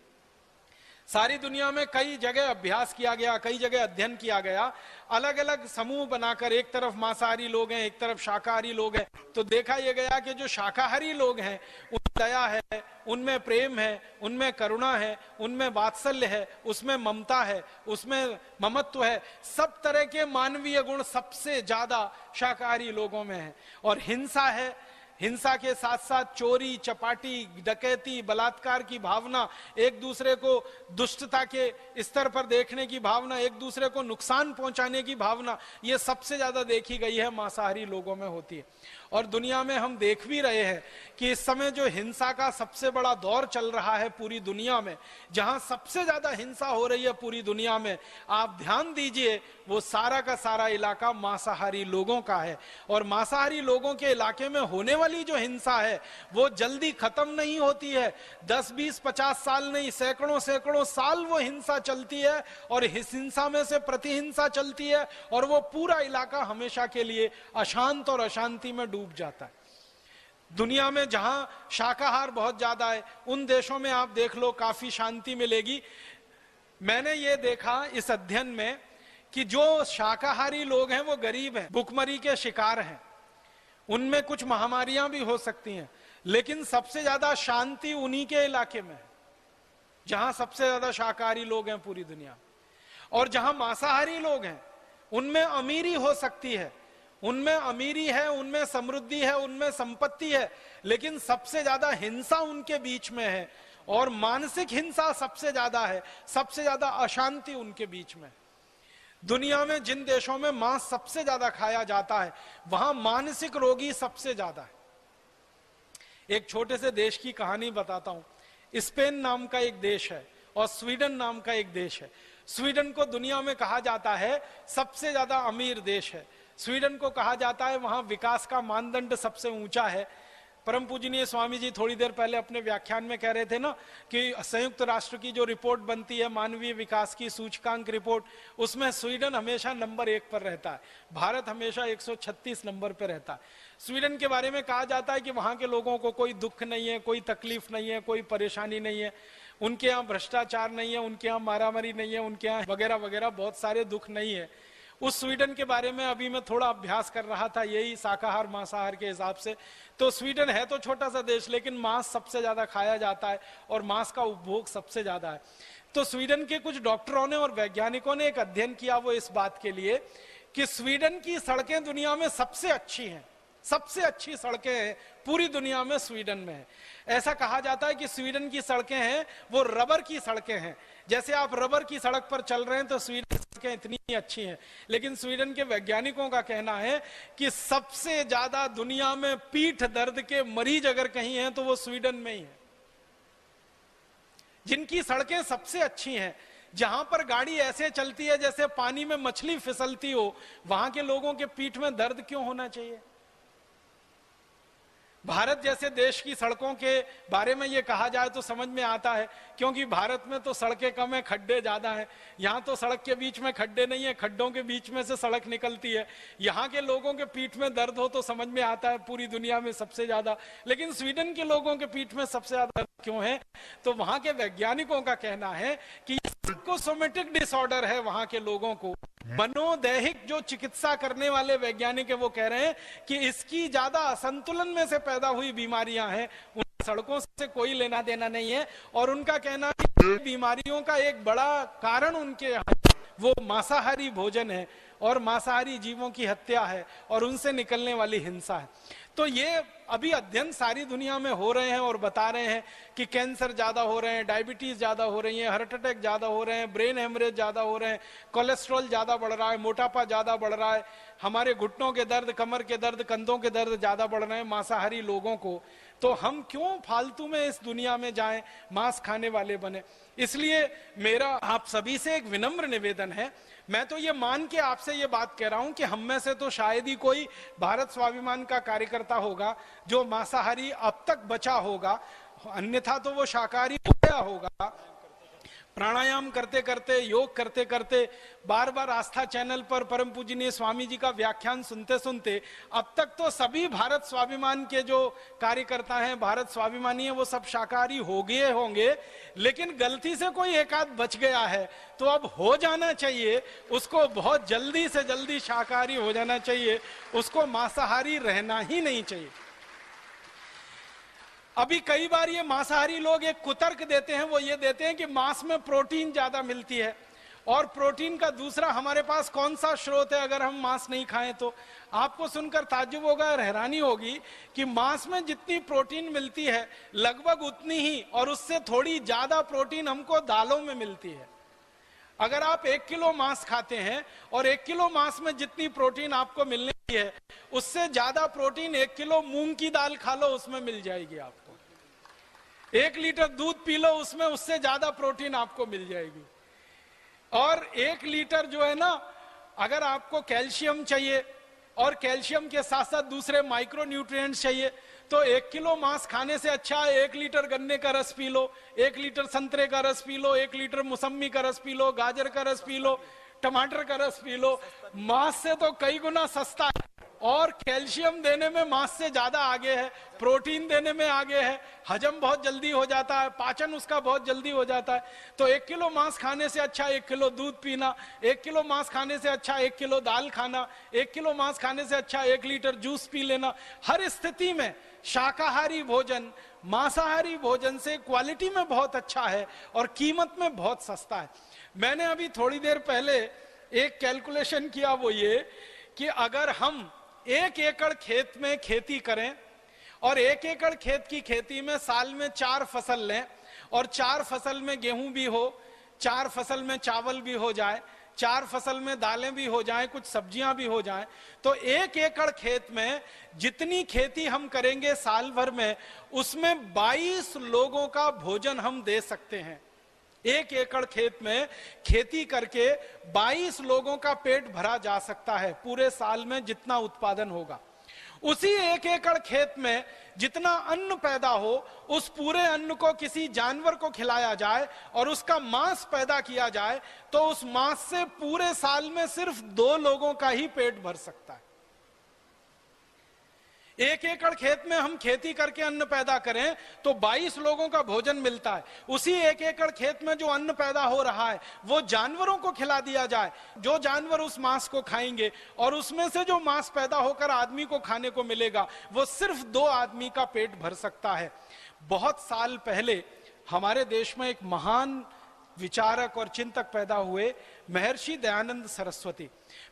सारी दुनिया में कई जगह अभ्यास किया गया, कई जगह अध्ययन किया गया, अलग अलग समूह बनाकर, एक तरफ मांसाहारी लोग हैं, एक तरफ शाकाहारी लोग हैं। तो देखा यह गया कि जो शाकाहारी लोग हैं उनमें दया है, उनमें प्रेम है, उनमें करुणा है, उनमें वात्सल्य है, उसमें ममता है, उसमें ममत्व है। सब तरह के मानवीय गुण सबसे ज्यादा शाकाहारी लोगों में है। और हिंसा है, हिंसा के साथ साथ चोरी, चपाटी, डकैती, बलात्कार की भावना, एक दूसरे को दुष्टता के स्तर पर देखने की भावना, एक दूसरे को नुकसान पहुंचाने की भावना, ये सबसे ज्यादा देखी गई है मांसाहारी लोगों में होती है। और दुनिया में हम देख भी रहे हैं कि इस समय जो हिंसा का सबसे बड़ा दौर चल रहा है पूरी दुनिया में, जहां सबसे ज्यादा हिंसा हो रही है पूरी दुनिया में, आप ध्यान दीजिए वो सारा का सारा इलाका मांसाहारी लोगों का है। और मांसाहारी लोगों के इलाके में होने वाली जो हिंसा है वो जल्दी खत्म नहीं होती है। 10, 20, 50 साल नहीं, सैकड़ों साल वो हिंसा चलती है और इस हिंसा में से प्रतिहिंसा चलती है और वो पूरा इलाका हमेशा के लिए अशांत और अशांति में डूब जाता है। दुनिया में जहां शाकाहार बहुत ज्यादा है उन देशों में आप देख लो काफी शांति मिलेगी। मैंने ये देखा इस अध्ययन में कि जो शाकाहारी लोग हैं वो गरीब हैं, भुखमरी के शिकार हैं, उनमें कुछ महामारियां भी हो सकती हैं, लेकिन सबसे ज्यादा शांति उन्हीं के इलाके में है जहां सबसे ज्यादा शाकाहारी लोग हैं पूरी दुनिया। और जहां मांसाहारी लोग हैं उनमें अमीरी हो सकती है, उनमें अमीरी है, उनमें समृद्धि है, उनमें संपत्ति है, लेकिन सबसे ज्यादा हिंसा उनके बीच में है और मानसिक हिंसा सबसे ज्यादा है, सबसे ज्यादा अशांति उनके बीच में। दुनिया में जिन देशों में मांस सबसे ज्यादा खाया जाता है वहां मानसिक रोगी सबसे ज्यादा है। एक छोटे से देश की कहानी बताता हूं। स्पेन नाम का एक देश है और स्वीडन नाम का एक देश है। स्वीडन को दुनिया में कहा जाता है सबसे ज्यादा अमीर देश है। स्वीडन को कहा जाता है वहां विकास का मानदंड सबसे ऊंचा है। परम पूजनीय स्वामी जी थोड़ी देर पहले अपने व्याख्यान में कह रहे थे ना कि संयुक्त राष्ट्र की जो रिपोर्ट बनती है मानवीय विकास की सूचकांक रिपोर्ट, उसमें स्वीडन हमेशा नंबर 1 पर रहता है, भारत हमेशा 136 नंबर पर रहता है। स्वीडन के बारे में कहा जाता है कि वहां के लोगों को कोई दुख नहीं है, कोई तकलीफ नहीं है, कोई परेशानी नहीं है। उनके यहाँ भ्रष्टाचार नहीं है, उनके यहाँ मारामारी नहीं है, उनके यहाँ वगैरह वगैरह बहुत सारे दुख नहीं है। उस स्वीडन के बारे में अभी मैं थोड़ा अभ्यास कर रहा था, यही शाकाहार मांसाहार के हिसाब से। तो स्वीडन है तो छोटा सा देश, लेकिन मांस सबसे ज्यादा खाया जाता है और मांस का उपभोग सबसे ज्यादा है। तो स्वीडन के कुछ डॉक्टरों ने और वैज्ञानिकों ने एक अध्ययन किया, वो इस बात के लिए कि स्वीडन की सड़कें दुनिया में सबसे अच्छी हैं, सबसे अच्छी सड़कें हैं पूरी दुनिया में स्वीडन में है। ऐसा कहा जाता है कि स्वीडन की सड़कें हैं वो रबर की सड़कें हैं। जैसे आप रबर की सड़क पर चल रहे हैं तो स्वीडन की सड़कें इतनी अच्छी हैं, लेकिन स्वीडन के वैज्ञानिकों का कहना है कि सबसे ज्यादा दुनिया में पीठ दर्द के मरीज अगर कहीं हैं तो वो स्वीडन में ही है। जिनकी सड़कें सबसे अच्छी हैं, जहां पर गाड़ी ऐसे चलती है जैसे पानी में मछली फिसलती हो, वहां के लोगों के पीठ में दर्द क्यों होना चाहिए? भारत जैसे देश की सड़कों के बारे में ये कहा जाए तो समझ में आता है, क्योंकि भारत में तो सड़कें कम है, खड्डे ज्यादा हैं। यहाँ तो सड़क के बीच में खड्डे नहीं है, खड्डों के बीच में से सड़क निकलती है। यहाँ के लोगों के पीठ में दर्द हो तो समझ में आता है पूरी दुनिया में सबसे ज्यादा, लेकिन स्वीडन के लोगों के पीठ में सबसे ज्यादा दर्द क्यों है? तो वहां के वैज्ञानिकों का कहना है कि साइकोसोमेटिक डिसऑर्डर है वहां के लोगों को। मनोदैहिक जो चिकित्सा करने वाले वैज्ञानिक है वो कह रहे हैं कि इसकी ज्यादा असंतुलन में से पैदा हुई बीमारियां हैं, उन सड़कों से कोई लेना देना नहीं है। और उनका कहना है कि बीमारियों का एक बड़ा कारण उनके यहाँ वो मांसाहारी भोजन है और मांसाहारी जीवों की हत्या है और उनसे निकलने वाली हिंसा है। तो ये अभी अध्ययन सारी दुनिया में हो रहे हैं और बता रहे हैं कि कैंसर ज्यादा हो रहे हैं, डायबिटीज ज्यादा हो रही है, हार्ट अटैक ज्यादा हो रहे हैं, ब्रेन हेमरेज ज्यादा हो रहे हैं, कोलेस्ट्रॉल ज्यादा बढ़ रहा है, मोटापा ज्यादा बढ़ रहा है, हमारे घुटनों के दर्द, कमर के दर्द, कंधों के दर्द ज्यादा बढ़ रहे हैं मांसाहारी लोगों को। तो हम क्यों फालतू में इस दुनिया में जाएं, मांस खाने वाले बने? इसलिए मेरा आप सभी से एक विनम्र निवेदन है, मैं तो ये मान के आपसे ये बात कह रहा हूं कि हम में से तो शायद ही कोई भारत स्वाभिमान का कार्यकर्ता होगा जो मांसाहारी अब तक बचा होगा, अन्यथा तो वो शाकाहारी हो गया होगा। प्राणायाम करते करते, योग करते करते, बार बार आस्था चैनल पर परम पूजनीय स्वामी जी का व्याख्यान सुनते सुनते अब तक तो सभी भारत स्वाभिमान के जो कार्यकर्ता हैं, भारत स्वाभिमानी हैं, वो सब शाकाहारी हो गए होंगे। लेकिन गलती से कोई एक आध बच गया है तो अब हो जाना चाहिए, उसको बहुत जल्दी से जल्दी शाकाहारी हो जाना चाहिए, उसको मांसाहारी रहना ही नहीं चाहिए। अभी कई बार ये मांसाहारी लोग एक कुतर्क देते हैं, वो ये देते हैं कि मांस में प्रोटीन ज्यादा मिलती है, और प्रोटीन का दूसरा हमारे पास कौन सा स्रोत है अगर हम मांस नहीं खाएं तो? आपको सुनकर ताज्जुब होगा और हैरानी होगी कि मांस में जितनी प्रोटीन मिलती है लगभग उतनी ही और उससे थोड़ी ज्यादा प्रोटीन हमको दालों में मिलती है। अगर आप 1 किलो मांस खाते हैं और 1 किलो मांस में जितनी प्रोटीन आपको मिलने की है उससे ज्यादा प्रोटीन 1 किलो मूंग की दाल खा लो, उसमें मिल जाएगी आपको। 1 लीटर दूध पी लो, उसमें उससे ज्यादा प्रोटीन आपको मिल जाएगी। और 1 लीटर जो है ना, अगर आपको कैल्शियम चाहिए और कैल्शियम के साथ साथ दूसरे माइक्रो न्यूट्रिएंट्स चाहिए तो 1 किलो मांस खाने से अच्छा 1 लीटर गन्ने का रस पी लो, 1 लीटर संतरे का रस पी लो, 1 लीटर मौसम्मी का रस पी लो, गाजर का रस पी लो, टमाटर का रस पी लो। मांस से तो कई गुना सस्ता है और कैल्शियम देने में मांस से ज्यादा आगे है, प्रोटीन देने में आगे है, हजम बहुत जल्दी हो जाता है, पाचन उसका बहुत जल्दी हो जाता है। तो 1 किलो मांस खाने से अच्छा 1 किलो दूध पीना, 1 किलो मांस खाने से अच्छा 1 किलो दाल खाना, 1 किलो मांस खाने से अच्छा 1 लीटर जूस पी लेना। हर स्थिति में शाकाहारी भोजन मांसाहारी भोजन से क्वालिटी में बहुत अच्छा है और कीमत में बहुत सस्ता है। मैंने अभी थोड़ी देर पहले एक कैलकुलेशन किया, वो ये कि अगर हम 1 एकड़ खेत में खेती करें और 1 एकड़ खेत की खेती में साल में 4 फसल लें और 4 फसल में गेहूं भी हो, 4 फसल में चावल भी हो जाए, 4 फसल में दालें भी हो जाएं, कुछ सब्जियां भी हो जाएं, तो 1 एकड़ खेत में जितनी खेती हम करेंगे साल भर में उसमें 22 लोगों का भोजन हम दे सकते हैं। 1 एकड़ खेत में खेती करके 22 लोगों का पेट भरा जा सकता है पूरे साल में जितना उत्पादन होगा। उसी 1 एकड़ खेत में जितना अन्न पैदा हो उस पूरे अन्न को किसी जानवर को खिलाया जाए और उसका मांस पैदा किया जाए तो उस मांस से पूरे साल में सिर्फ 2 लोगों का ही पेट भर सकता है। 1 एकड़ खेत में हम खेती करके अन्न पैदा करें तो 22 लोगों का भोजन मिलता है। उसी 1 एकड़ खेत में जो अन्न पैदा हो रहा है वो जानवरों को खिला दिया जाए, जो जानवर उस मांस को खाएंगे और उसमें से जो मांस पैदा होकर आदमी को खाने को मिलेगा वो सिर्फ 2 आदमी का पेट भर सकता है। बहुत साल पहले हमारे देश में एक महान विचारक और चिंतक पैदा हुए, महर्षि दयानंद सरस्वती।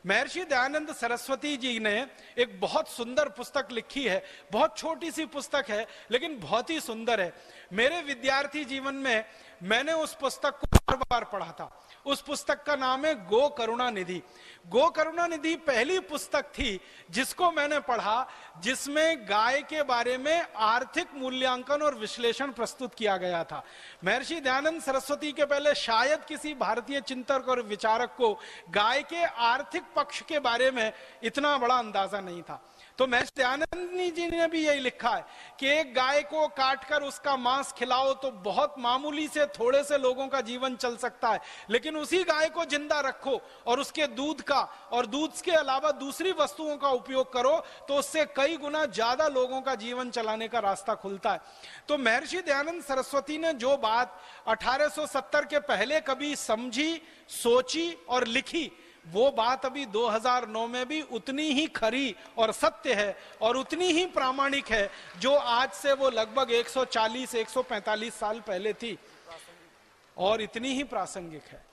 महर्षि दयानंद सरस्वती जी ने एक बहुत सुंदर पुस्तक लिखी है। बहुत छोटी सी पुस्तक है लेकिन बहुत ही सुंदर है। मेरे विद्यार्थी जीवन में मैंने उस पुस्तक को बार बार पढ़ा था। उस पुस्तक का नाम है गो करुणा निधि। गो करुणा निधि पहली पुस्तक थी जिसको मैंने पढ़ा जिसमें गाय के बारे में आर्थिक मूल्यांकन और विश्लेषण प्रस्तुत किया गया था। महर्षि दयानंद सरस्वती के पहले शायद किसी भारतीय चिंतक और विचारक को गाय के आर्थिक पक्ष के बारे में इतना बड़ा अंदाजा नहीं था। तो महर्षि दयानंद जी ने भी यही लिखा है कि एक गाय को काटकर उसका मांस खिलाओ तो बहुत मामूली से थोड़े से लोगों का जीवन चल सकता है, लेकिन उसी गाय को जिंदा रखो और उसके दूध का और दूध के अलावा दूसरी वस्तुओं का उपयोग करो तो उससे कई गुना ज्यादा लोगों का जीवन चलाने का रास्ता खुलता है। तो महर्षि दयानंद सरस्वती ने जो बात 1870 के पहले कभी समझी, सोची और लिखी, वो बात अभी 2009 में भी उतनी ही खरी और सत्य है और उतनी ही प्रामाणिक है जो आज से वो लगभग 140-145 साल पहले थी और इतनी ही प्रासंगिक है।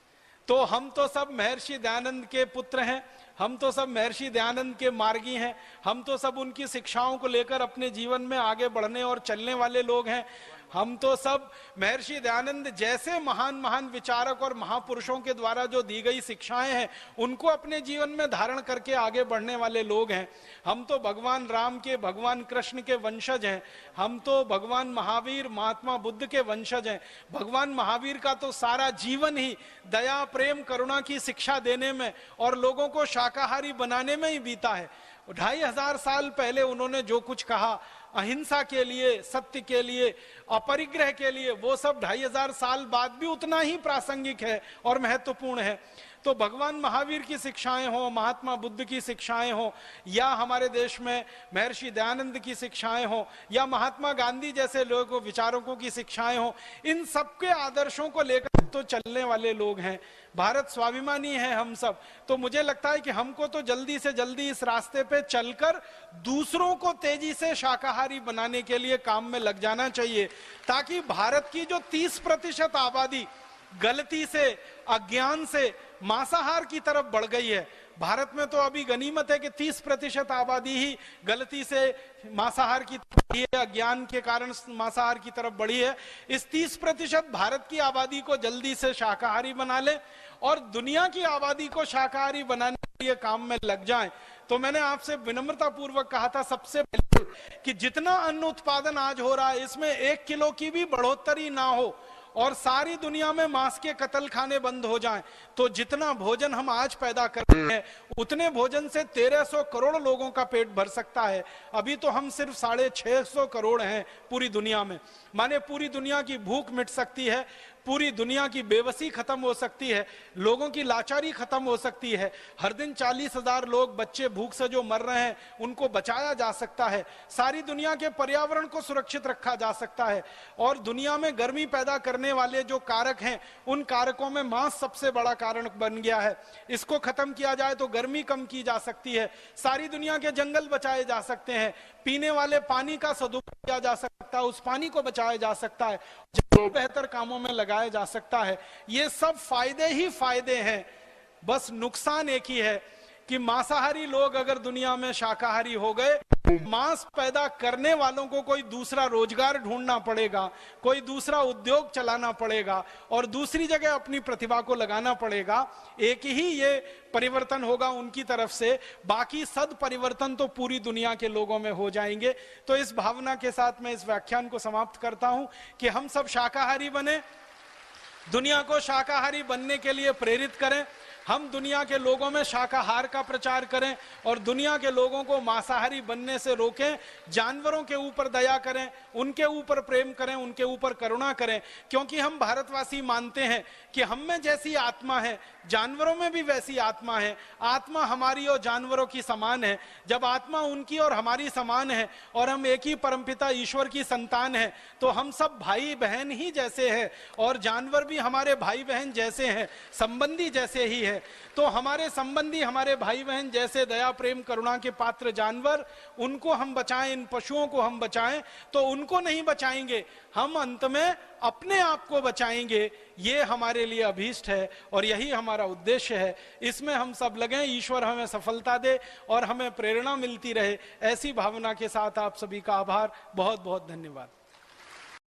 तो हम तो सब महर्षि दयानंद के पुत्र हैं, हम तो सब महर्षि दयानंद के मार्गी हैं, हम तो सब उनकी शिक्षाओं को लेकर अपने जीवन में आगे बढ़ने और चलने वाले लोग हैं। हम तो सब महर्षि दयानंद जैसे महान महान विचारक और महापुरुषों के द्वारा जो दी गई शिक्षाएं हैं उनको अपने जीवन में धारण करके आगे बढ़ने वाले लोग हैं। हम तो भगवान राम के, भगवान कृष्ण के वंशज हैं। हम तो भगवान महावीर, महात्मा बुद्ध के वंशज हैं। भगवान महावीर का तो सारा जीवन ही दया, प्रेम, करुणा की शिक्षा देने में और लोगों को शाकाहारी बनाने में ही बीता है। 2500 साल पहले उन्होंने जो कुछ कहा अहिंसा के लिए, सत्य के लिए, अपरिग्रह के लिए, वो सब 2500 साल बाद भी उतना ही प्रासंगिक है और महत्वपूर्ण है। तो भगवान महावीर की शिक्षाएं हो, महात्मा बुद्ध की शिक्षाएं हो, या हमारे देश में महर्षि दयानंद की शिक्षाएं हो, या महात्मा गांधी जैसे लोगों, विचारकों की शिक्षाएं हो, इन सबके आदर्शों को लेकर तो चलने वाले लोग हैं। भारत स्वाभिमानी है हम सब। तो मुझे लगता है कि हमको तो जल्दी से जल्दी इस रास्ते पे चलकर दूसरों को तेजी से शाकाहारी बनाने के लिए काम में लग जाना चाहिए, ताकि भारत की जो 30% आबादी गलती से, अज्ञान से मांसाहार की तरफ बढ़ गई है। भारत में तो अभी गनीमत है कि 30% आबादी ही गलती से मांसाहार की तरफ बढ़ी है, अज्ञान के कारण मांसाहार की तरफ बढ़ी है। इस 30% भारत की आबादी को जल्दी से शाकाहारी बना ले और दुनिया की आबादी को शाकाहारी बनाने के लिए काम में लग जाएं। तो मैंने आपसे विनम्रता पूर्वक कहा था सबसे पहले कि जितना अन्न उत्पादन आज हो रहा है इसमें 1 किलो की भी बढ़ोतरी ना हो और सारी दुनिया में मांस के कत्ल खाने बंद हो जाएं, तो जितना भोजन हम आज पैदा कर रहे हैं उतने भोजन से 1300 करोड़ लोगों का पेट भर सकता है। अभी तो हम सिर्फ 650 करोड़ हैं पूरी दुनिया में। माने पूरी दुनिया की भूख मिट सकती है, पूरी दुनिया की बेबसी खत्म हो सकती है, लोगों की लाचारी खत्म हो सकती है। हर दिन 40,000 लोग, बच्चे भूख से जो मर रहे हैं उनको बचाया जा सकता है। सारी दुनिया के पर्यावरण को सुरक्षित रखा जा सकता है और दुनिया में गर्मी पैदा करने वाले जो कारक हैं उन कारकों में मांस सबसे बड़ा कारण बन गया है। इसको खत्म किया जाए तो गर्मी कम की जा सकती है, सारी दुनिया के जंगल बचाए जा सकते हैं, पीने वाले पानी का सदुपयोग किया जा सकता है, उस पानी को बचाया जा सकता है, बेहतर कामों में लगाया जा सकता है। ये सब फायदे ही फायदे हैं। बस नुकसान एक ही है कि मांसाहारी लोग अगर दुनिया में शाकाहारी हो गए, मांस पैदा करने वालों को कोई दूसरा रोजगार ढूंढना पड़ेगा, कोई दूसरा उद्योग चलाना पड़ेगा और दूसरी जगह अपनी प्रतिभा को लगाना पड़ेगा। एक ही ये परिवर्तन होगा उनकी तरफ से, बाकी सद परिवर्तन तो पूरी दुनिया के लोगों में हो जाएंगे। तो इस भावना के साथ मैं इस व्याख्यान को समाप्त करता हूं कि हम सब शाकाहारी बने, दुनिया को शाकाहारी बनने के लिए प्रेरित करें। हम दुनिया के लोगों में शाकाहार का प्रचार करें और दुनिया के लोगों को मांसाहारी बनने से रोकें, जानवरों के ऊपर दया करें, उनके ऊपर प्रेम करें, उनके ऊपर करुणा करें, क्योंकि हम भारतवासी मानते हैं कि हम में जैसी आत्मा है जानवरों में भी वैसी आत्मा है। आत्मा हमारी और जानवरों की समान है। जब आत्मा उनकी और हमारी समान है और हम एक ही परमपिता ईश्वर की संतान है, तो हम सब भाई बहन ही जैसे हैं और जानवर भी हमारे भाई बहन जैसे हैं, संबंधी जैसे ही है। तो हमारे संबंधी, हमारे भाई बहन जैसे दया प्रेम करुणा के पात्र जानवर, उनको हम बचाएं, इन पशुओं को हम बचाएं, तो उनको नहीं बचाएंगे, हम अंत में अपने आप को बचाएंगे। ये हमारे लिए अभीष्ट है और यही हमारा उद्देश्य है। इसमें हम सब लगे, ईश्वर हमें सफलता दे और हमें प्रेरणा मिलती रहे। ऐसी भावना के साथ आप सभी का आभार, बहुत बहुत धन्यवाद।